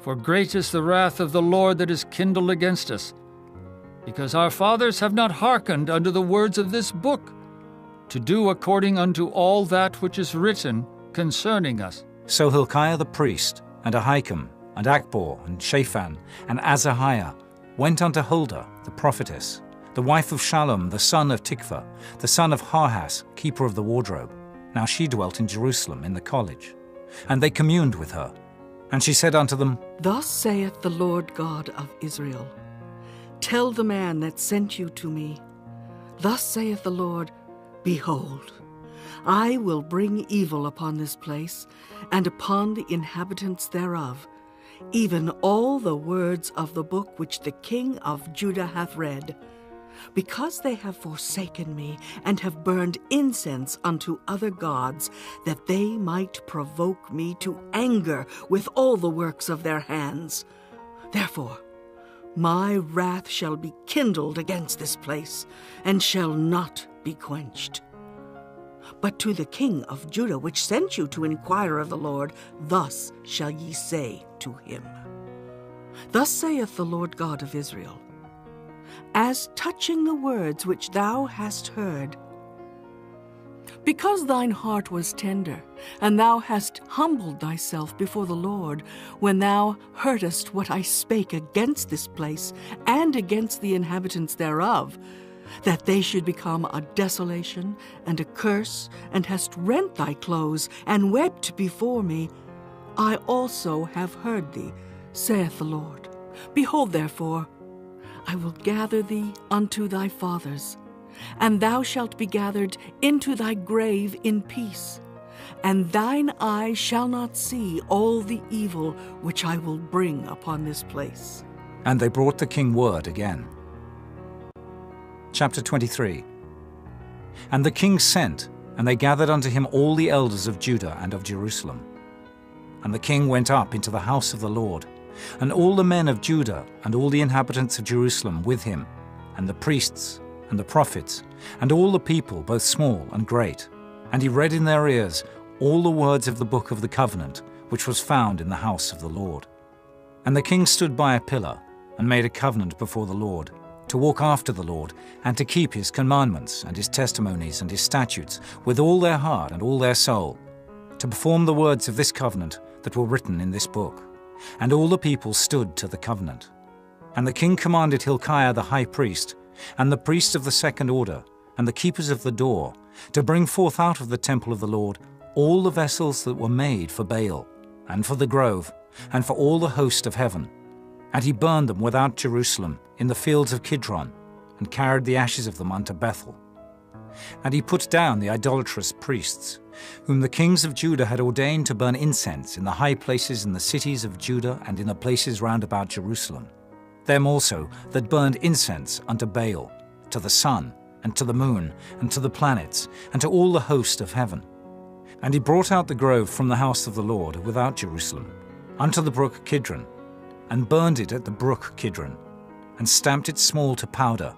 For great is the wrath of the Lord that is kindled against us, because our fathers have not hearkened unto the words of this book, to do according unto all that which is written concerning us. So Hilkiah the priest, and Ahikam, and Achbor, and Shaphan, and Asahiah went unto Huldah the prophetess, the wife of Shallum the son of Tikvah, the son of Harhas, keeper of the wardrobe. Now she dwelt in Jerusalem in the college. And they communed with her. And she said unto them, Thus saith the Lord God of Israel, Tell the man that sent you to me, Thus saith the Lord, Behold, I will bring evil upon this place, and upon the inhabitants thereof, even all the words of the book which the king of Judah hath read, because they have forsaken me, and have burned incense unto other gods, that they might provoke me to anger with all the works of their hands. Therefore my wrath shall be kindled against this place, and shall not be quenched. But to the king of Judah, which sent you to inquire of the Lord, thus shall ye say to him, Thus saith the Lord God of Israel, As touching the words which thou hast heard, because thine heart was tender, and thou hast humbled thyself before the Lord, when thou heardest what I spake against this place, and against the inhabitants thereof, that they should become a desolation and a curse, and hast rent thy clothes, and wept before me, I also have heard thee, saith the Lord. Behold, therefore, I will gather thee unto thy fathers, and thou shalt be gathered into thy grave in peace, and thine eye shall not see all the evil which I will bring upon this place. And they brought the king word again. Chapter 23. And the king sent, and they gathered unto him all the elders of Judah and of Jerusalem. And the king went up into the house of the Lord, and all the men of Judah and all the inhabitants of Jerusalem with him, and the priests and the prophets, and all the people, both small and great. And he read in their ears all the words of the book of the covenant, which was found in the house of the Lord. And the king stood by a pillar, and made a covenant before the Lord, to walk after the Lord, and to keep his commandments, and his testimonies, and his statutes, with all their heart and all their soul, to perform the words of this covenant that were written in this book. And all the people stood to the covenant. And the king commanded Hilkiah the high priest, and the priests of the second order, and the keepers of the door, to bring forth out of the temple of the Lord all the vessels that were made for Baal, and for the grove, and for all the host of heaven. And he burned them without Jerusalem, in the fields of Kidron, and carried the ashes of them unto Bethel. And he put down the idolatrous priests, whom the kings of Judah had ordained to burn incense in the high places in the cities of Judah and in the places round about Jerusalem. Them also that burned incense unto Baal, to the sun, and to the moon, and to the planets, and to all the host of heaven. And he brought out the grove from the house of the Lord without Jerusalem, unto the brook Kidron, and burned it at the brook Kidron, and stamped it small to powder,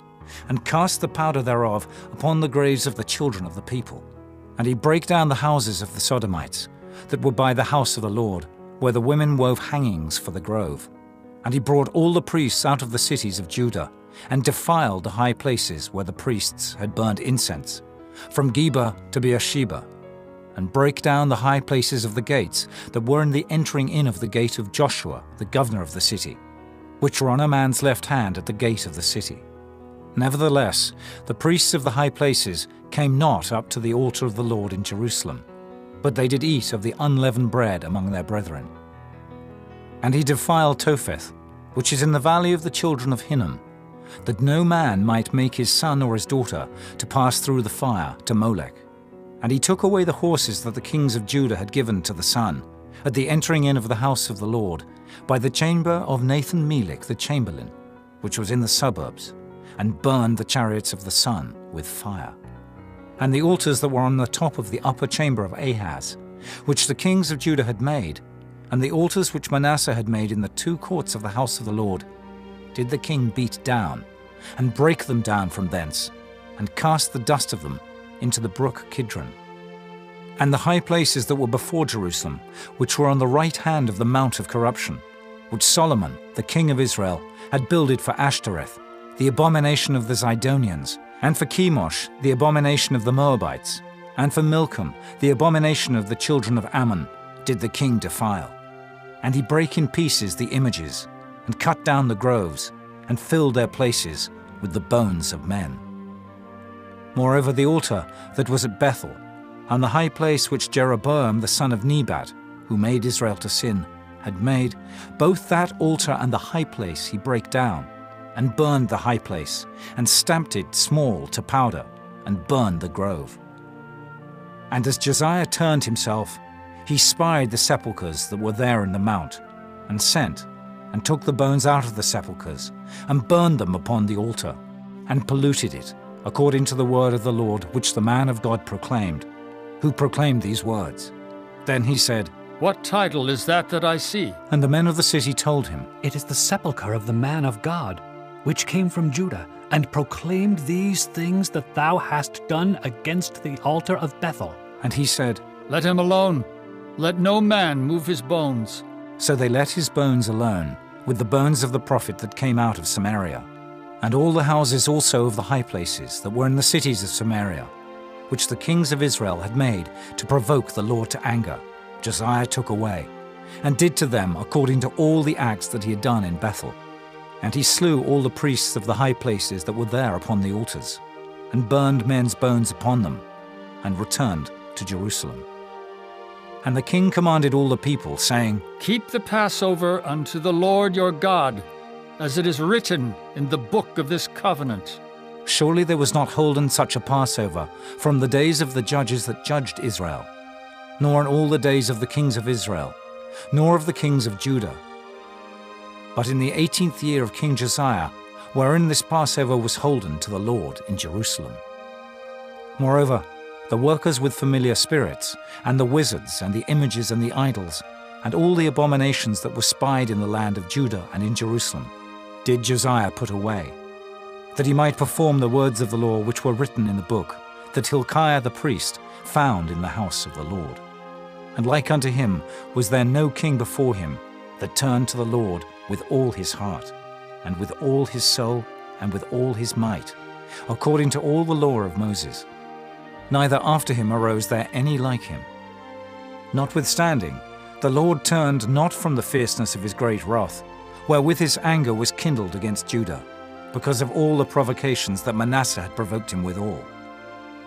and cast the powder thereof upon the graves of the children of the people. And he brake down the houses of the Sodomites, that were by the house of the Lord, where the women wove hangings for the grove. And he brought all the priests out of the cities of Judah, and defiled the high places where the priests had burned incense, from Geba to Beersheba, and brake down the high places of the gates that were in the entering in of the gate of Joshua, the governor of the city, which were on a man's left hand at the gate of the city. Nevertheless, the priests of the high places came not up to the altar of the Lord in Jerusalem, but they did eat of the unleavened bread among their brethren. And he defiled Topheth, which is in the valley of the children of Hinnom, that no man might make his son or his daughter to pass through the fire to Molech. And he took away the horses that the kings of Judah had given to the sun, at the entering in of the house of the Lord, by the chamber of Nathan-Melech the chamberlain, which was in the suburbs, and burned the chariots of the sun with fire. And the altars that were on the top of the upper chamber of Ahaz, which the kings of Judah had made, and the altars which Manasseh had made in the two courts of the house of the Lord, did the king beat down, and break them down from thence, and cast the dust of them into the brook Kidron. And the high places that were before Jerusalem, which were on the right hand of the mount of corruption, which Solomon, the king of Israel, had builded for Ashtoreth, the abomination of the Zidonians, and for Chemosh, the abomination of the Moabites, and for Milcom, the abomination of the children of Ammon, did the king defile. And he brake in pieces the images, and cut down the groves, and filled their places with the bones of men. Moreover, the altar that was at Bethel, and the high place which Jeroboam the son of Nebat, who made Israel to sin, had made, both that altar and the high place he brake down, and burned the high place, and stamped it small to powder, and burned the grove. And as Josiah turned himself, he spied the sepulchres that were there in the mount, and sent, and took the bones out of the sepulchres, and burned them upon the altar, and polluted it, according to the word of the Lord which the man of God proclaimed, who proclaimed these words. Then he said, What title is that I see? And the men of the city told him, It is the sepulchre of the man of God, which came from Judah, and proclaimed these things that thou hast done against the altar of Bethel. And he said, Let him alone. Let no man move his bones. So they let his bones alone, with the bones of the prophet that came out of Samaria, and all the houses also of the high places that were in the cities of Samaria, which the kings of Israel had made to provoke the Lord to anger, Josiah took away, and did to them according to all the acts that he had done in Bethel. And he slew all the priests of the high places that were there upon the altars, and burned men's bones upon them, and returned to Jerusalem. And the king commanded all the people, saying, Keep the Passover unto the Lord your God, as it is written in the book of this covenant. Surely there was not holden such a Passover from the days of the judges that judged Israel, nor in all the days of the kings of Israel, nor of the kings of Judah. But in the 18th year of King Josiah, wherein this Passover was holden to the Lord in Jerusalem. Moreover, the workers with familiar spirits, and the wizards, and the images, and the idols, and all the abominations that were spied in the land of Judah and in Jerusalem, did Josiah put away, that he might perform the words of the law which were written in the book, that Hilkiah the priest found in the house of the Lord. And like unto him was there no king before him that turned to the Lord with all his heart, and with all his soul, and with all his might, according to all the law of Moses. Neither after him arose there any like him. Notwithstanding, the Lord turned not from the fierceness of his great wrath, wherewith his anger was kindled against Judah, because of all the provocations that Manasseh had provoked him withal.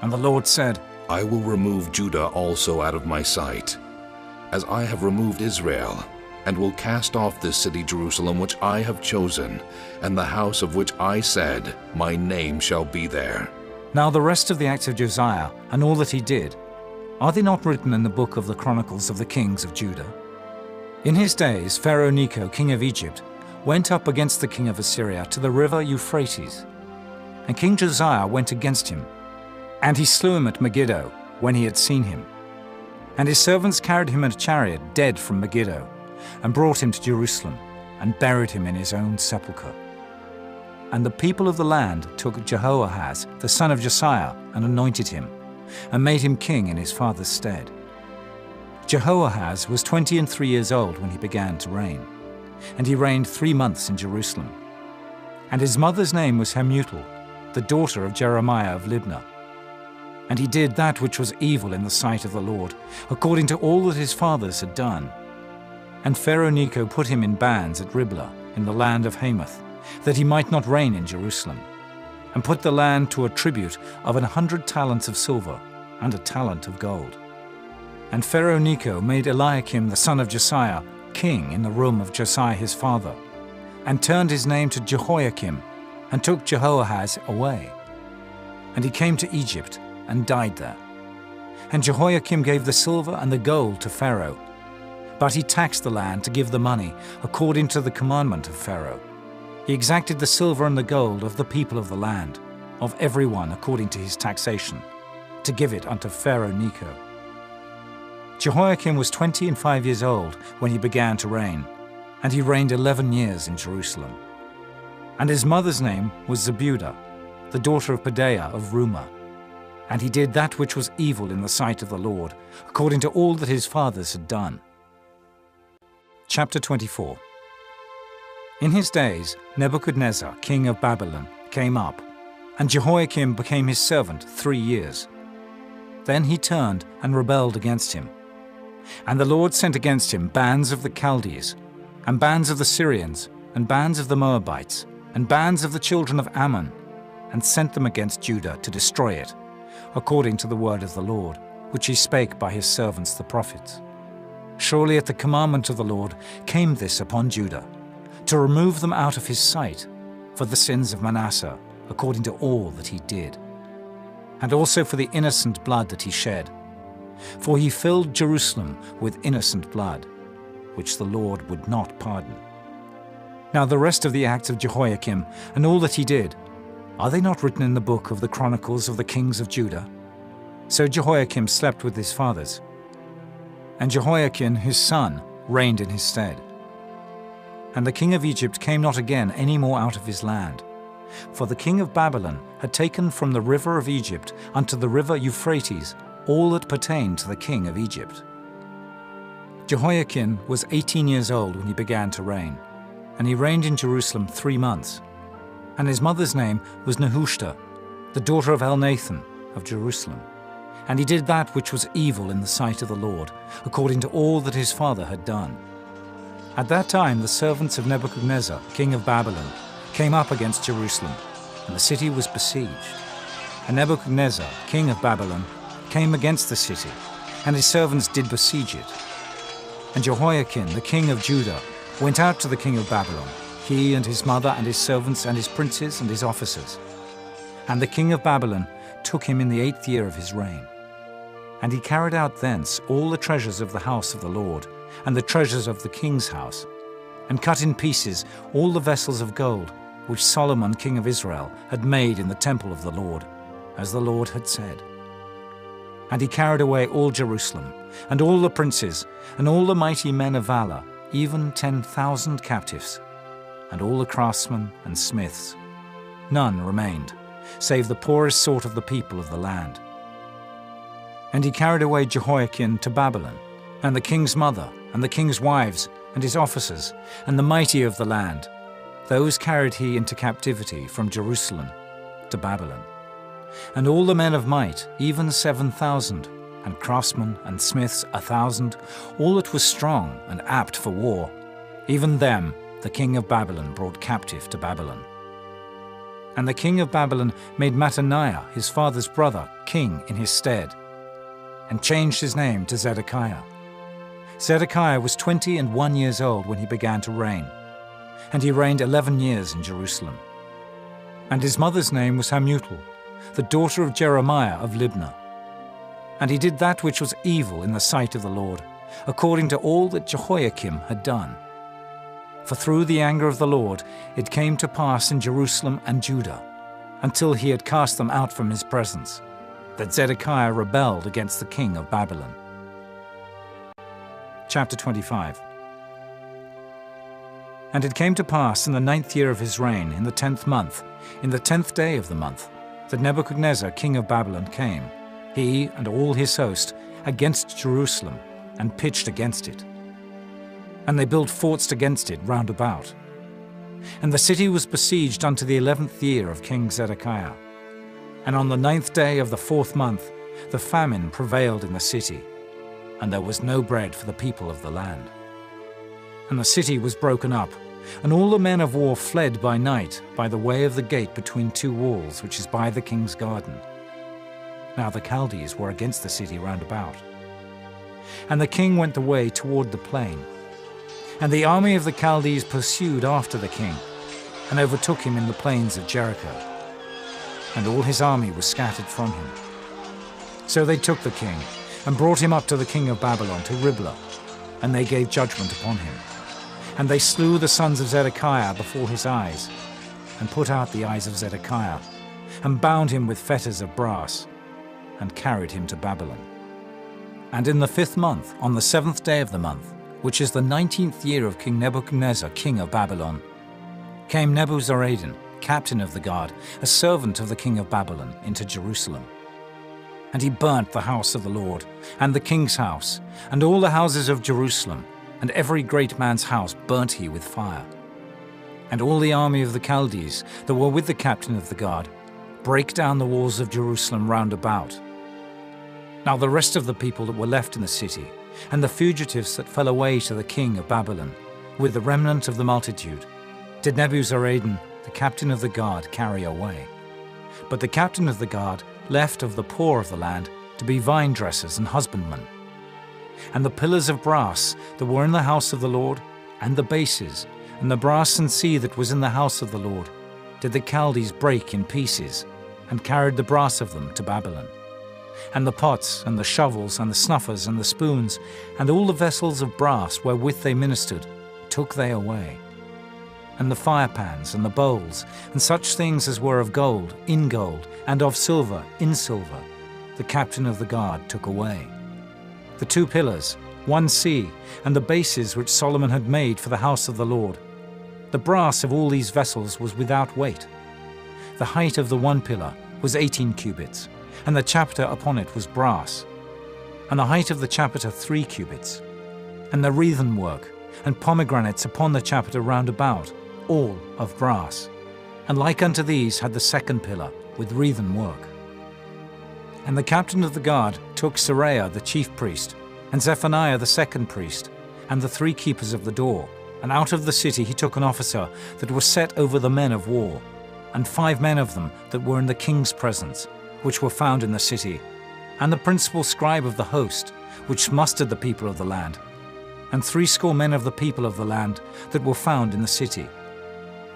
And the Lord said, I will remove Judah also out of my sight, as I have removed Israel, and will cast off this city Jerusalem which I have chosen, and the house of which I said, my name shall be there. Now the rest of the acts of Josiah, and all that he did, are they not written in the book of the Chronicles of the kings of Judah? In his days Pharaoh Necho, king of Egypt, went up against the king of Assyria to the river Euphrates. And King Josiah went against him, and he slew him at Megiddo when he had seen him. And his servants carried him in a chariot dead from Megiddo, and brought him to Jerusalem, and buried him in his own sepulchre. And the people of the land took Jehoahaz, the son of Josiah, and anointed him, and made him king in his father's stead. Jehoahaz was 23 years old when he began to reign, and he reigned 3 months in Jerusalem. And his mother's name was Hamutal, the daughter of Jeremiah of Libnah. And he did that which was evil in the sight of the Lord, according to all that his fathers had done. And Pharaoh Necho put him in bands at Riblah, in the land of Hamath, that he might not reign in Jerusalem, and put the land to a tribute of 100 talents of silver, and a talent of gold. And Pharaoh Necho made Eliakim the son of Josiah king in the room of Josiah his father, and turned his name to Jehoiakim, and took Jehoahaz away. And he came to Egypt, and died there. And Jehoiakim gave the silver and the gold to Pharaoh, but he taxed the land to give the money according to the commandment of Pharaoh. He exacted the silver and the gold of the people of the land, of every one according to his taxation, to give it unto Pharaoh Necho. Jehoiakim was 25 years old when he began to reign, and he reigned 11 years in Jerusalem. And his mother's name was Zebudah, the daughter of Pedaiah of Rumah. And he did that which was evil in the sight of the Lord, according to all that his fathers had done. Chapter 24. In his days Nebuchadnezzar, king of Babylon, came up, and Jehoiakim became his servant 3 years. Then he turned and rebelled against him. And the Lord sent against him bands of the Chaldees, and bands of the Syrians, and bands of the Moabites, and bands of the children of Ammon, and sent them against Judah to destroy it, according to the word of the Lord, which he spake by his servants the prophets. Surely at the commandment of the Lord came this upon Judah, to remove them out of his sight, for the sins of Manasseh, according to all that he did, and also for the innocent blood that he shed. For he filled Jerusalem with innocent blood, which the Lord would not pardon. Now the rest of the acts of Jehoiakim, and all that he did, are they not written in the book of the Chronicles of the kings of Judah? So Jehoiakim slept with his fathers, and Jehoiakim his son reigned in his stead. And the king of Egypt came not again any more out of his land, for the king of Babylon had taken from the river of Egypt unto the river Euphrates all that pertained to the king of Egypt. Jehoiakim was 18 years old when he began to reign, and he reigned in Jerusalem 3 months. And his mother's name was Nehushta, the daughter of Elnathan of Jerusalem. And he did that which was evil in the sight of the Lord, according to all that his father had done. At that time the servants of Nebuchadnezzar, king of Babylon, came up against Jerusalem, and the city was besieged. And Nebuchadnezzar, king of Babylon, came against the city, and his servants did besiege it. And Jehoiakim, the king of Judah, went out to the king of Babylon, he and his mother and his servants and his princes and his officers. And the king of Babylon took him in the 8th year of his reign. And he carried out thence all the treasures of the house of the Lord, and the treasures of the king's house, and cut in pieces all the vessels of gold, which Solomon king of Israel had made in the temple of the Lord, as the Lord had said. And he carried away all Jerusalem, and all the princes, and all the mighty men of valor, even 10,000 captives, and all the craftsmen and smiths. None remained, save the poorest sort of the people of the land. And he carried away Jehoiakim to Babylon, and the king's mother, and the king's wives, and his officers, and the mighty of the land. Those carried he into captivity from Jerusalem to Babylon. And all the men of might, even 7,000, and craftsmen and smiths 1,000, all that was strong and apt for war. Even them the king of Babylon brought captive to Babylon. And the king of Babylon made Mattaniah, his father's brother, king in his stead, and changed his name to Zedekiah. Zedekiah was 21 years old when he began to reign, and he reigned 11 years in Jerusalem. And his mother's name was Hamutal, the daughter of Jeremiah of Libnah. And he did that which was evil in the sight of the Lord, according to all that Jehoiakim had done. For through the anger of the Lord it came to pass in Jerusalem and Judah, until he had cast them out from his presence, that Zedekiah rebelled against the king of Babylon. Chapter 25. And it came to pass in the 9th year of his reign, in the 10th month, in the 10th day of the month, that Nebuchadnezzar king of Babylon came, he and all his host, against Jerusalem, and pitched against it. And they built forts against it round about. And the city was besieged unto the 11th year of King Zedekiah. And on the 9th day of the 4th month, the famine prevailed in the city, and there was no bread for the people of the land. And the city was broken up, and all the men of war fled by night by the way of the gate between two walls, which is by the king's garden. Now the Chaldees were against the city round about. And the king went the way toward the plain. And the army of the Chaldees pursued after the king, and overtook him in the plains of Jericho. And all his army was scattered from him. So they took the king, and brought him up to the king of Babylon, to Riblah, and they gave judgment upon him. And they slew the sons of Zedekiah before his eyes, and put out the eyes of Zedekiah, and bound him with fetters of brass, and carried him to Babylon. And in the 5th month, on the 7th day of the month, which is the 19th year of King Nebuchadnezzar, king of Babylon, came Nebuzaradan, captain of the guard, a servant of the king of Babylon, into Jerusalem. And he burnt the house of the Lord, and the king's house, and all the houses of Jerusalem, and every great man's house burnt he with fire. And all the army of the Chaldees that were with the captain of the guard brake down the walls of Jerusalem round about. Now the rest of the people that were left in the city, and the fugitives that fell away to the king of Babylon, with the remnant of the multitude, did Nebuzaradan, the captain of the guard, carry away. But the captain of the guard left of the poor of the land to be vine dressers and husbandmen. And the pillars of brass that were in the house of the Lord, and the bases, and the brass and sea that was in the house of the Lord, did the Chaldees break in pieces, and carried the brass of them to Babylon. And the pots, and the shovels, and the snuffers, and the spoons, and all the vessels of brass wherewith they ministered, took they away. And the firepans, and the bowls, and such things as were of gold, in gold, and of silver, in silver, the captain of the guard took away. The 2 pillars, 1 sea, and the bases which Solomon had made for the house of the Lord. The brass of all these vessels was without weight. The height of the 1 pillar was 18 cubits, and the chapiter upon it was brass, and the height of the chapiter 3 cubits, and the wreathen work, and pomegranates upon the chapiter round about, all of brass. And like unto these had the 2nd pillar, with wreathen work. And the captain of the guard took Seraiah the chief priest, and Zephaniah the 2nd priest, and the 3 keepers of the door, and out of the city he took an officer that was set over the men of war, and 5 men of them that were in the king's presence, which were found in the city, and the principal scribe of the host, which mustered the people of the land, and 70 men of the people of the land that were found in the city.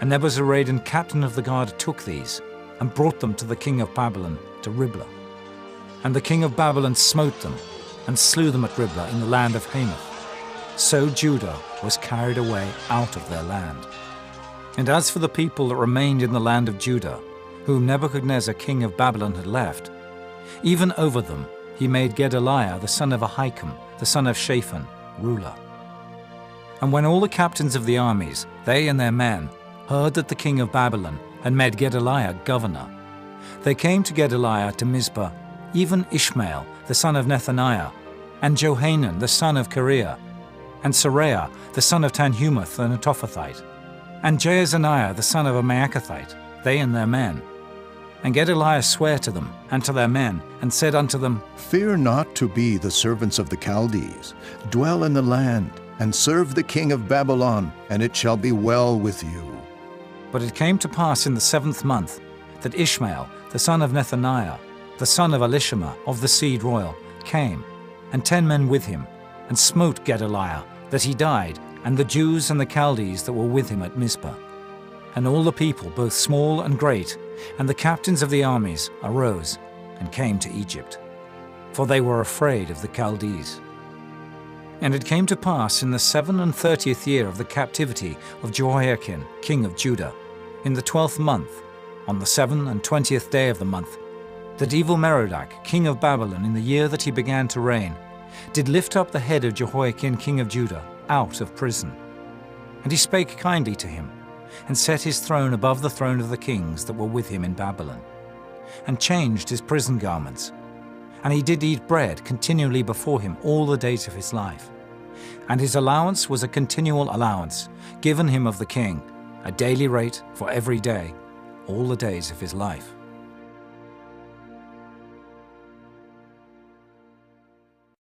And Nebuzaradan, captain of the guard, took these, and brought them to the king of Babylon, to Riblah. And the king of Babylon smote them, and slew them at Riblah in the land of Hamath. So Judah was carried away out of their land. And as for the people that remained in the land of Judah, whom Nebuchadnezzar king of Babylon had left, even over them he made Gedaliah the son of Ahikam, the son of Shaphan, ruler. And when all the captains of the armies, they and their men, heard that the king of Babylon had made Gedaliah governor, they came to Gedaliah to Mizpah, even Ishmael the son of Nethaniah, and Johanan the son of Kareah, and Seraiah the son of Tanhumath the Netophathite, and Jaazaniah the son of a Maacathite, they and their men. And Gedaliah sware to them and to their men, and said unto them, Fear not to be the servants of the Chaldees. Dwell in the land, and serve the king of Babylon, and it shall be well with you. But it came to pass in the 7th month, that Ishmael, the son of Nethaniah, the son of Elishama of the seed royal, came, and 10 men with him, and smote Gedaliah, that he died, and the Jews and the Chaldees that were with him at Mizpah. And all the people, both small and great, and the captains of the armies, arose and came to Egypt, for they were afraid of the Chaldees. And it came to pass in the 37th year of the captivity of Jehoiakim, king of Judah, in the 12th month, on the 27th day of the month, that Evil-Merodach, king of Babylon, in the year that he began to reign, did lift up the head of Jehoiakim, king of Judah, out of prison. And he spake kindly to him, and set his throne above the throne of the kings that were with him in Babylon, and changed his prison garments. And he did eat bread continually before him all the days of his life. And his allowance was a continual allowance, given him of the king, a daily rate for every day, all the days of his life.